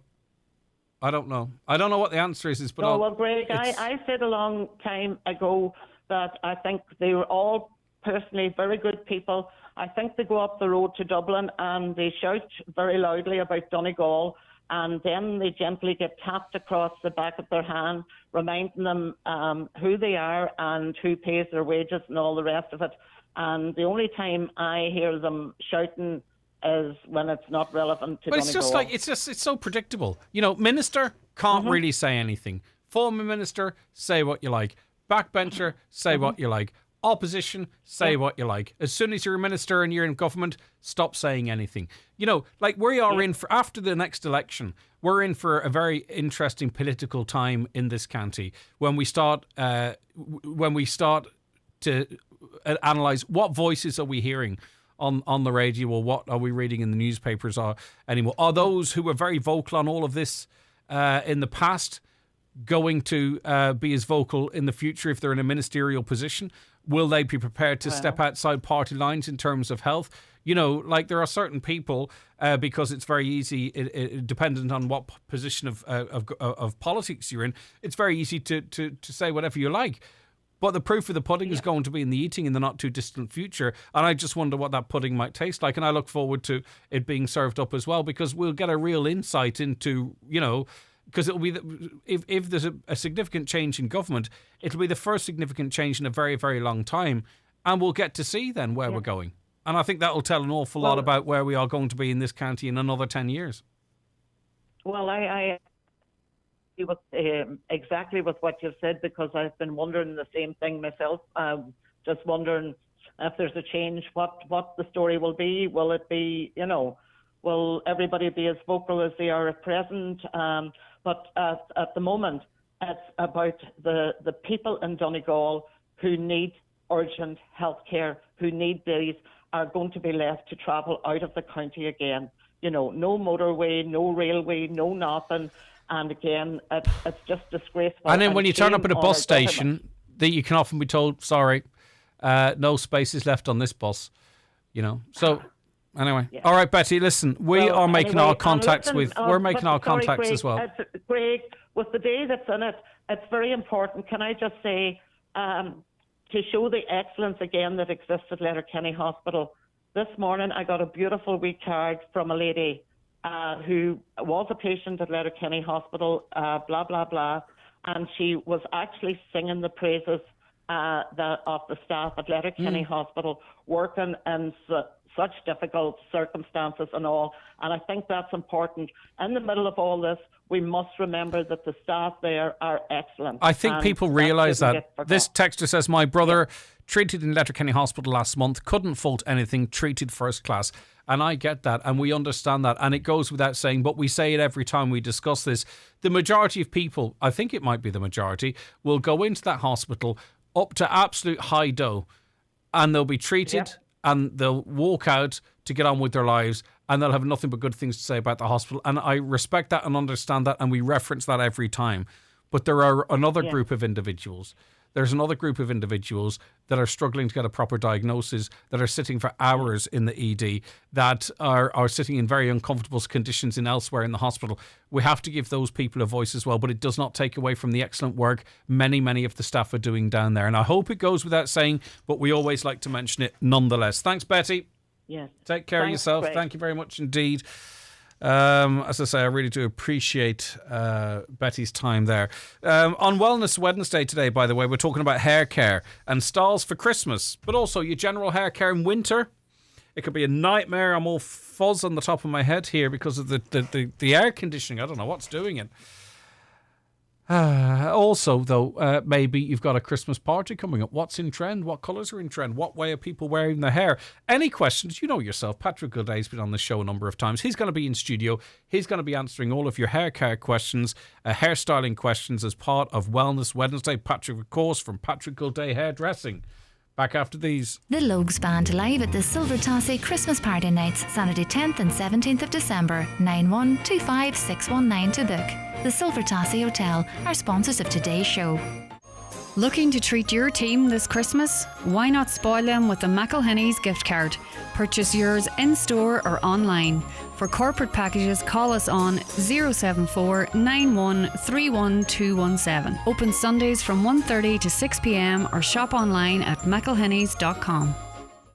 I don't know. I don't know what the answer is. But no, well, Greg, I said a long time ago that I think they were all personally very good people. I think they go up the road to Dublin and they shout very loudly about Donegal, and then they gently get tapped across the back of their hand, reminding them who they are and who pays their wages and all the rest of it. And the only time I hear them shouting is when it's not relevant to Donegal. But it's so predictable. Minister can't really say anything. Former minister, say what you like. Backbencher, say what you like. Opposition, say what you like. As soon as you're a minister and you're in government, stop saying anything. We are in for, after the next election, we're in for a very interesting political time in this county when we start to analyse what voices are we hearing on the radio, or what are we reading in the newspapers anymore? Are those who were very vocal on all of this in the past going to be as vocal in the future if they're in a ministerial position? Will they be prepared to step outside party lines in terms of health? There are certain people, because it's very easy, dependent on what position of politics you're in, it's very easy to say whatever you like. But the proof of the pudding is going to be in the eating in the not too distant future. And I just wonder what that pudding might taste like. And I look forward to it being served up as well, because we'll get a real insight into, because it'll be, if there's a significant change in government, it'll be the first significant change in a very, very long time. And we'll get to see then where we're going. And I think that will tell an awful lot about where we are going to be in this county in another 10 years. Well, I agree with exactly with what you've said, because I've been wondering the same thing myself. Just wondering if there's a change, what the story will be. Will it be, will everybody be as vocal as they are at present? But at the moment, it's about the people in Donegal who need urgent health care, who need these, are going to be left to travel out of the county again. No motorway, no railway, no nothing. And again, it's just disgraceful. And then when you turn up at a bus station, you can often be told, sorry, no spaces left on this bus. So anyway, all right, Betty. Listen, we are making our contacts we're making our contacts Greg, as well. Greg, with the day that's in it, it's very important. Can I just say, to show the excellence again that exists at Letterkenny Hospital, this morning I got a beautiful wee card from a lady who was a patient at Letterkenny Hospital, blah blah blah, and she was actually singing the praises of the staff at Letterkenny Hospital, working in such difficult circumstances and all. And I think that's important. In the middle of all this, we must remember that the staff there are excellent. I think people realise that. This texter says, my brother treated in Letterkenny Hospital last month, couldn't fault anything, treated first class. And I get that, and we understand that, and it goes without saying, but we say it every time we discuss this. The majority of people, I think it might be the majority, will go into that hospital up to absolute high dough, and they'll be treated, and they'll walk out to get on with their lives, and they'll have nothing but good things to say about the hospital. And I respect that and understand that, and we reference that every time. But there are another group of individuals. There's another group of individuals that are struggling to get a proper diagnosis, that are sitting for hours in the ED, that are sitting in very uncomfortable conditions elsewhere in the hospital. We have to give those people a voice as well, but it does not take away from the excellent work many of the staff are doing down there. And I hope it goes without saying, but we always like to mention it nonetheless. Thanks, Betty. Yes. Take care of yourself. Greg. Thank you very much indeed. As I say, I really do appreciate Betty's time there. On Wellness Wednesday today, by the way, we're talking about hair care and styles for Christmas, but also your general hair care in winter. It could be a nightmare. I'm all fuzz on the top of my head here because of the air conditioning. I don't know what's doing it. Also, though, maybe you've got a Christmas party coming up. What's in trend? What colours are in trend? What way are people wearing their hair? Any questions? You know yourself. Patrick Goolday's been on the show a number of times. He's going to be in studio. He's going to be answering all of your hair care questions, hairstyling questions as part of Wellness Wednesday. Patrick, of course, from Patrick Goulday Hairdressing. Back after these. The Logues Band live at the Silver Tassie Christmas Party Nights, Saturday 10th and 17th of December, 9125619 to book. The Silver Tassie Hotel are sponsors of today's show. Looking to treat your team this Christmas? Why not spoil them with the McElhinney's gift card? Purchase yours in-store or online. For corporate packages, call us on 074 9131 217. Open Sundays from 1:30 to 6 p.m. or shop online at mcelhinney's.com.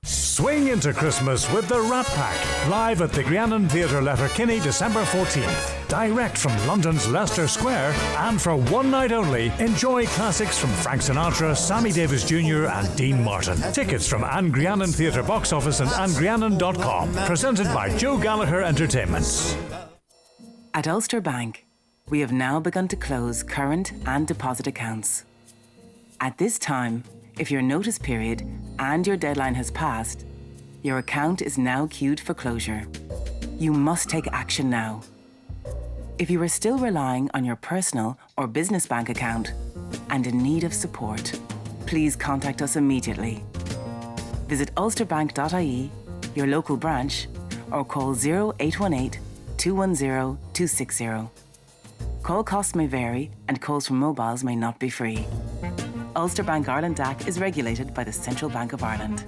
Swing into Christmas with the Rat Pack, live at the Griannan Theatre, Letterkenny, December 14th. Direct from London's Leicester Square, and for one night only, enjoy classics from Frank Sinatra, Sammy Davis Jr. and Dean Martin. Tickets from Anne Griannan Theatre box office and annegriannan.com. Presented by Joe Gallagher Entertainments. At Ulster Bank, we have now begun to close current and deposit accounts. At this time, if your notice period and your deadline has passed, your account is now queued for closure. You must take action now. If you are still relying on your personal or business bank account and in need of support, please contact us immediately. Visit ulsterbank.ie, your local branch, or call 0818 210 260. Call costs may vary and calls from mobiles may not be free. Ulster Bank Ireland DAC is regulated by the Central Bank of Ireland.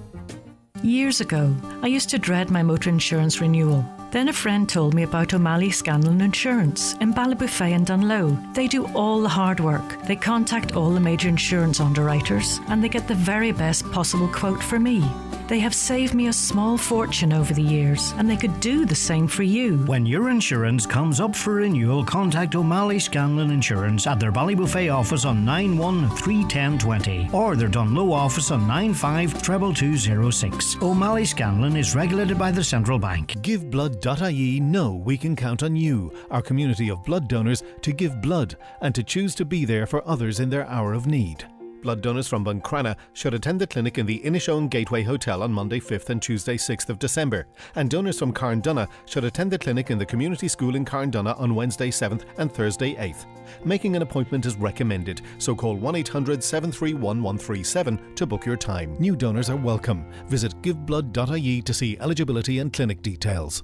Years ago, I used to dread my motor insurance renewal. Then a friend told me about O'Malley Scanlon Insurance in Ballybofey and Dunlow. They do all the hard work. They contact all the major insurance underwriters and they get the very best possible quote for me. They have saved me a small fortune over the years and they could do the same for you. When your insurance comes up for renewal, contact O'Malley Scanlon Insurance at their Ballybofey office on 9131020 or their Dunlow office on 952206. O'Malley Scanlon is regulated by the Central Bank. GiveBlood.ie know we can count on you, our community of blood donors, to give blood and to choose to be there for others in their hour of need. Blood donors from Buncrana should attend the clinic in the Inishowen Gateway Hotel on Monday 5th and Tuesday 6th of December, and donors from Carndonagh should attend the clinic in the community school in Carndonagh on Wednesday 7th and Thursday 8th. Making an appointment is recommended, so call 1-800-731-137 to book your time. New donors are welcome. Visit giveblood.ie to see eligibility and clinic details.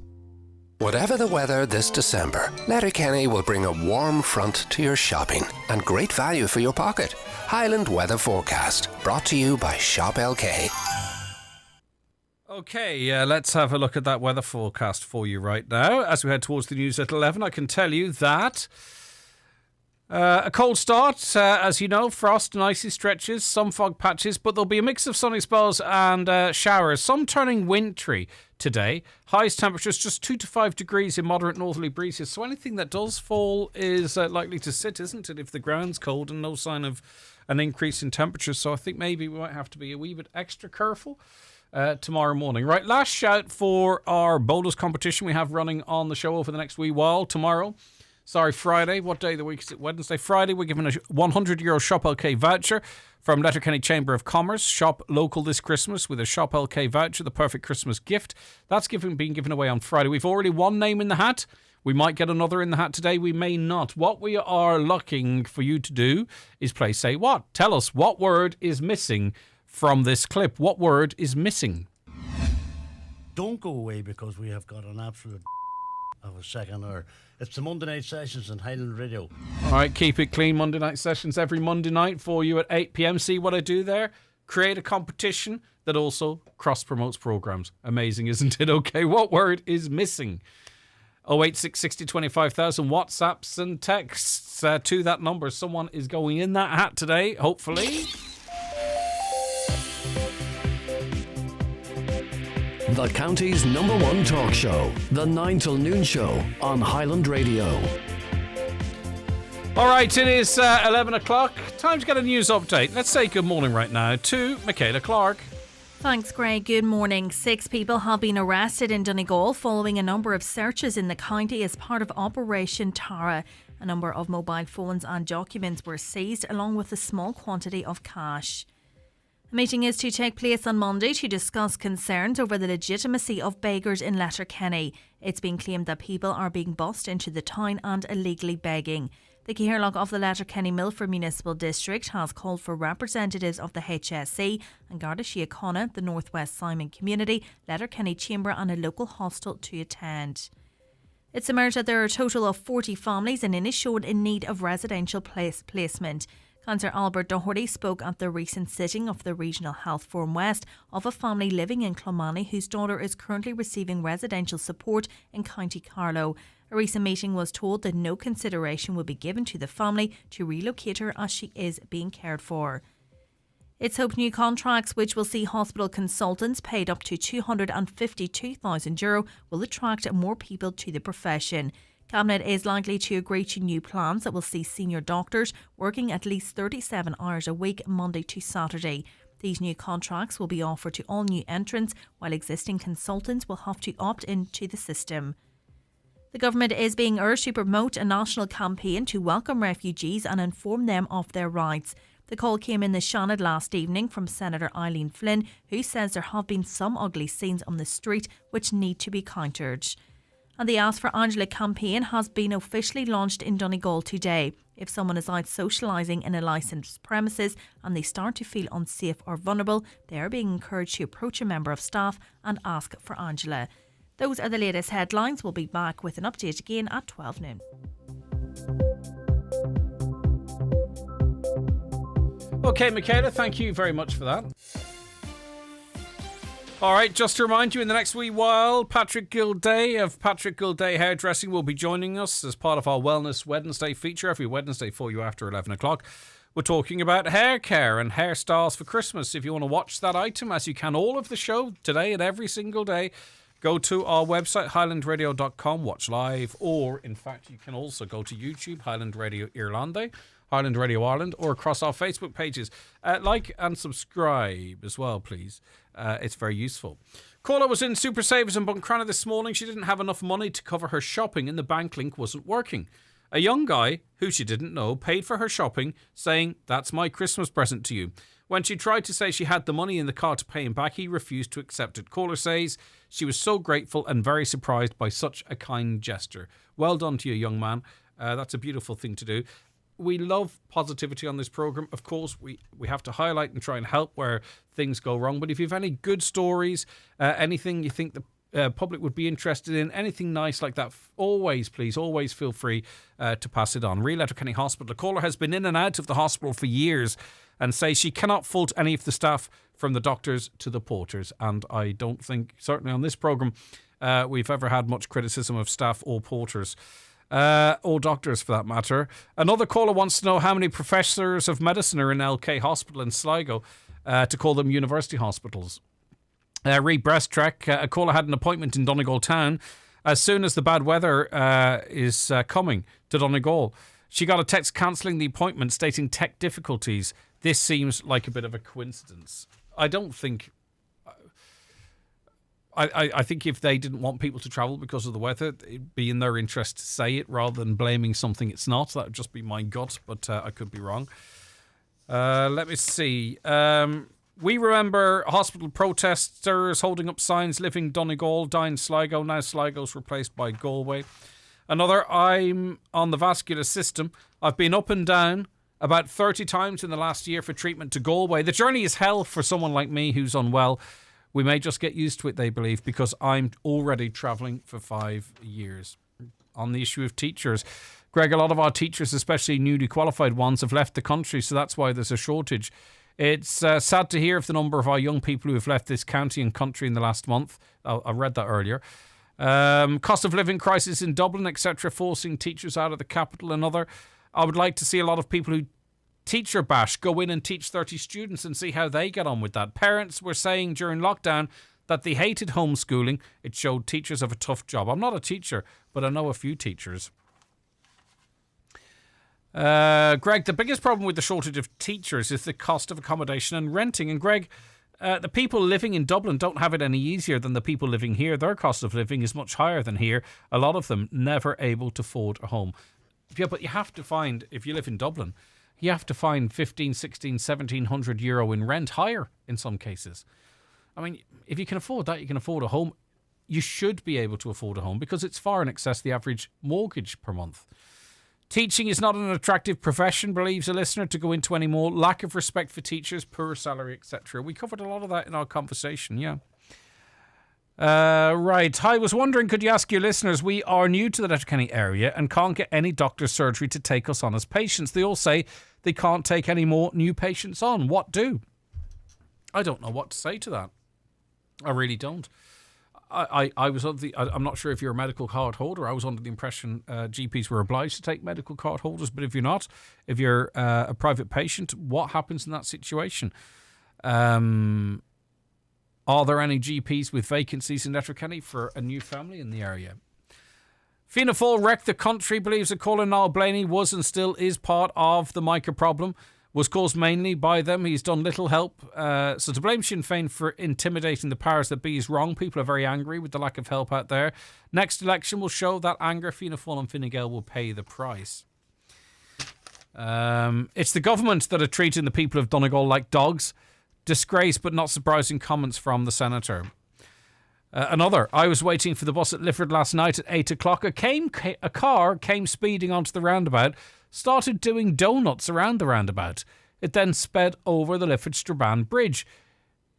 Whatever the weather this December, Letterkenny will bring a warm front to your shopping and great value for your pocket. Highland Weather Forecast, brought to you by Shop LK. Okay, let's have a look at that weather forecast for you right now. As we head towards the news at 11, I can tell you that a cold start, as you know, frost and icy stretches, some fog patches, but there'll be a mix of sunny spells and showers, some turning wintry today. Highest temperatures just 2 to 5 degrees in moderate northerly breezes, so anything that does fall is likely to sit, isn't it, if the ground's cold, and no sign of an increase in temperatures. So I think maybe we might have to be a wee bit extra careful tomorrow morning. Right, last shout for our boulders competition we have running on the show over the next wee while. Friday. What day of the week is it? Wednesday. Friday, we're giving a €100 Shop LK voucher from Letterkenny Chamber of Commerce. Shop local this Christmas with a Shop LK voucher, the perfect Christmas gift. That's being given away on Friday. We've already one name in the hat. We might get another in the hat today. We may not. What we are looking for you to do is play Say What. Tell us what word is missing from this clip. What word is missing? Don't go away because we have got an absolute of a second hour. It's the Monday night sessions on Highland Radio. All right, keep it clean. Monday night sessions every Monday night for you at 8 p.m. See what I do there? Create a competition that also cross-promotes programs. Amazing, isn't it? Okay, what word is missing? 086 60 25,000 WhatsApps and texts to that number. Someone is going in that hat today, hopefully. The county's #1 talk show, the 9 till noon show on Highland Radio. All right, it is 11 o'clock. Time to get a news update. Let's say good morning right now to Michaela Clark. Thanks, Greg. Good morning. 6 people have been arrested in Donegal following a number of searches in the county as part of Operation Tara. A number of mobile phones and documents were seized along with a small quantity of cash. A meeting is to take place on Monday to discuss concerns over the legitimacy of beggars in Letterkenny. It's been claimed that people are being bussed into the town and illegally begging. The Cahirlock of the Letterkenny Milford Municipal District has called for representatives of the HSE and Garda Síochána, the North West Simon Community, Letterkenny Chamber and a local hostel to attend. It's emerged that there are a total of 40 families in Inishowen in need of residential placement. Councillor Albert Doherty spoke at the recent sitting of the Regional Health Forum West of a family living in Clonmany whose daughter is currently receiving residential support in County Carlow. A recent meeting was told that no consideration will be given to the family to relocate her as she is being cared for. It's hoped new contracts, which will see hospital consultants paid up to €252,000, will attract more people to the profession. Cabinet is likely to agree to new plans that will see senior doctors working at least 37 hours a week, Monday to Saturday. These new contracts will be offered to all new entrants, while existing consultants will have to opt into the system. The government is being urged to promote a national campaign to welcome refugees and inform them of their rights. The call came in the Shannon last evening from Senator Eileen Flynn, who says there have been some ugly scenes on the street which need to be countered. And the Ask for Angela campaign has been officially launched in Donegal today. If someone is out socialising in a licensed premises and they start to feel unsafe or vulnerable, they are being encouraged to approach a member of staff and ask for Angela. Those are the latest headlines. We'll be back with an update again at 12 noon. Okay, Michaela, thank you very much for that. All right, just to remind you, in the next wee while, Patrick Gilday of Patrick Gilday Hairdressing will be joining us as part of our Wellness Wednesday feature every Wednesday for you after 11 o'clock. We're talking about hair care and hairstyles for Christmas. If you want to watch that item, as you can all of the show today and every single day, go to our website, highlandradio.com, watch live, or in fact, you can also go to YouTube, Highland Radio Irlande, Highland Radio Ireland, or across our Facebook pages. Like and subscribe as well, please. It's very useful. Caller was in Super Savers in Buncrana this morning. She didn't have enough money to cover her shopping and the bank link wasn't working. A young guy, who she didn't know, paid for her shopping, saying, "That's my Christmas present to you." When she tried to say she had the money in the car to pay him back, he refused to accept it. Caller says she was so grateful and very surprised by such a kind gesture. Well done to you, young man. That's a beautiful thing to do. We love positivity on this programme. Of course, we have to highlight and try and help where things go wrong. But if you have any good stories, anything you think the public would be interested in, anything nice like that, always feel free to pass it on. Real Letterkenny Hospital. The caller has been in and out of the hospital for years and says she cannot fault any of the staff, from the doctors to the porters. And I don't think, certainly on this programme, we've ever had much criticism of staff or porters. Or doctors for that matter. Another caller wants to know how many professors of medicine are in LK Hospital in Sligo, to call them university hospitals. Re Breasttrek, a caller had an appointment in Donegal town as soon as the bad weather is coming to Donegal. She got a text cancelling the appointment stating tech difficulties. This seems like a bit of a coincidence. I don't think... I think if they didn't want people to travel because of the weather, it'd be in their interest to say it rather than blaming something it's not. That would just be my gut, but I could be wrong. Let me see. We remember hospital protesters holding up signs, living Donegal, dying Sligo. Now Sligo's replaced by Galway. Another, I'm on the vascular system. I've been up and down about 30 times in the last year for treatment to Galway. The journey is hell for someone like me who's unwell. We may just get used to it, they believe, because I'm already travelling for 5 years. On the issue of teachers, Greg, a lot of our teachers, especially newly qualified ones, have left the country, so that's why there's a shortage. It's sad to hear of the number of our young people who have left this county and country in the last month. I read that earlier. Cost of living crisis in Dublin, etc., forcing teachers out of the capital. Another, I would like to see a lot of people who teacher bash go in and teach 30 students and see how they get on with that. Parents were saying during lockdown that they hated homeschooling. It showed teachers have a tough job. I'm not a teacher, but I know a few teachers. Greg, the biggest problem with the shortage of teachers is the cost of accommodation and renting. And Greg, the people living in Dublin don't have it any easier than the people living here. Their cost of living is much higher than here. A lot of them never able to afford a home. Yeah, but you have to find, if you live in Dublin, you have to find 15, 16, 1,700 euro in rent, higher in some cases. I mean, if you can afford that, you can afford a home. You should be able to afford a home because it's far in excess of the average mortgage per month. Teaching is not an attractive profession, believes a listener, to go into any more. Lack of respect for teachers, poor salary, etc. We covered a lot of that in our conversation, yeah. Right. I was wondering, could you ask your listeners, we are new to the Letterkenny area and can't get any doctor's surgery to take us on as patients. They all say they can't take any more new patients on. What do? I don't know what to say to that. I really don't. I was of the... I'm not sure if you're a medical card holder. I was under the impression GPs were obliged to take medical card holders, but if you're not, if you're a private patient, what happens in that situation? Are there any GPs with vacancies in Letterkenny for a new family in the area? Fianna Fáil wrecked the country, believes that Colin Niall Blaney was and still is part of the mica problem, was caused mainly by them. He's done little help. So to blame Sinn Féin for intimidating the powers that be is wrong. People are very angry with the lack of help out there. Next election will show that anger. Fianna Fáil and Fine Gael will pay the price. It's the government that are treating the people of Donegal like dogs. Disgrace, but not surprising comments from the senator. Another, I was waiting for the bus at Lifford last night at 8 o'clock. A car came speeding onto the roundabout, started doing donuts around the roundabout. It then sped over the Lifford Strabane Bridge.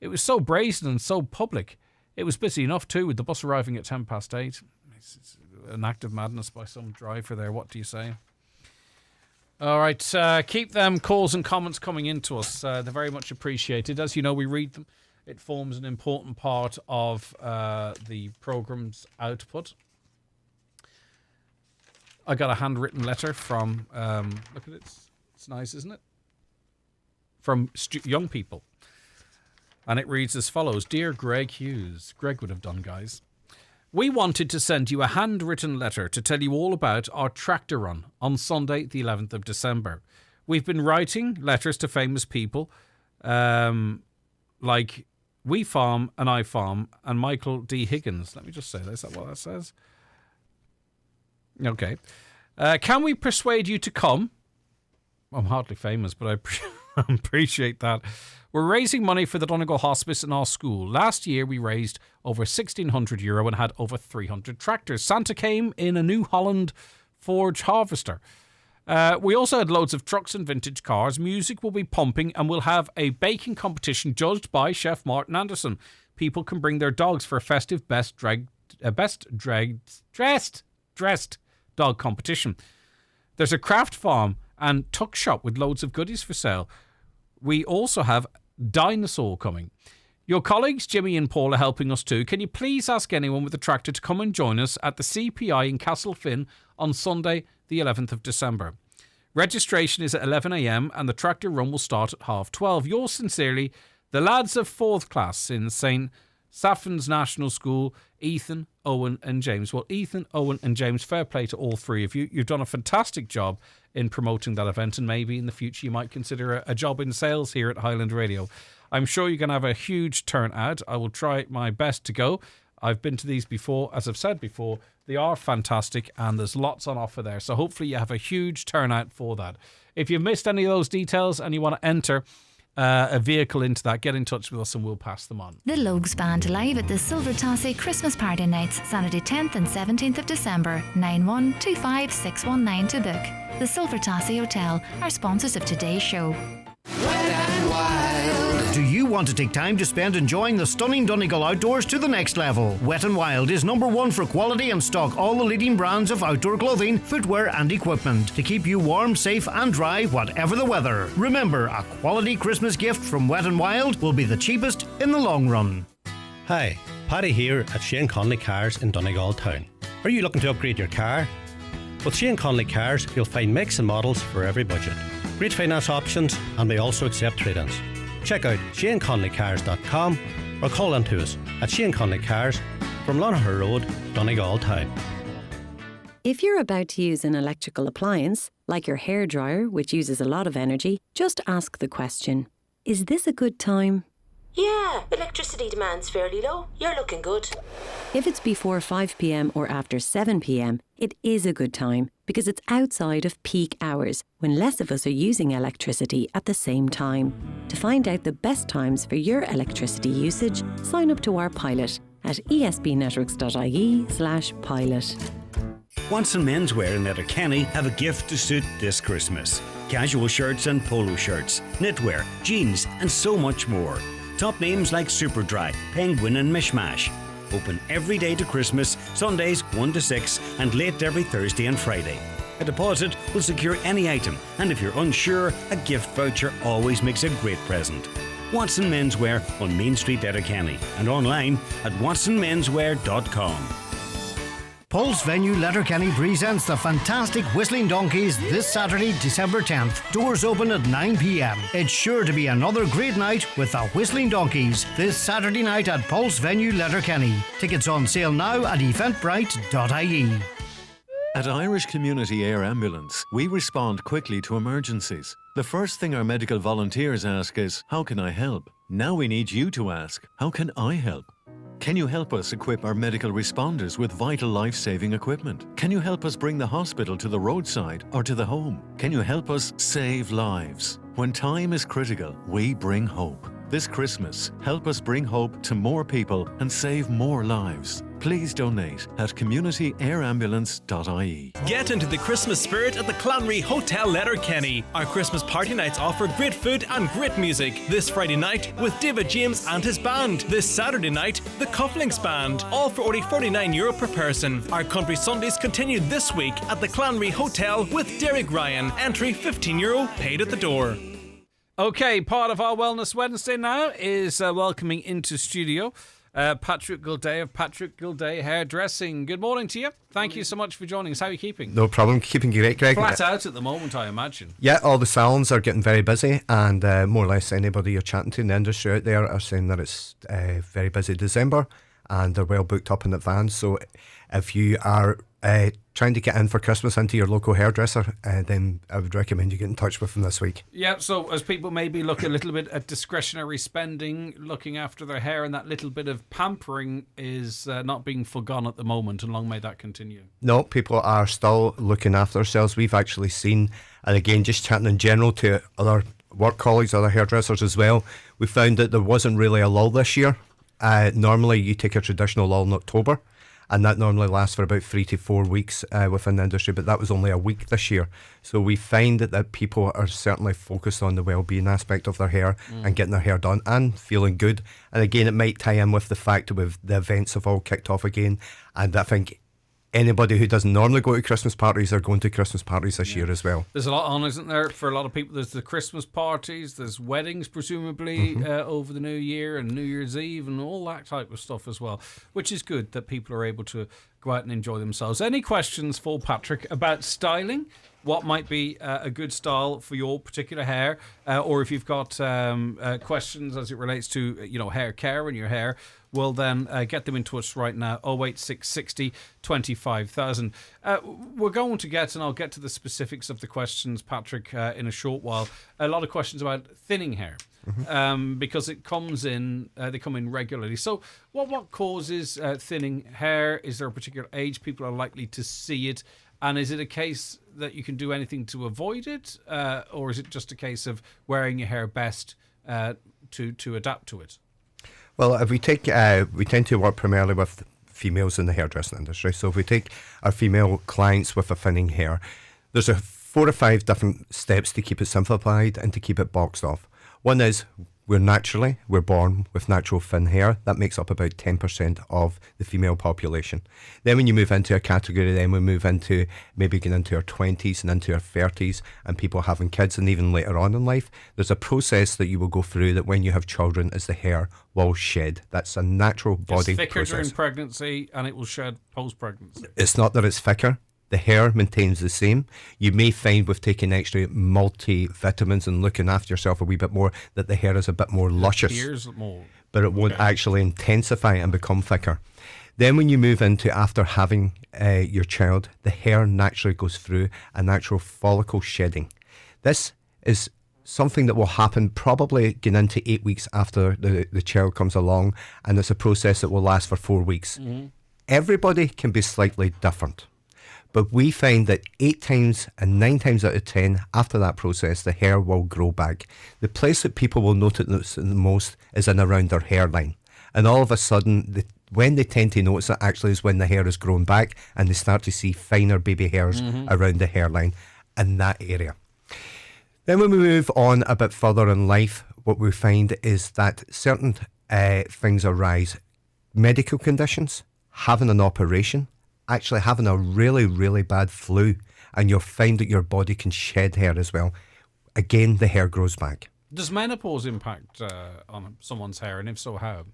It was so brazen and so public. It was busy enough too, with the bus arriving at 8:10. It's an act of madness by some driver there. What do you say? All right, keep them calls and comments coming into us. They're very much appreciated. As you know, we read them It forms an important part of the programme's output. I got a handwritten letter from, look at it, it's nice, isn't it? From young people. And it reads as follows. Dear Greg Hughes, Greg would have done, guys. We wanted to send you a handwritten letter to tell you all about our tractor run on Sunday, the 11th of December. We've been writing letters to famous people like We Farm and I Farm and Michael D. Higgins. Let me just say, is that what that says? Okay. Can we persuade you to come? I'm hardly famous, but I appreciate that. We're raising money for the Donegal Hospice in our school. Last year, we raised over €1,600 and had over 300 tractors. Santa came in a New Holland Forge harvester. We also had loads of trucks and vintage cars. Music will be pumping, and we'll have a baking competition judged by Chef Martin Anderson. People can bring their dogs for a festive best dressed dog competition. There's a craft farm and tuck shop with loads of goodies for sale. We also have Dinosaur coming. Your colleagues Jimmy and Paul are helping us too. Can you please ask anyone with a tractor to come and join us at the CPI in Castlefin on Sunday the 11th of December? Registration is at 11 a.m. and the tractor run will start at 12:30. Yours sincerely, the lads of 4th class in St. Saffron's National School, Ethan, Owen and James. Well, Ethan, Owen and James, fair play to all three of you. You've done a fantastic job in promoting that event, and maybe in the future you might consider a job in sales here at Highland Radio. I'm sure you're going to have a huge turnout. I will try my best to go. I've been to these before. As I've said before, they are fantastic and there's lots on offer there. So hopefully you have a huge turnout for that. If you've missed any of those details and you want to enter a vehicle into that, get in touch with us and we'll pass them on. The Logues Band live at the Silver Tassie Christmas Party Nights, Saturday 10th and 17th of December, 9125619 to book. The Silver Tassie Hotel are sponsors of today's show. Do you want to take time to spend enjoying the stunning Donegal outdoors to the next level? Wet n Wild is #1 for quality and stock all the leading brands of outdoor clothing, footwear and equipment to keep you warm, safe and dry whatever the weather. Remember, a quality Christmas gift from Wet n Wild will be the cheapest in the long run. Hi, Paddy here at Shane Conley Cars in Donegal Town. Are you looking to upgrade your car? With Shane Conley Cars, you'll find makes and models for every budget. Great finance options, and we also accept trade-ins. Check out ShaneConleyCars.com or call in to us at Shane Conley Cars from Lonaher Road, Donegal Town. If you're about to use an electrical appliance, like your hairdryer, which uses a lot of energy, just ask the question, is this a good time? Yeah, electricity demand's fairly low. You're looking good. If it's before 5 p.m. or after 7 p.m, it is a good time because it's outside of peak hours when less of us are using electricity at the same time. To find out the best times for your electricity usage, sign up to our pilot at esbnetworks.ie/pilot. Watson Menswear in Letterkenny have a gift to suit this Christmas. Casual shirts and polo shirts, knitwear, jeans and so much more. Top names like Superdry, Penguin and Mishmash. Open every day to Christmas, Sundays 1 to 6 and late every Thursday and Friday. A deposit will secure any item, and if you're unsure, a gift voucher always makes a great present. Watson Menswear on Main Street, Letterkenny, and online at watsonmenswear.com. Pulse Venue Letterkenny presents the fantastic Whistling Donkeys this Saturday, December 10th. Doors open at 9 p.m. It's sure to be another great night with the Whistling Donkeys this Saturday night at Pulse Venue Letterkenny. Tickets on sale now at eventbrite.ie. At Irish Community Air Ambulance, we respond quickly to emergencies. The first thing our medical volunteers ask is, how can I help? Now we need you to ask, how can I help? Can you help us equip our medical responders with vital life-saving equipment? Can you help us bring the hospital to the roadside or to the home? Can you help us save lives? When time is critical, we bring hope. This Christmas, help us bring hope to more people and save more lives. Please donate at communityairambulance.ie. Get into the Christmas spirit at the Clanry Hotel Letterkenny. Our Christmas party nights offer great food and great music. This Friday night with David James and his band. This Saturday night, the Cufflinks Band. All for only €49 per person. Our country Sundays continue this week at the Clanry Hotel with Derek Ryan. Entry €15, paid at the door. Okay, part of our Wellness Wednesday now is welcoming into studio Patrick Gilday of Patrick Gilday Hairdressing. Good morning to you. Thank you so much for joining us. How are you keeping? No problem. Keeping great, Greg. Flat out at the moment, I imagine. Yeah, all the salons are getting very busy, and more or less anybody you're chatting to in the industry out there are saying that it's very busy December, and they're well booked up in advance. So if you are trying to get in for Christmas into your local hairdresser, then I would recommend you get in touch with them this week. Yeah, so as people maybe look a little bit at discretionary spending, looking after their hair, and that little bit of pampering is not being forgone at the moment, and long may that continue. No, people are still looking after themselves. We've actually seen, and again, just chatting in general to other work colleagues, other hairdressers as well, we found that there wasn't really a lull this year. Normally you take a traditional lull in October, and that normally lasts for about 3 to 4 weeks within the industry, but that was only a week this year. So we find that people are certainly focused on the well-being aspect of their hair and getting their hair done and feeling good. And again, it might tie in with the fact that the events have all kicked off again, and I think anybody who doesn't normally go to Christmas parties are going to Christmas parties this year as well. There's a lot on, isn't there, for a lot of people? There's the Christmas parties, there's weddings presumably over the New Year and New Year's Eve and all that type of stuff as well, which is good that people are able to go out and enjoy themselves. Any questions for Patrick about styling? What might be a good style for your particular hair, or if you've got questions as it relates to hair care and your hair, well then get them into us right now. 08660 25,000. We're going to get, and I'll get to the specifics of the questions, Patrick, in a short while. A lot of questions about thinning hair. Because it comes in, they come in regularly. So what causes thinning hair? Is there a particular age people are likely to see it? And is it a case that you can do anything to avoid it? Or is it just a case of wearing your hair best to adapt to it? Well, if we take, we tend to work primarily with females in the hairdressing industry. So if we take our female clients with a thinning hair, there's 4 or 5 different steps to keep it simplified and to keep it boxed off. One is we're born with natural thin hair. That makes up about 10% of the female population. Then when you move into a category, then we move into maybe getting into our 20s and into our 30s and people having kids, and even later on in life, there's a process that you will go through that when you have children is the hair will shed. That's a natural body process. It's thicker process. during pregnancy and it will shed post-pregnancy. It's not that it's thicker. The hair maintains the same. You may find with taking extra multivitamins and looking after yourself a wee bit more that the hair is a bit more luscious. But it won't actually intensify and become thicker. Then when you move into after having your child, the hair naturally goes through a natural follicle shedding. This is something that will happen probably getting into 8 weeks after the child comes along, and it's a process that will last for 4 weeks. Everybody can be slightly different. But we find that 8 times and 9 times out of 10 after that process, the hair will grow back. The place that people will notice it the most is in around their hairline. And all of a sudden, when they tend to notice it actually is when the hair is grown back and they start to see finer baby hairs around the hairline in that area. Then when we move on a bit further in life, what we find is that certain things arise. Medical conditions, having an operation, actually having a really, really bad flu, and you'll find that your body can shed hair as well. Again, the hair grows back. Does menopause impact on someone's hair, and if so, how?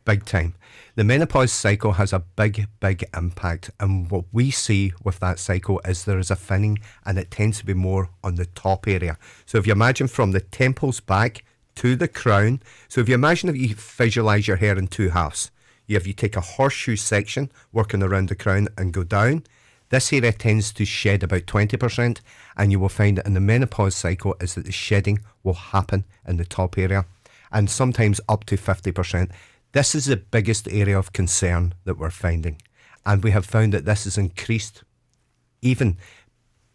Big time. The menopause cycle has a big, big impact, and what we see with that cycle is there is a thinning, and it tends to be more on the top area. So if you imagine from the temples back to the crown, so if you imagine if you visualise your hair in 2 halves, you take a horseshoe section working around the crown and go down. This area tends to shed about 20%, and you will find that in the menopause cycle is that the shedding will happen in the top area, and sometimes up to 50%. This is the biggest area of concern that we're finding, and we have found that this has increased even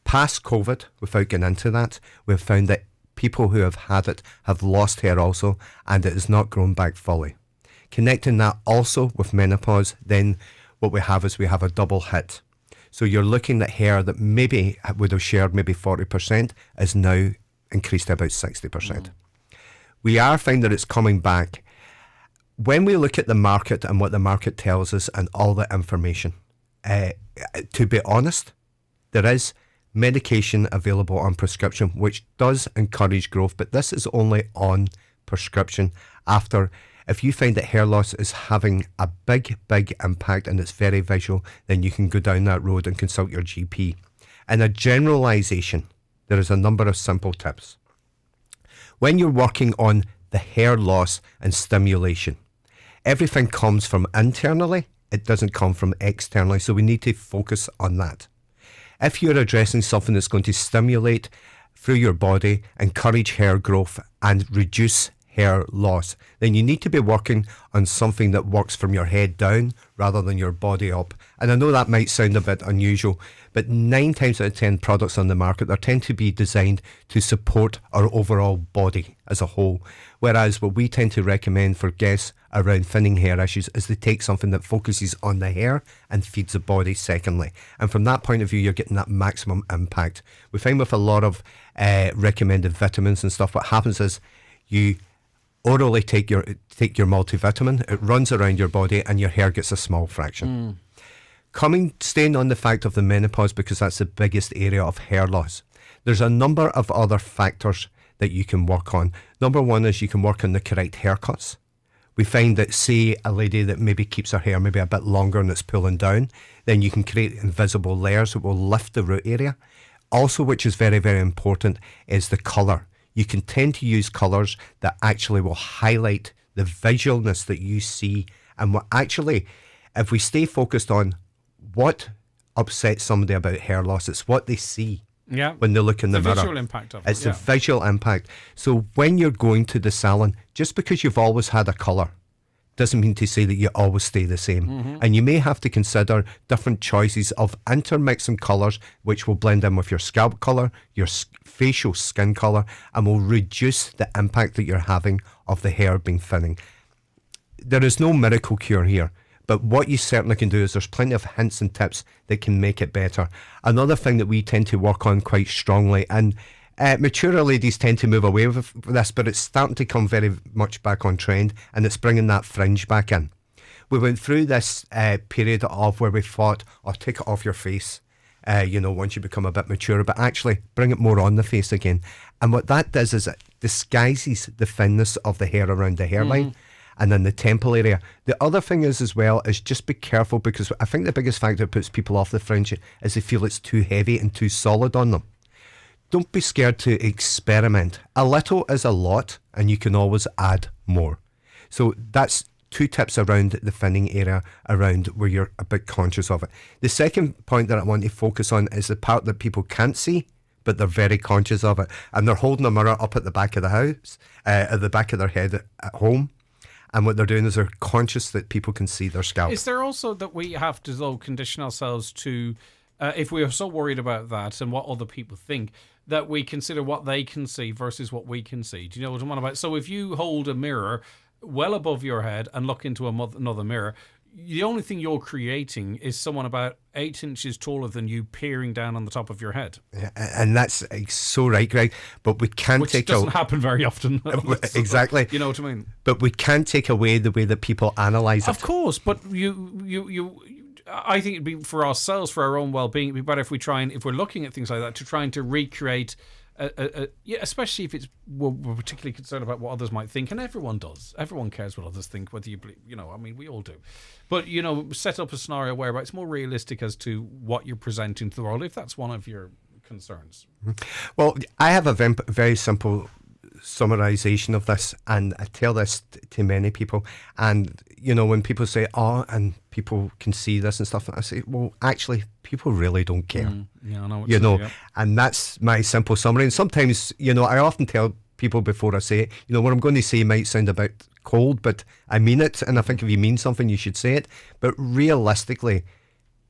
past COVID. Without getting into that, we've found that people who have had it have lost hair also, and it has not grown back fully. Connecting that also with menopause, then what we have is we have a double hit. So you're looking at hair that maybe would have shared maybe 40% is now increased to about 60%. We are finding that it's coming back. When we look at the market and what the market tells us and all the information, to be honest, there is medication available on prescription, which does encourage growth, but this is only on prescription. If you find that hair loss is having a big impact and it's very visual, then you can go down that road and consult your GP. In a generalization, there is a number of simple tips. When you're working on the hair loss and stimulation, everything comes from internally, it doesn't come from externally, so we need to focus on that. If you're addressing something that's going to stimulate through your body, encourage hair growth and reduce hair loss, then you need to be working on something that works from your head down rather than your body up. And I know that might sound a bit unusual, but 9 times out of 10 products on the market, they tend to be designed to support our overall body as a whole. Whereas what we tend to recommend for guests around thinning hair issues is they take something that focuses on the hair and feeds the body secondly. And from that point of view, you're getting that maximum impact. We find with a lot of recommended vitamins and stuff, what happens is you orally take your multivitamin, it runs around your body and your hair gets a small fraction. Staying on the fact of the menopause, because that's the biggest area of hair loss, there's a number of other factors that you can work on. Number one is you can work on the correct haircuts. We find that, say, a lady that maybe keeps her hair maybe a bit longer and it's pulling down, then you can create invisible layers that will lift the root area. Also, which is very, very important, is the colour. You can tend to use colours that actually will highlight the visualness that you see. And what actually, if we stay focused on what upsets somebody about hair loss, it's what they see when they look in the mirror. The visual impact of it. It's the visual impact. So when you're going to the salon, just because you've always had a colour doesn't mean to say that you always stay the same. And you may have to consider different choices of intermixing colours which will blend in with your scalp colour, your facial skin colour, and will reduce the impact that you're having of the hair being thinning. There is no miracle cure here, but what you certainly can do is there's plenty of hints and tips that can make it better. Another thing that we tend to work on quite strongly, and mature ladies tend to move away with this, but it's starting to come very much back on trend, and it's bringing that fringe back in. We went through this period of where we thought, take it off your face, once you become a bit mature, but actually bring it more on the face again. And what that does is it disguises the thinness of the hair around the hairline and then the temple area. The other thing is as well is just be careful, because I think the biggest factor that puts people off the fringe is they feel it's too heavy and too solid on them. Don't be scared to experiment. A little is a lot, and you can always add more. So that's 2 tips around the thinning area, around where you're a bit conscious of it. The second point that I want to focus on is the part that people can't see, but they're very conscious of it. And they're holding a mirror up at the back of the house, at the back of their head at home. And what they're doing is they're conscious that people can see their scalp. Is there also that we have to, though, condition ourselves to, if we are so worried about that and what other people think, that we consider what they can see versus what we can see? Do you know what I'm on about? So if you hold a mirror well above your head and look into another mirror, the only thing you're creating is someone about 8 inches taller than you peering down on the top of your head. Yeah, and that's so right, Greg. But we can't Which doesn't happen very often. Exactly. You know what I mean? But we can't take away the way that people analyse it. Of course, but I think it'd be for ourselves, for our own well-being, it'd be better if we're looking at things like that, to trying to recreate, especially if we're particularly concerned about what others might think, and everyone does. Everyone cares what others think, whether you believe, we all do. But, set up a scenario where it's more realistic as to what you're presenting to the world, if that's one of your concerns. Well, I have a very simple summarization of this, and I tell this to many people, and when people say and people can see this and stuff, I say, well, actually people really don't care. Yeah, I know what you're saying, yeah. And that's my simple summary. And sometimes I often tell people before I say it, what I'm going to say might sound a bit cold, but I mean it, and I think if you mean something you should say it. But realistically,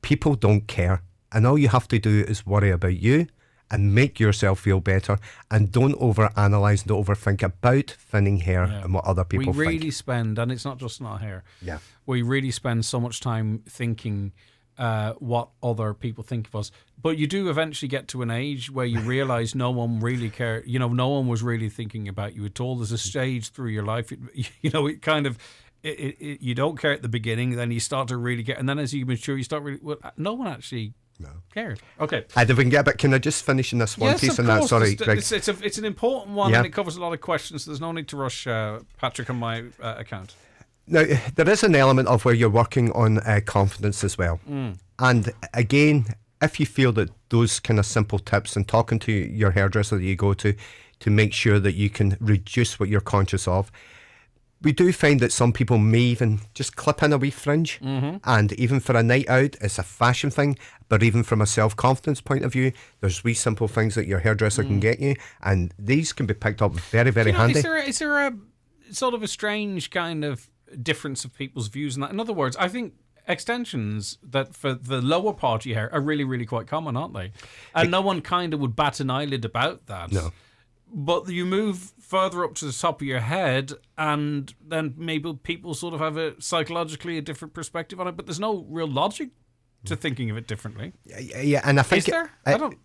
people don't care, and all you have to do is worry about you and make yourself feel better, and don't overanalyze and don't overthink about thinning hair and what other people think. We really spend, and it's not just in our hair, we really spend so much time thinking what other people think of us. But you do eventually get to an age where you realise no one really cared, no one was really thinking about you at all. There's a stage through your life, it kind of, you don't care at the beginning, then you start to really get, and then as you mature, you start really, no one actually cared. Okay. If we can get a bit, can I just finish in this one Yes, piece of on course. that? Sorry, Greg. It's an important one, and it covers a lot of questions, so there's no need to rush Patrick on my account. Now, there is an element of where you're working on confidence as well. And again, if you feel that those kind of simple tips and talking to your hairdresser that you go to make sure that you can reduce what you're conscious of, we do find that some people may even just clip in a wee fringe. And even for a night out, it's a fashion thing. But even from a self-confidence point of view, there's wee simple things that your hairdresser can get you. And these can be picked up very, very handy. Is there a sort of a strange kind of difference of people's views on that? In other words, I think extensions that for the lower part of your hair are really, really quite common, aren't they? And no one kind of would bat an eyelid about that. No. But you move further up to the top of your head, and then maybe people sort of have psychologically a different perspective on it. But there's no real logic to thinking of it differently. Yeah, and I think is there?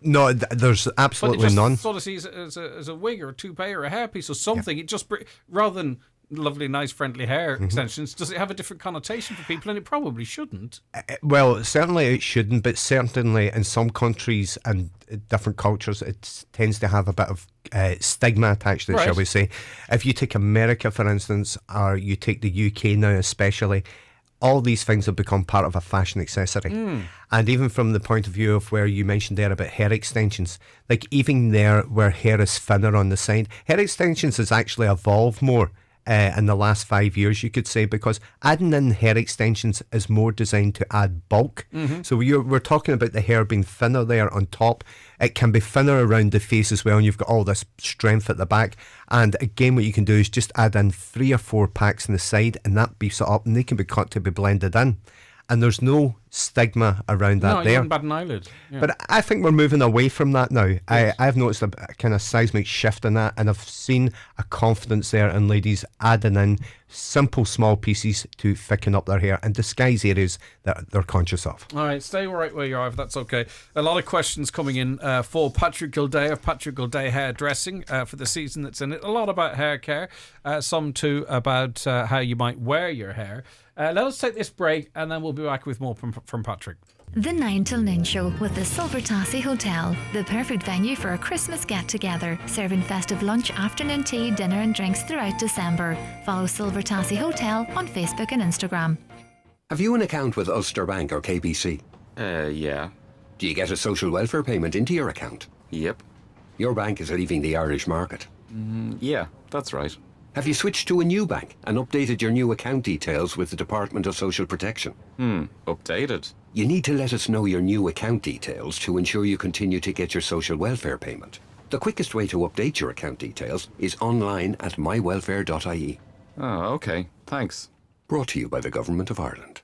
No, there's absolutely just none. Sort of sees it as a wig or a toupee or a hairpiece or something. It just rather than lovely, nice, friendly hair extensions, does it have a different connotation for people? And it probably shouldn't. Well, certainly it shouldn't, but certainly in some countries and different cultures, it tends to have a bit of stigma attached to it, shall we say. If you take America, for instance, or you take the UK now especially, all these things have become part of a fashion accessory. And even from the point of view of where you mentioned there about hair extensions, like even there where hair is thinner on the side, hair extensions has actually evolved more in the last 5 years, you could say, because adding in hair extensions is more designed to add bulk. So we're talking about the hair being thinner there on top. It can be thinner around the face as well, and you've got all this strength at the back. And again, what you can do is just add in 3 or 4 packs on the side, and that beefs it up, and they can be cut to be blended in. And there's no stigma around that there. No, bad an eyelid. Yeah. But I think we're moving away from that now. Yes. I've noticed a kind of seismic shift in that, and I've seen a confidence there in ladies adding in simple small pieces to thicken up their hair and disguise areas that they're conscious of. All right, stay right where you are if that's okay. A lot of questions coming in for Patrick Gilday of Patrick Gilday Hairdressing for the season that's in it. A lot about hair care, some too about how you might wear your hair. Let us take this break and then we'll be back with more from Patrick. The 9 till noon show with the Silver Tassie Hotel, the perfect venue for a Christmas get-together, serving festive lunch, afternoon tea, dinner and drinks throughout December. Follow Silver Tassie Hotel on Facebook and Instagram. Have you an account with Ulster Bank or KBC? Yeah. Do you get a social welfare payment into your account? Yep. Your bank is leaving the Irish market. Yeah, that's right. Have you switched to a new bank and updated your new account details with the Department of Social Protection? Updated? You need to let us know your new account details to ensure you continue to get your social welfare payment. The quickest way to update your account details is online at mywelfare.ie. Oh, okay. Thanks. Brought to you by the Government of Ireland.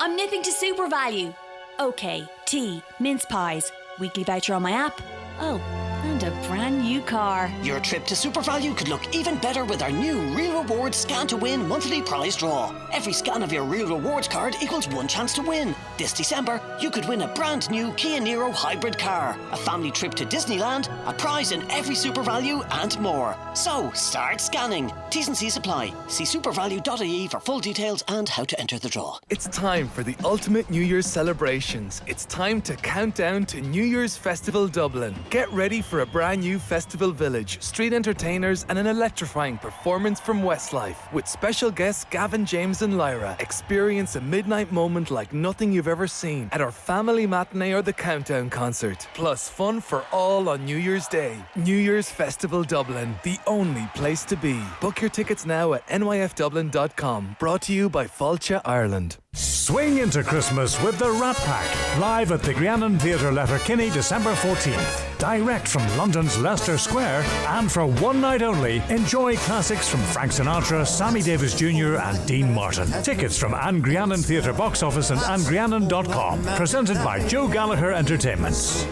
I'm nipping to Super Value. OK, tea, mince pies, weekly voucher on my app. Oh, and a brand new car. Your trip to Super Value could look even better with our new Real Rewards Scan to Win monthly prize draw. Every scan of your Real Rewards card equals one chance to win. This December, you could win a brand new Kia Niro hybrid car, a family trip to Disneyland, a prize in every Super Value, and more. So, start scanning. T's and C's apply. See supervalue.ie for full details and how to enter the draw. It's time for the ultimate New Year's celebrations. It's time to count down to New Year's Festival Dublin. Get ready for a brand new festival village, street entertainers and an electrifying performance from Westlife. With special guests Gavin, James and Lyra. Experience a midnight moment like nothing you've ever seen at our family matinee or the Countdown concert. Plus fun for all on New Year's Day. New Year's Festival Dublin, the only place to be. Book your tickets now at nyfdublin.com. Brought to you by Fáilte Ireland. Swing into Christmas with the Rat Pack, live at the Griannan Theatre, Letterkenny, December 14th. Direct from London's Leicester Square, and for one night only, enjoy classics from Frank Sinatra, Sammy Davis Jr. and Dean Martin. Tickets from Anne Griannan Theatre box office and annegriannan.com. Presented by Joe Gallagher Entertainments.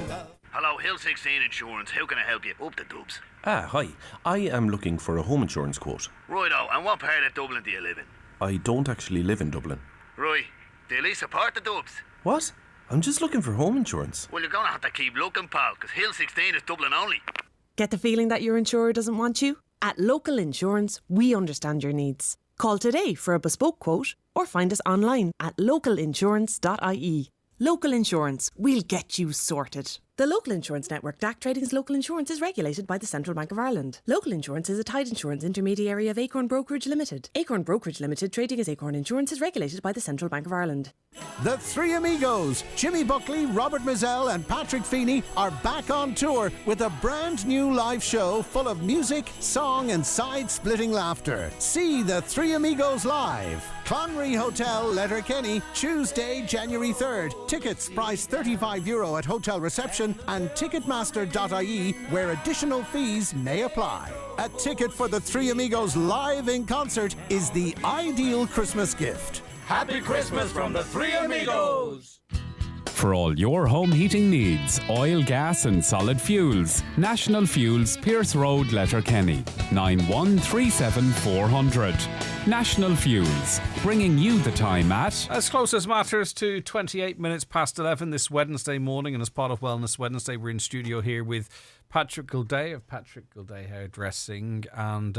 Hello, Hill 16 Insurance. How can I help you? Up the dubs. Hi. I am looking for a home insurance quote. Righto, and what part of Dublin do you live in? I don't actually live in Dublin. Right. Do you at least support the dubs? What? I'm just looking for home insurance. Well, you're going to have to keep looking, pal, because Hill 16 is Dublin only. Get the feeling that your insurer doesn't want you? At Local Insurance, we understand your needs. Call today for a bespoke quote or find us online at localinsurance.ie. Local insurance. We'll get you sorted. The Local Insurance Network, DAC Trading's local insurance, is regulated by the Central Bank of Ireland. Local Insurance is a tied insurance intermediary of Acorn Brokerage Limited. Acorn Brokerage Limited, trading as Acorn Insurance, is regulated by the Central Bank of Ireland. The Three Amigos, Jimmy Buckley, Robert Mizell and Patrick Feeney, are back on tour with a brand new live show full of music, song and side-splitting laughter. See The Three Amigos live. Clonry Hotel, Letterkenny, Tuesday, January 3rd. Tickets priced €35 at hotel reception and ticketmaster.ie, where additional fees may apply. A ticket for The Three Amigos live in concert is the ideal Christmas gift. Happy Christmas from the Three Amigos! For all your home heating needs, oil, gas and solid fuels. National Fuels, Pierce Road, Letterkenny. 9137 400. National Fuels, bringing you the time at... As close as matters to 28 minutes past 11 this Wednesday morning, and as part of Wellness Wednesday, we're in studio here with Patrick Gilday of Patrick Gilday Hairdressing, and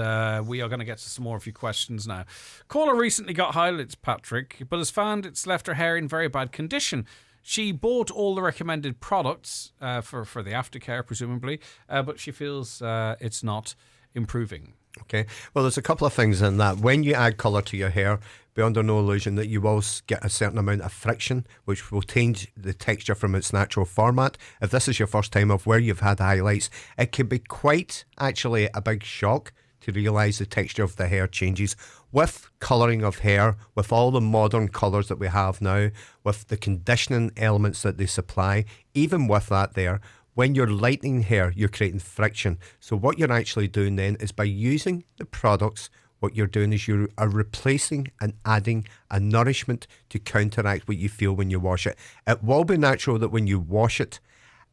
we are going to get to some more of your questions now. Caller recently got highlights, Patrick, but has found it's left her hair in very bad condition. She bought all the recommended products for the aftercare, presumably, but she feels it's not improving. Okay. Well, there's a couple of things in that. When you add colour to your hair, be under no illusion that you will get a certain amount of friction, which will change the texture from its natural format. If this is your first time of where you've had highlights, it can be quite actually a big shock to realise the texture of the hair changes. With colouring of hair, with all the modern colours that we have now, with the conditioning elements that they supply, even with that there, when you're lightening hair, you're creating friction. So what you're actually doing then is by using the products, what you're doing is you are replacing and adding a nourishment to counteract what you feel when you wash it. It will be natural that when you wash it,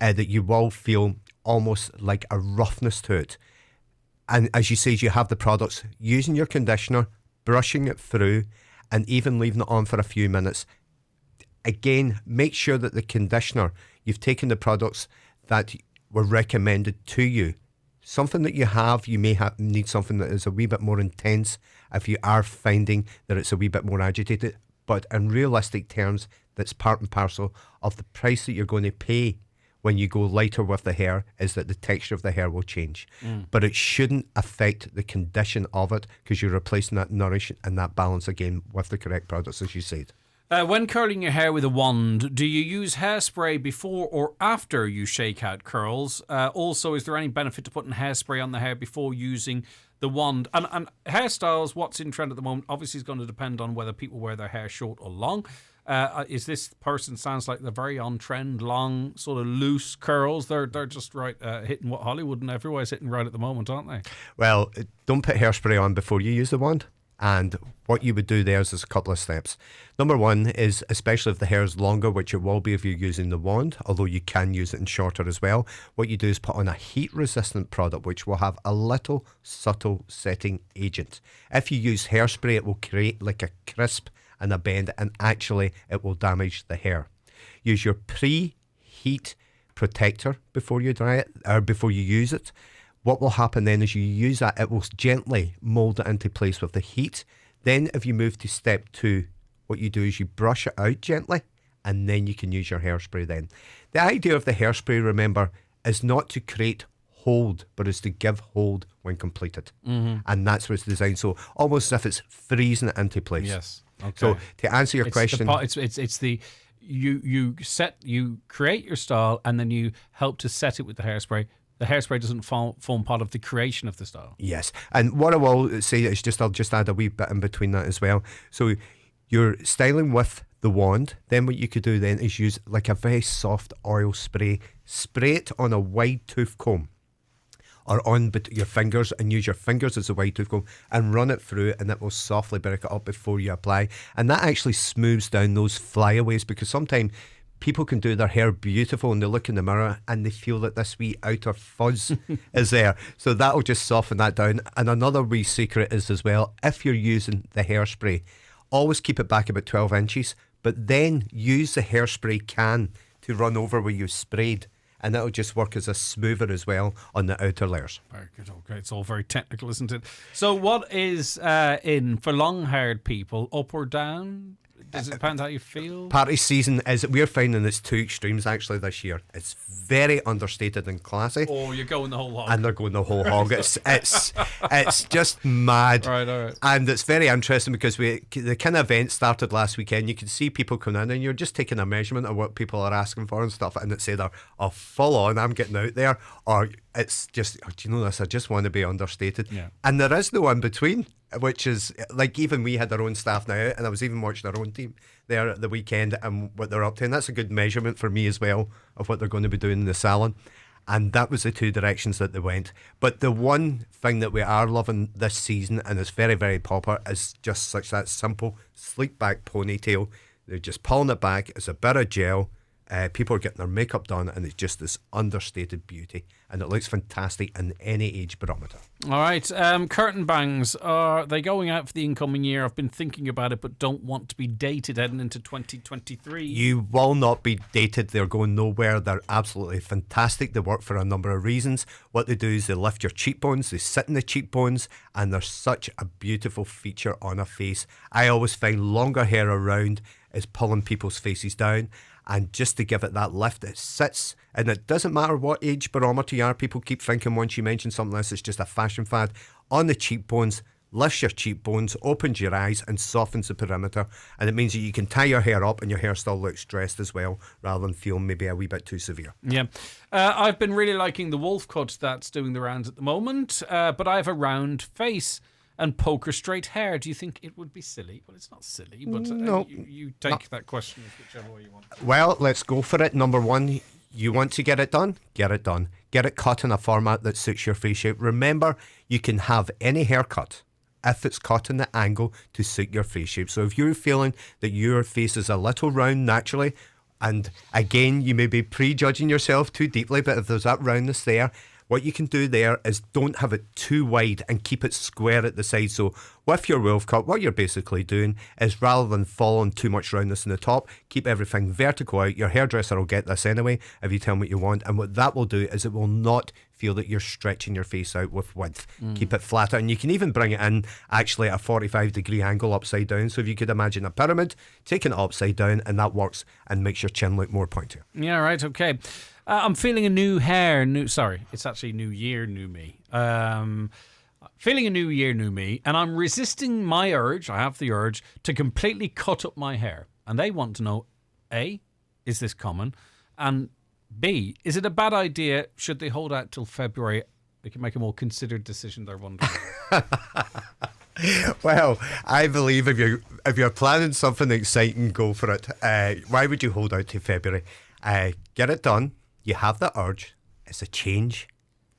that you will feel almost like a roughness to it. And as you say, you have the products, using your conditioner, brushing it through, and even leaving it on for a few minutes. Again, make sure that the conditioner, you've taken the products that were recommended to you. Something that you have, you may need something that is a wee bit more intense if you are finding that it's a wee bit more agitated. But in realistic terms, that's part and parcel of the price that you're going to pay when you go lighter with the hair, is that the texture of the hair will change. But it shouldn't affect the condition of it, because you're replacing that nourish and that balance again with the correct products, as you said. When curling your hair with a wand, do you use hairspray before or after you shake out curls? Also, is there any benefit to putting hairspray on the hair before using the wand? And hairstyles, what's in trend at the moment, obviously is going to depend on whether people wear their hair short or long. Is this person, sounds like they're very on trend, long, sort of loose curls. They're just right hitting what Hollywood and everywhere's hitting right at the moment, aren't they? Well, don't put hairspray on before you use the wand. And what you would do there is a couple of steps. Number one is, especially if the hair is longer, which it will be if you're using the wand, although you can use it in shorter as well, what you do is put on a heat-resistant product, which will have a little subtle setting agent. If you use hairspray, it will create like a crisp and a bend, and actually it will damage the hair. Use your pre-heat protector before you dry it, or before you use it. What will happen then is you use that, it will gently mould it into place with the heat. Then if you move to step 2, what you do is you brush it out gently, and then you can use your hairspray then. The idea of the hairspray, remember, is not to create hold, but is to give hold when completed. And that's what it's designed. So almost as if it's freezing it into place. Yes. Okay. So to answer your question... You create your style, and then you help to set it with the hairspray. The hairspray doesn't form part of the creation of the style. Yes. And what I will say is I'll just add a wee bit in between that as well. So you're styling with the wand. Then what you could do then is use like a very soft oil spray. Spray it on a wide tooth comb, or on your fingers, and use your fingers as a wide tooth comb and run it through, and it will softly break it up before you apply. And that actually smooths down those flyaways, because sometimes people can do their hair beautiful and they look in the mirror and they feel that this wee outer fuzz is there. So that'll just soften that down. And another wee secret is as well, if you're using the hairspray, always keep it back about 12 inches, but then use the hairspray can to run over where you sprayed, and that'll just work as a smoother as well on the outer layers. Very good. Okay, it's all very technical, isn't it? So what is in for long-haired people, up or down? Does it depend how you feel? Party season is, we're finding it's two extremes actually this year. It's very understated and classy. Oh, you're going the whole hog. And they're going the whole hog. It's just mad. All right. And it's very interesting because the kind of event started last weekend. You can see people coming in and you're just taking a measurement of what people are asking for and stuff, and it's either full on, I'm getting out there, or it's just, do you know this, I just want to be understated. Yeah. And there is no in between, which is like, even we had our own staff now, and I was even watching our own team there at the weekend and what they're up to, and that's a good measurement for me as well of what they're going to be doing in the salon. And that was the two directions that they went. But the one thing that we are loving this season, and it's very, very popular, is just such that simple sleek back ponytail. They're just pulling it back. It's a bit of gel. People are getting their makeup done, and it's just this understated beauty, and it looks fantastic in any age barometer. All right, curtain bangs, are they going out for the incoming year? I've been thinking about it, but don't want to be dated heading into 2023. You will not be dated. They're going nowhere. They're absolutely fantastic. They work for a number of reasons. What they do is they lift your cheekbones, they sit in the cheekbones, and they're such a beautiful feature on a face. I always find longer hair around is pulling people's faces down. And just to give it that lift, it sits, and it doesn't matter what age barometer you are. People keep thinking once you mention something else, it's just a fashion fad. On the cheekbones, lifts your cheekbones, opens your eyes, and softens the perimeter. And it means that you can tie your hair up and your hair still looks dressed as well, rather than feel maybe a wee bit too severe. Yeah. I've been really liking the wolf cut that's doing the rounds at the moment, but I have a round face and poker straight hair. Do you think it would be silly? Well, it's not silly, but No. you take that question whichever way you want. Well, let's go for it. Number one, you want to get it done? Get it done. Get it cut in a format that suits your face shape. Remember, you can have any haircut if it's cut in the angle to suit your face shape. So if you're feeling that your face is a little round naturally, and again, you may be prejudging yourself too deeply, but if there's that roundness there, what you can do there is don't have it too wide and keep it square at the side. So with your wolf cut, what you're basically doing is, rather than following too much roundness in the top, keep everything vertical out. Your hairdresser will get this anyway if you tell them what you want. And what that will do is it will not feel that you're stretching your face out with width. Keep it flatter. And you can even bring it in actually at a 45-degree angle upside down. So if you could imagine a pyramid, taking it upside down, and that works and makes your chin look more pointy. Yeah, right, okay. I'm feeling a it's actually new year, new me. Feeling a new year, new me, and I'm resisting my urge, I have the urge, to completely cut up my hair. And they want to know, A, is this common? And B, is it a bad idea? Should they hold out till February? They can make a more considered decision, they're wondering. Well, I believe if you're planning something exciting, go for it. Why would you hold out to February? Get it done. You have the urge. It's a change.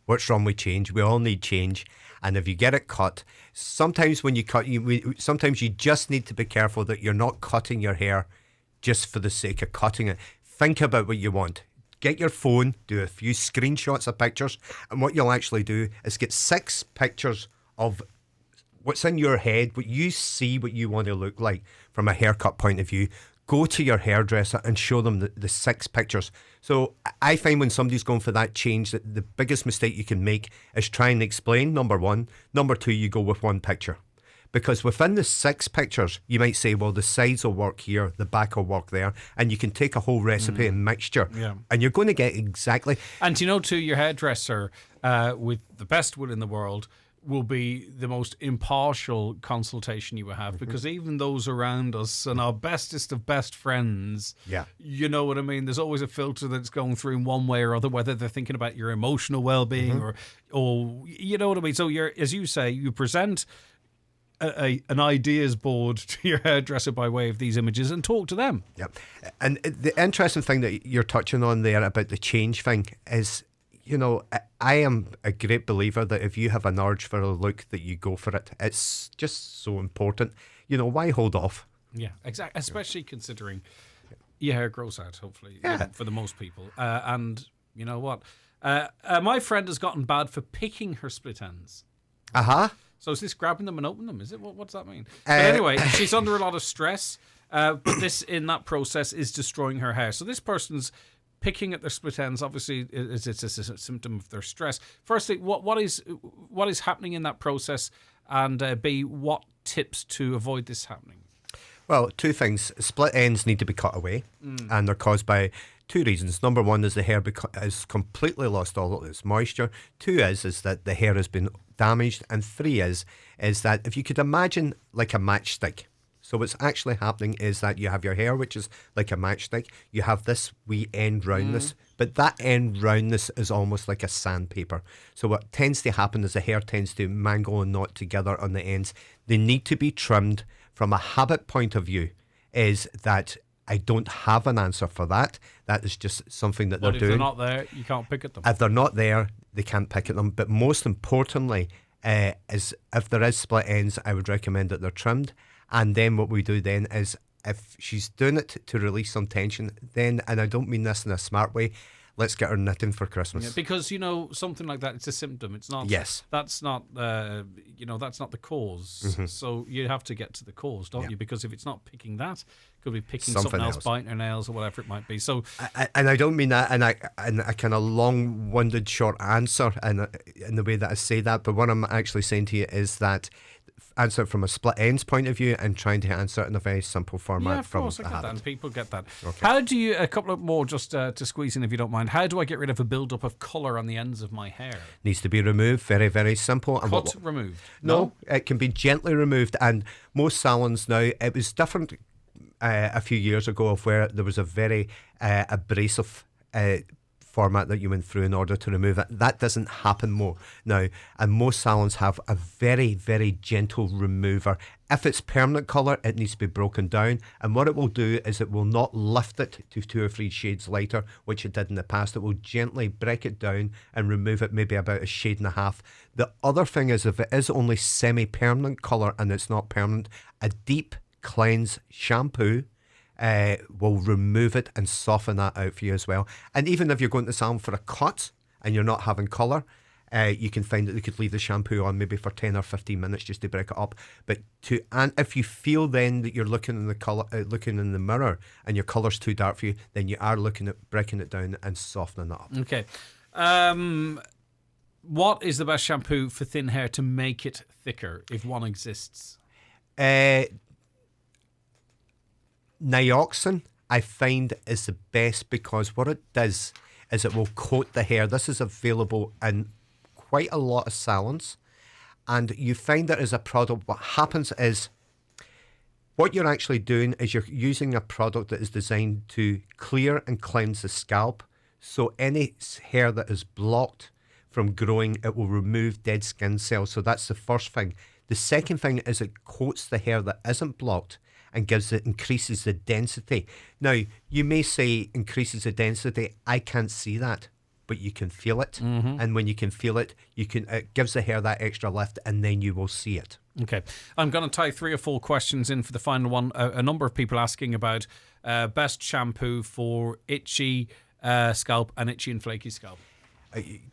What's wrong with change? We all need change. And if you get it cut, sometimes when you cut, sometimes you just need to be careful that you're not cutting your hair just for the sake of cutting it. Think about what you want. Get your phone, do a few screenshots of pictures, and what you'll actually do is get 6 pictures of what's in your head, what you see, what you want to look like from a haircut point of view. Go to your hairdresser and show them the 6 pictures. So I find when somebody's going for that change, that the biggest mistake you can make is try and explain, number one. Number two, you go with 1 picture. Because within the 6 pictures, you might say, well, the sides will work here, the back will work there, and you can take a whole recipe and mixture. Yeah. And you're going to get exactly... And to your hairdresser, with the best will in the world, will be the most impartial consultation you will have, because even those around us and our bestest of best friends, you know what I mean, there's always a filter that's going through in one way or other, whether they're thinking about your emotional well-being or you know what I mean. So as you say, you present an ideas board to your hairdresser by way of these images and talk to them. Yep. And the interesting thing that you're touching on there about the change thing is, you know, I am a great believer that if you have an urge for a look, that you go for it. It's just so important. You know, why hold off? Yeah, exactly. Especially considering your hair grows out, hopefully, for the most people. And you know what? My friend has gotten bad for picking her split ends. So is this grabbing them and opening them? Is it? What does that mean? But anyway, she's under a lot of stress. But this, in that process, is destroying her hair. So this person's picking at their split ends, obviously, it's a symptom of their stress. Firstly, what is happening in that process, and B, what tips to avoid this happening? Well, two things. Split ends need to be cut away, and they're caused by two reasons. Number one is the hair has completely lost all of its moisture. Two is that the hair has been damaged, and three is that if you could imagine like a matchstick. So what's actually happening is that you have your hair, which is like a matchstick. You have this wee end roundness, but that end roundness is almost like a sandpaper. So what tends to happen is the hair tends to mangle and knot together on the ends. They need to be trimmed. From a habit point of view, is that I don't have an answer for that. That is just something that they're doing. But if they're not there, you can't pick at them. If they're not there, they can't pick at them. But most importantly, is if there is split ends, I would recommend that they're trimmed. And then what we do then is, if she's doing it to release some tension, then, and I don't mean this in a smart way, let's get her knitting for Christmas. Yeah, because, something like that, it's a symptom. It's not. Yes. That's not, that's not the cause. Mhm. So you have to get to the cause, don't you? Because if it's not picking that, it could be picking Something something else, else. biting her nails or whatever it might be. So, and I don't mean that in a kind of long-winded short answer in the way that I say that, but what I'm actually saying to you is that answer it from a split ends point of view and trying to answer it in a very simple format. yeah, of course, I get that, and people get that. Okay. How do you, a couple of more just to squeeze in if you don't mind, how do I get rid of a build-up of colour on the ends of my hair? Needs to be removed, very, very simple. And Cut, removed? No, it can be gently removed, and most salons now, it was different a few years ago of where there was a very abrasive format that you went through in order to remove it. That doesn't happen more now, and most salons have a very, very gentle remover. If it's permanent colour, it needs to be broken down, and what it will do is it will not lift it to 2 or 3 shades lighter, which it did in the past. It will gently break it down and remove it maybe about a shade and a half. The other thing is, if it is only semi-permanent colour and it's not permanent, a deep cleanse shampoo will remove it and soften that out for you as well. And even if you're going to the salon for a cut and you're not having colour, you can find that you could leave the shampoo on maybe for 10 or 15 minutes just to break it up. And if you feel then that you're looking in the colour, looking in the mirror, and your colour's too dark for you, then you are looking at breaking it down and softening it up. Okay. What is the best shampoo for thin hair to make it thicker, if one exists? Nioxin, I find, is the best, because what it does is it will coat the hair. This is available in quite a lot of salons, and you find that as a product, what happens is, what you're actually doing is you're using a product that is designed to clear and cleanse the scalp. So any hair that is blocked from growing, it will remove dead skin cells. So that's the first thing. The second thing is it coats the hair that isn't blocked and increases the density. Now, you may say increases the density. I can't see that, but you can feel it. Mm-hmm. And when you can feel it, it gives the hair that extra lift, and then you will see it. Okay. I'm going to tie 3 or 4 questions in for the final one. A number of people asking about best shampoo for itchy scalp and itchy and flaky scalp.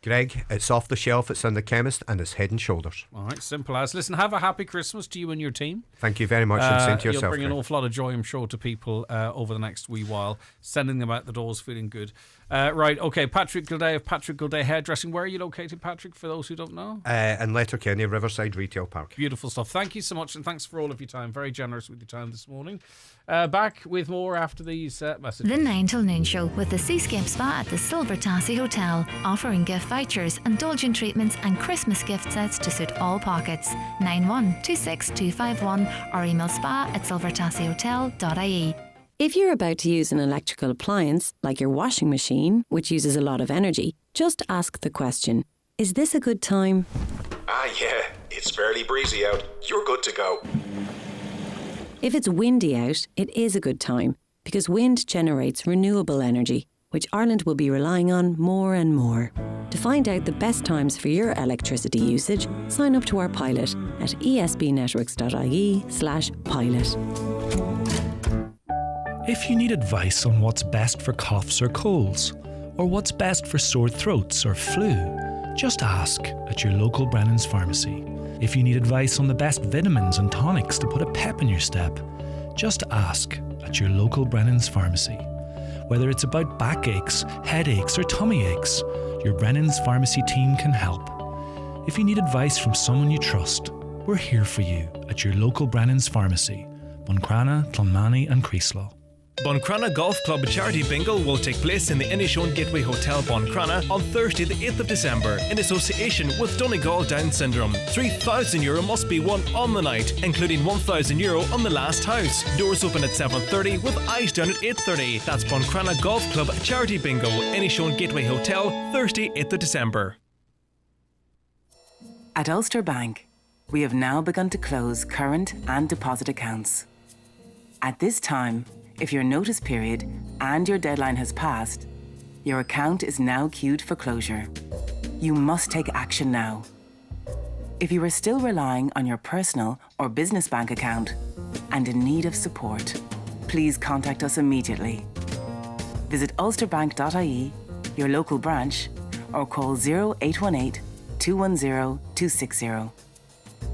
Greg, it's off the shelf, it's in the chemist, and it's Head and Shoulders. All right, simple as. Listen, have a happy Christmas to you and your team. Thank you very much, and same to yourself. You'll bring Greg. an awful lot of joy, I'm sure, to people over the next wee while, sending them out the doors feeling good. Right, okay, Patrick Gilday of Patrick Gilday Hairdressing. Where are you located, Patrick, for those who don't know? In Letterkenny, Riverside Retail Park. Beautiful stuff. Thank you so much, and thanks for all of your time. Very generous with your time this morning. Back with more after these messages. The 9 till noon show with the Seascape Spa at the Silver Tassie Hotel, offering gift vouchers, indulgent treatments and Christmas gift sets to suit all pockets. 9126251 or email spa@silvertassiehotel.ie. If you're about to use an electrical appliance, like your washing machine, which uses a lot of energy, just ask the question, is this a good time? Yeah, it's fairly breezy out. You're good to go. If it's windy out, it is a good time, because wind generates renewable energy, which Ireland will be relying on more and more. To find out the best times for your electricity usage, sign up to our pilot at esbnetworks.ie/pilot. If you need advice on what's best for coughs or colds, or what's best for sore throats or flu, just ask at your local Brennan's Pharmacy. If you need advice on the best vitamins and tonics to put a pep in your step, just ask at your local Brennan's Pharmacy. Whether it's about backaches, headaches or tummy aches, your Brennan's Pharmacy team can help. If you need advice from someone you trust, we're here for you at your local Brennan's Pharmacy. Buncrana, Clonmany and Creaslow. Buncrana Golf Club Charity Bingo will take place in the Inishowen Gateway Hotel Buncrana on Thursday the 8th of December in association with Donegal Down Syndrome. €3,000 must be won on the night, including €1,000 on the last house. Doors open at 7:30 with eyes down at 8:30. That's Buncrana Golf Club Charity Bingo, Inishowen Gateway Hotel, Thursday 8th of December. At Ulster Bank, we have now begun to close current and deposit accounts. At this time, if your notice period and your deadline has passed, your account is now queued for closure. You must take action now. If you are still relying on your personal or business bank account and in need of support, please contact us immediately. Visit ulsterbank.ie, your local branch, or call 0818 210 260.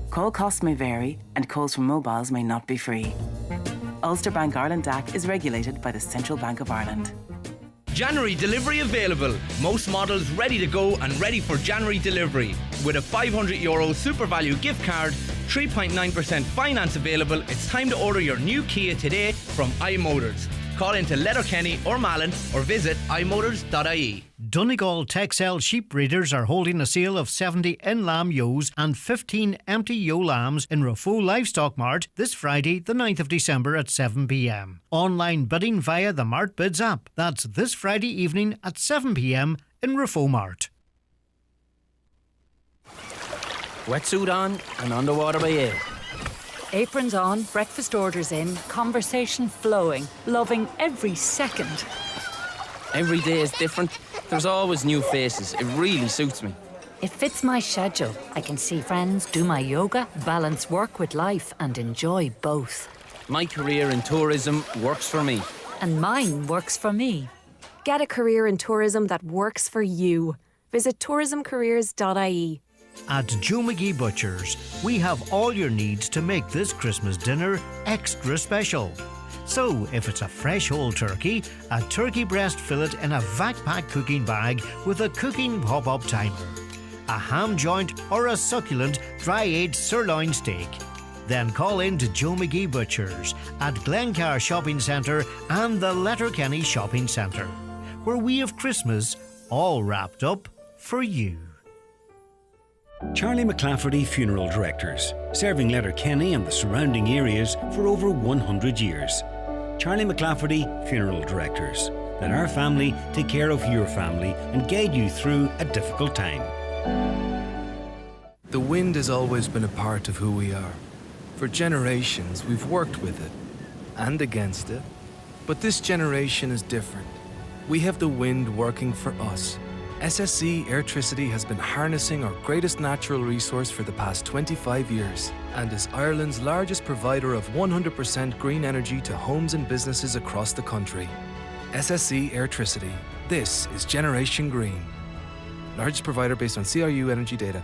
Call costs may vary and calls from mobiles may not be free. Ulster Bank Ireland DAC is regulated by the Central Bank of Ireland. January delivery available. Most models ready to go and ready for January delivery. With a €500 Super Value gift card, 3.9% finance available, it's time to order your new Kia today from iMotors. Call into Letterkenny or Malin or visit imotors.ie. Donegal Texel sheep breeders are holding a sale of 70 in-lamb ewes and 15 empty ewe lambs in Rafo Livestock Mart this Friday, the 9th of December at 7 p.m. Online bidding via the Mart Bids app. That's this Friday evening at 7 p.m. in Rafo Mart. Wetsuit on and underwater by air. Aprons on, breakfast orders in, conversation flowing, loving every second. Every day is different. There's always new faces. It really suits me. It fits my schedule. I can see friends, do my yoga, balance work with life and enjoy both. My career in tourism works for me. And mine works for me. Get a career in tourism that works for you. Visit tourismcareers.ie. At Joe McGee Butchers, we have all your needs to make this Christmas dinner extra special. So, if it's a fresh whole turkey, a turkey breast fillet in a vac-pack cooking bag with a cooking pop-up timer, a ham joint or a succulent dry-aged sirloin steak, then call in to Joe McGee Butchers at Glencar Shopping Centre and the Letterkenny Shopping Centre, where we have Christmas all wrapped up for you. Charlie McClafferty Funeral Directors, serving Letterkenny and the surrounding areas for over 100 years. Charlie McClafferty Funeral Directors. Let our family take care of your family and guide you through a difficult time. The wind has always been a part of who we are. For generations, we've worked with it and against it. But this generation is different. We have the wind working for us. SSE Airtricity has been harnessing our greatest natural resource for the past 25 years and is Ireland's largest provider of 100% green energy to homes and businesses across the country. SSE Airtricity. This is Generation Green. Largest provider based on CRU energy data.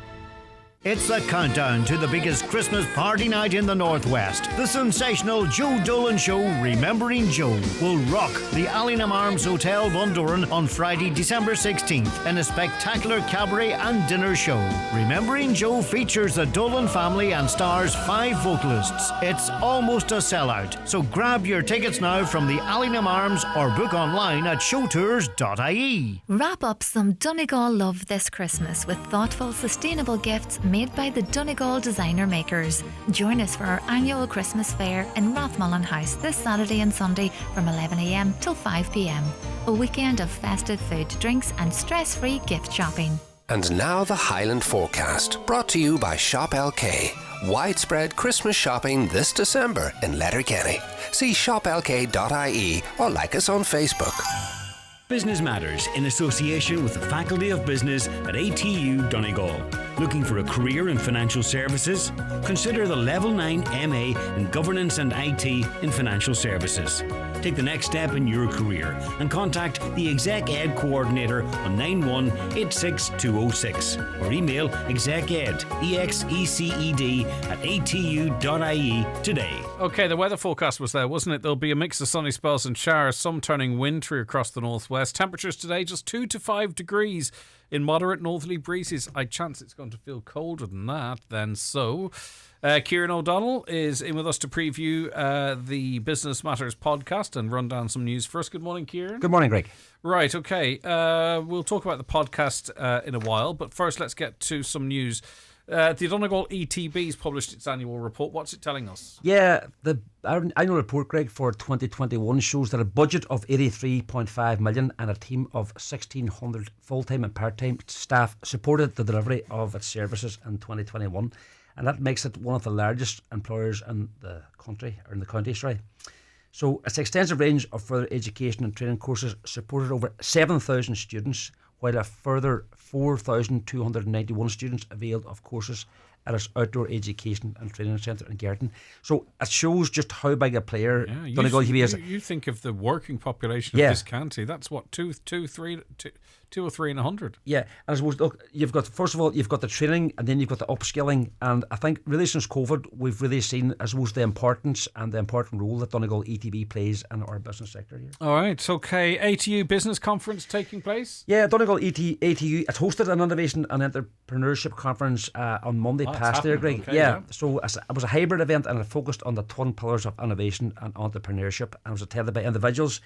It's the countdown to the biggest Christmas party night in the Northwest. The sensational Joe Dolan Show, Remembering Joe, will rock the Allingham Arms Hotel, Bundoran on Friday, December 16th in a spectacular cabaret and dinner show. Remembering Joe features the Dolan family and stars 5 vocalists. It's almost a sellout, so grab your tickets now from the Allingham Arms or book online at showtours.ie. Wrap up some Donegal love this Christmas with thoughtful, sustainable gifts made by the Donegal designer makers. Join us for our annual Christmas fair in Rathmullen House this Saturday and Sunday from 11 a.m. till 5 p.m. A weekend of festive food, drinks and stress-free gift shopping. And now the Highland Forecast, brought to you by Shop LK. Widespread Christmas shopping this December in Letterkenny. See shoplk.ie or like us on Facebook. Business Matters in association with the Faculty of Business at ATU Donegal. Looking for a career in financial services? Consider the Level 9 MA in Governance and IT in Financial Services. Take the next step in your career and contact the Exec Ed Coordinator on 9186206 or email execed, execed at atu.ie today. Okay, the weather forecast was there, wasn't it? There'll be a mix of sunny spells and showers, some turning wintry across the northwest. Temperatures today just 2 to 5 degrees in moderate northerly breezes. I chance it's going to feel colder than that then. So Kieran O'Donnell is in with us to preview the Business Matters podcast and run down some news for us. Good morning, Kieran. Good morning, Greg. Right, okay. We'll talk about the podcast in a while, but first let's get to some news. The Donegal ETB's published its annual report. What's it telling us? Yeah, the annual report, Greg, for 2021 shows that a budget of 83.5 million and a team of 1,600 full-time and part-time staff supported the delivery of its services in 2021, and that makes it one of the largest employers in the country, or in the county, sorry. So its extensive range of further education and training courses supported over 7,000 students, while a further 4,291 students availed of courses at its outdoor education and training centre in Gerton. So it shows just how big a player Donegal ETB is. You think of the working population of this county, that's what, 2 or 3 in 100. Yeah, and I suppose, look, first of all, you've got the training, and then you've got the upskilling, and I think really since COVID, we've really seen, I suppose, the importance and the important role that Donegal ETB plays in our business sector here. All right, okay. ATU Business Conference taking place? Yeah, Donegal ATU, it hosted an innovation and entrepreneurship conference on Monday past there, Greg. Okay, yeah, so it was a hybrid event, and it focused on the twin pillars of innovation and entrepreneurship, and it was attended by individuals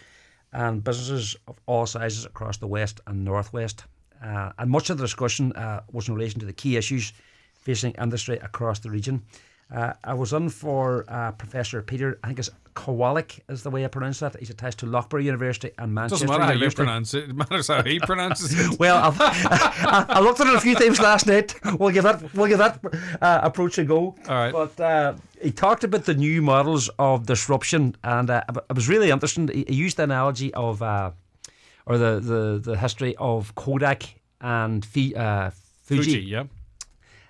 and businesses of all sizes across the West and Northwest. And much of the discussion was in relation to the key issues facing industry across the region. I was in for Professor Peter, I think it's Kowalik is the way I pronounce that. He's attached to Loughborough University and Manchester Doesn't matter University. how you pronounce it. It matters how he pronounces it. Well, I looked at it a few times last night. We'll give that approach a go. All right. But he talked about the new models of disruption, and it was really interesting. He used the analogy of, or the history of Kodak and Fuji. Yeah.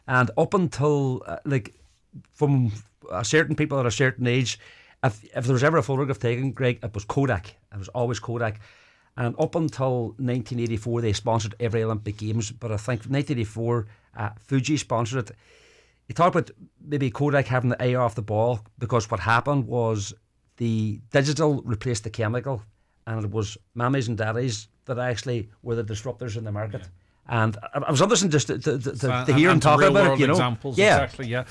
And up until from a certain people at a certain age, if there was ever a photograph taken, Greg, it was Kodak. It was always Kodak. And up until 1984, they sponsored every Olympic Games. But I think 1984, Fuji sponsored it. He talked about maybe Kodak having the eye off the ball, because what happened was the digital replaced the chemical, and it was mammies and daddies that actually were the disruptors in the market. Yeah. And I was interested just to hear him talk about it, you know. Examples, yeah. Exactly, yeah.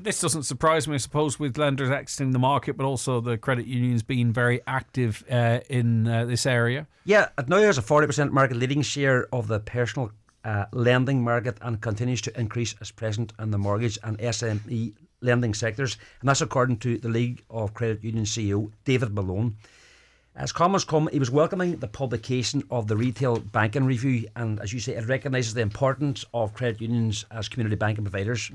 This doesn't surprise me, I suppose, with lenders exiting the market, but also the credit unions being very active in this area. Yeah, it now has a 40% market leading share of the personal lending market, and continues to increase its presence in the mortgage and SME lending sectors. And that's according to the League of Credit Union CEO, David Malone. As comments come, he was welcoming the publication of the Retail Banking Review, and as you say, it recognises the importance of credit unions as community banking providers.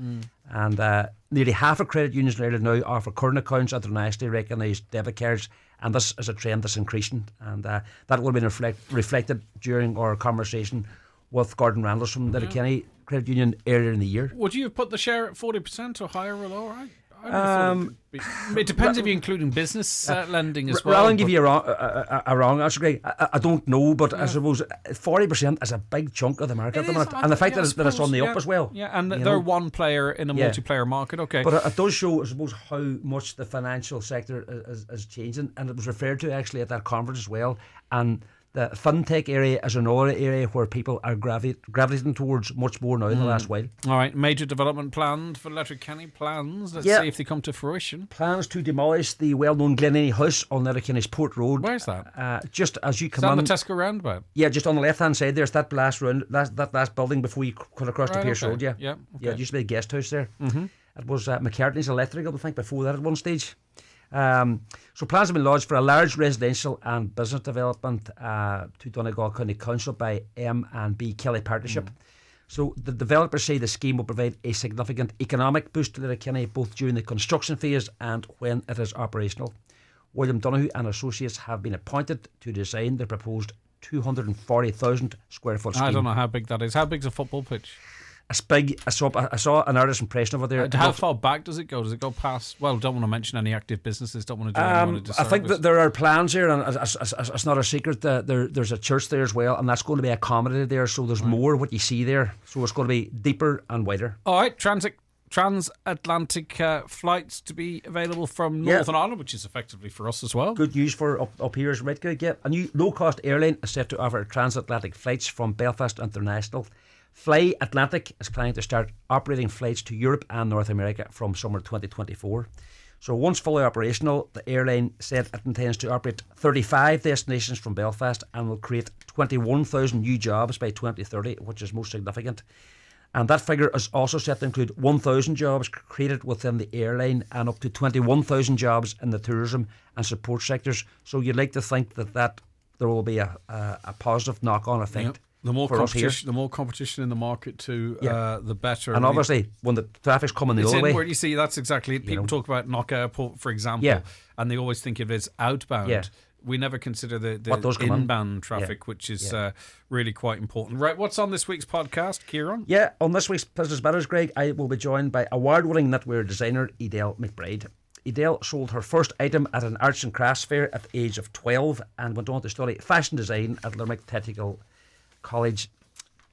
And nearly half of credit unions in Ireland now offer current accounts, internationally recognised debit cards, and this is a trend that's increasing, and that will be reflected during our conversation with Gordon Randles from the Kenny Credit Union earlier in the year. Would you have put the share at 40% or higher or lower? It depends if you're including business lending as well. Rather than give you a wrong answer, Greg, I don't know, but I suppose 40% is a big chunk of the market at the minute, and the fact that it's on the up as well. Yeah, and they're one player in a multiplayer market, okay. But it does show, I suppose, how much the financial sector is changing, and it was referred to actually at that conference as well. And the fintech area is another area where people are gravitating towards much more now in the last while. All right, major development planned for Letterkenny. Plans, let's see if they come to fruition. Plans to demolish the well-known Glenany House on Letterkenny's Port Road. Where's that? Just as you come on in. the Tesco roundabout? Yeah, just on the left-hand side. There's that last round, that last building before you cut across the Pierce Road. Yeah, yeah, okay. Yeah. It used to be a guest house there. It was McCartney's Electrical, I think, before that at one stage. So plans have been lodged for a large residential and business development to Donegal County Council by M&B Kelly Partnership. So the developers say the scheme will provide a significant economic boost to Letterkenny both during the construction phase and when it is operational. William Donoghue and Associates have been appointed to design the proposed 240,000 square foot scheme. I don't know how big that is. How big's a football pitch? It's big. I saw an artist's impression of it there. How far back does it go? Does it go past? Well, don't want to mention any active businesses. Don't want to do anyone a disservice. I think that there are plans here, and it's not a secret that there's a church there as well, and that's going to be accommodated there. So there's more what you see there. So it's going to be deeper and wider. All right, transatlantic flights to be available from Northern Ireland, which is effectively for us as well. Good news for up here is right good. Yeah, a new low-cost airline is set to offer transatlantic flights from Belfast International Fly Atlantic is planning to start operating flights to Europe and North America from summer 2024. So once fully operational, the airline said it intends to operate 35 destinations from Belfast and will create 21,000 new jobs by 2030, which is most significant. And that figure is also set to include 1,000 jobs created within the airline and up to 21,000 jobs in the tourism and support sectors. So you'd like to think that there will be a positive knock-on effect. Yep. The more competition in the market too, the better. And obviously, when the traffic's coming the other way, where you see that's exactly it. People talk about Knock Airport, for example, and they always think of it as outbound. Yeah. We never consider the inbound traffic, which is really quite important. Right, what's on this week's podcast, Kieran? Yeah, on this week's Business Matters, Greg, I will be joined by award-winning knitwear designer Edel McBride. Edel sold her first item at an arts and crafts fair at the age of 12 and went on to study fashion design at Limerick Technical College.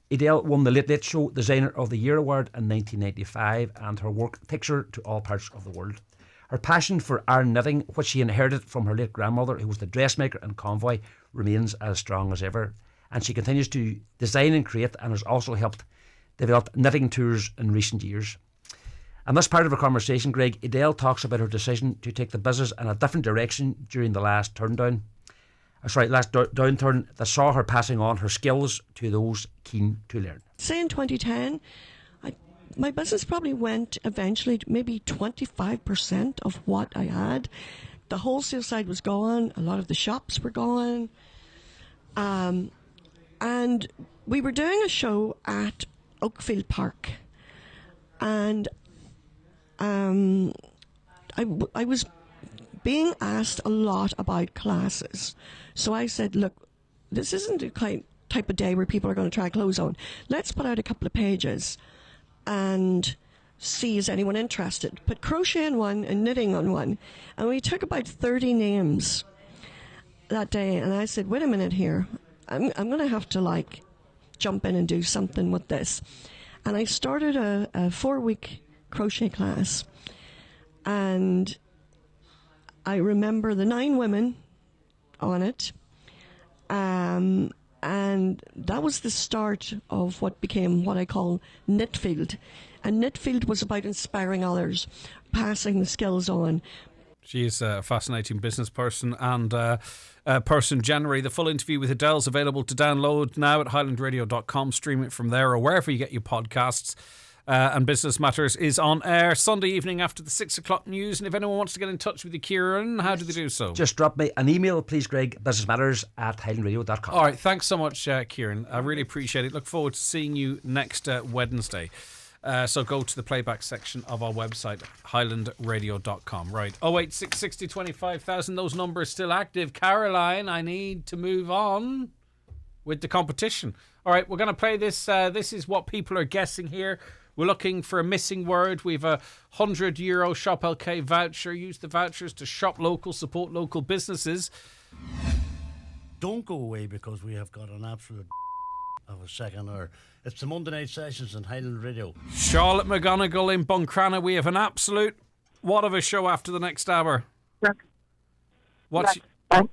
Edel won the Late Late Show Designer of the Year Award in 1995, and her work takes her to all parts of the world. Her passion for iron knitting, which she inherited from her late grandmother, who was the dressmaker in Convoy, remains as strong as ever. And she continues to design and create, and has also helped develop knitting tours in recent years. And this part of our conversation, Greg, Edel talks about her decision to take the business in a different direction during the last downturn that saw her passing on her skills to those keen to learn. Say in 2010, my business probably went eventually to maybe 25% of what I had. The wholesale side was gone. A lot of the shops were gone. And we were doing a show at Oakfield Park. And I was being asked a lot about classes. So I said, look, this isn't the type of day where people are going to try clothes on. Let's put out a couple of pages and see is anyone interested. Put crochet on one and knitting on one. And we took about 30 names that day. And I said, wait a minute here. I'm going to have to jump in and do something with this. And I started a 4-week crochet class. And I remember the 9 women on it. And that was the start of what became what I call Knitfield. And Knitfield was about inspiring others, passing the skills on. She is a fascinating business person and person generally. The full interview with Edel is available to download now at highlandradio.com. Stream it from there or wherever you get your podcasts. And Business Matters is on air Sunday evening after the 6 o'clock news. And if anyone wants to get in touch with you, Kieran, how do they do so? Just drop me an email, please, Greg, businessmatters@highlandradio.com. All right, thanks so much, Kieran. I really appreciate it. Look forward to seeing you next Wednesday. So go to the playback section of our website, highlandradio.com. Right, 086 60 25,000. Those numbers still active. Caroline, I need to move on with the competition. All right, we're going to play this. This is what people are guessing here. We're looking for a missing word. We've a €100 Shop LK voucher. Use the vouchers to shop local, support local businesses. Don't go away because we have got an absolute of a second hour. It's the Monday night sessions on Highland Radio. Charlotte McGonigal in Buncrana. We have an absolute what of a show after the next hour? What's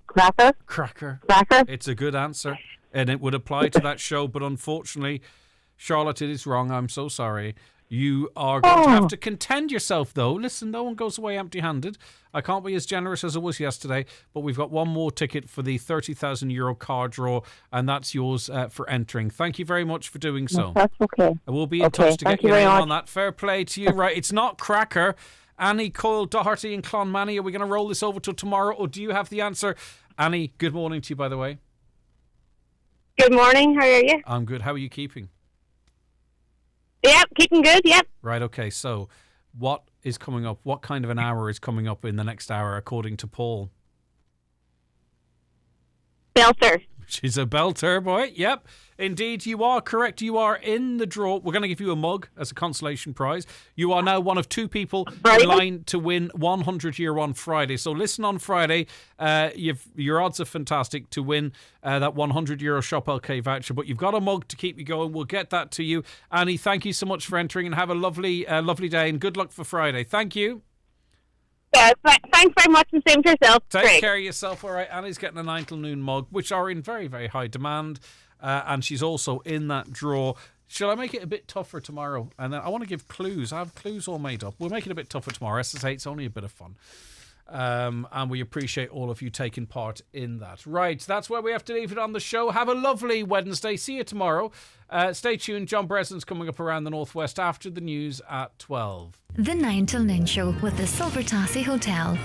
Cracker. Cracker. Cracker. It's a good answer. And it would apply to that show, but unfortunately, Charlotte, it is wrong. I'm so sorry. You are going to have to contend yourself, though. Listen, no one goes away empty-handed. I can't be as generous as I was yesterday, but we've got one more ticket for the €30,000 car draw, and that's yours for entering. Thank you very much for doing so. That's okay. I will be in touch to get you in on that. Fair play to you. Right, it's not Cracker. Annie Coyle Doherty in Clonmany. Are we going to roll this over till tomorrow, or do you have the answer? Annie, good morning to you, by the way. Good morning. How are you? I'm good. How are you keeping? Yep, keeping good, yep. Right, okay, so what is coming up? What kind of an hour is coming up in the next hour, according to Paul? Belter. She's a belter, boy. Yep, indeed, you are correct. You are in the draw. We're going to give you a mug as a consolation prize. You are now one of 2 people in line to win €100 on Friday. So listen on Friday. Your odds are fantastic to win that €100 Shop LK voucher. But you've got a mug to keep you going. We'll get that to you. Annie, thank you so much for entering and have a lovely day and good luck for Friday. Thank you. Yeah, thanks very much and same to yourself. Take care of yourself. All right, Annie's getting a 9 till noon mug, which are in very, very high demand. And she's also in that draw. Shall I make it a bit tougher tomorrow? And then I want to give clues. I have clues all made up. We'll make it a bit tougher tomorrow. SSA, it's only a bit of fun. And we appreciate all of you taking part in that. Right, that's where we have to leave it on the show. Have a lovely Wednesday. See you tomorrow. Stay tuned. John Breslin's coming up around the Northwest after the news at 12. The 9 till Noon Show with the Silver Tassie Hotel.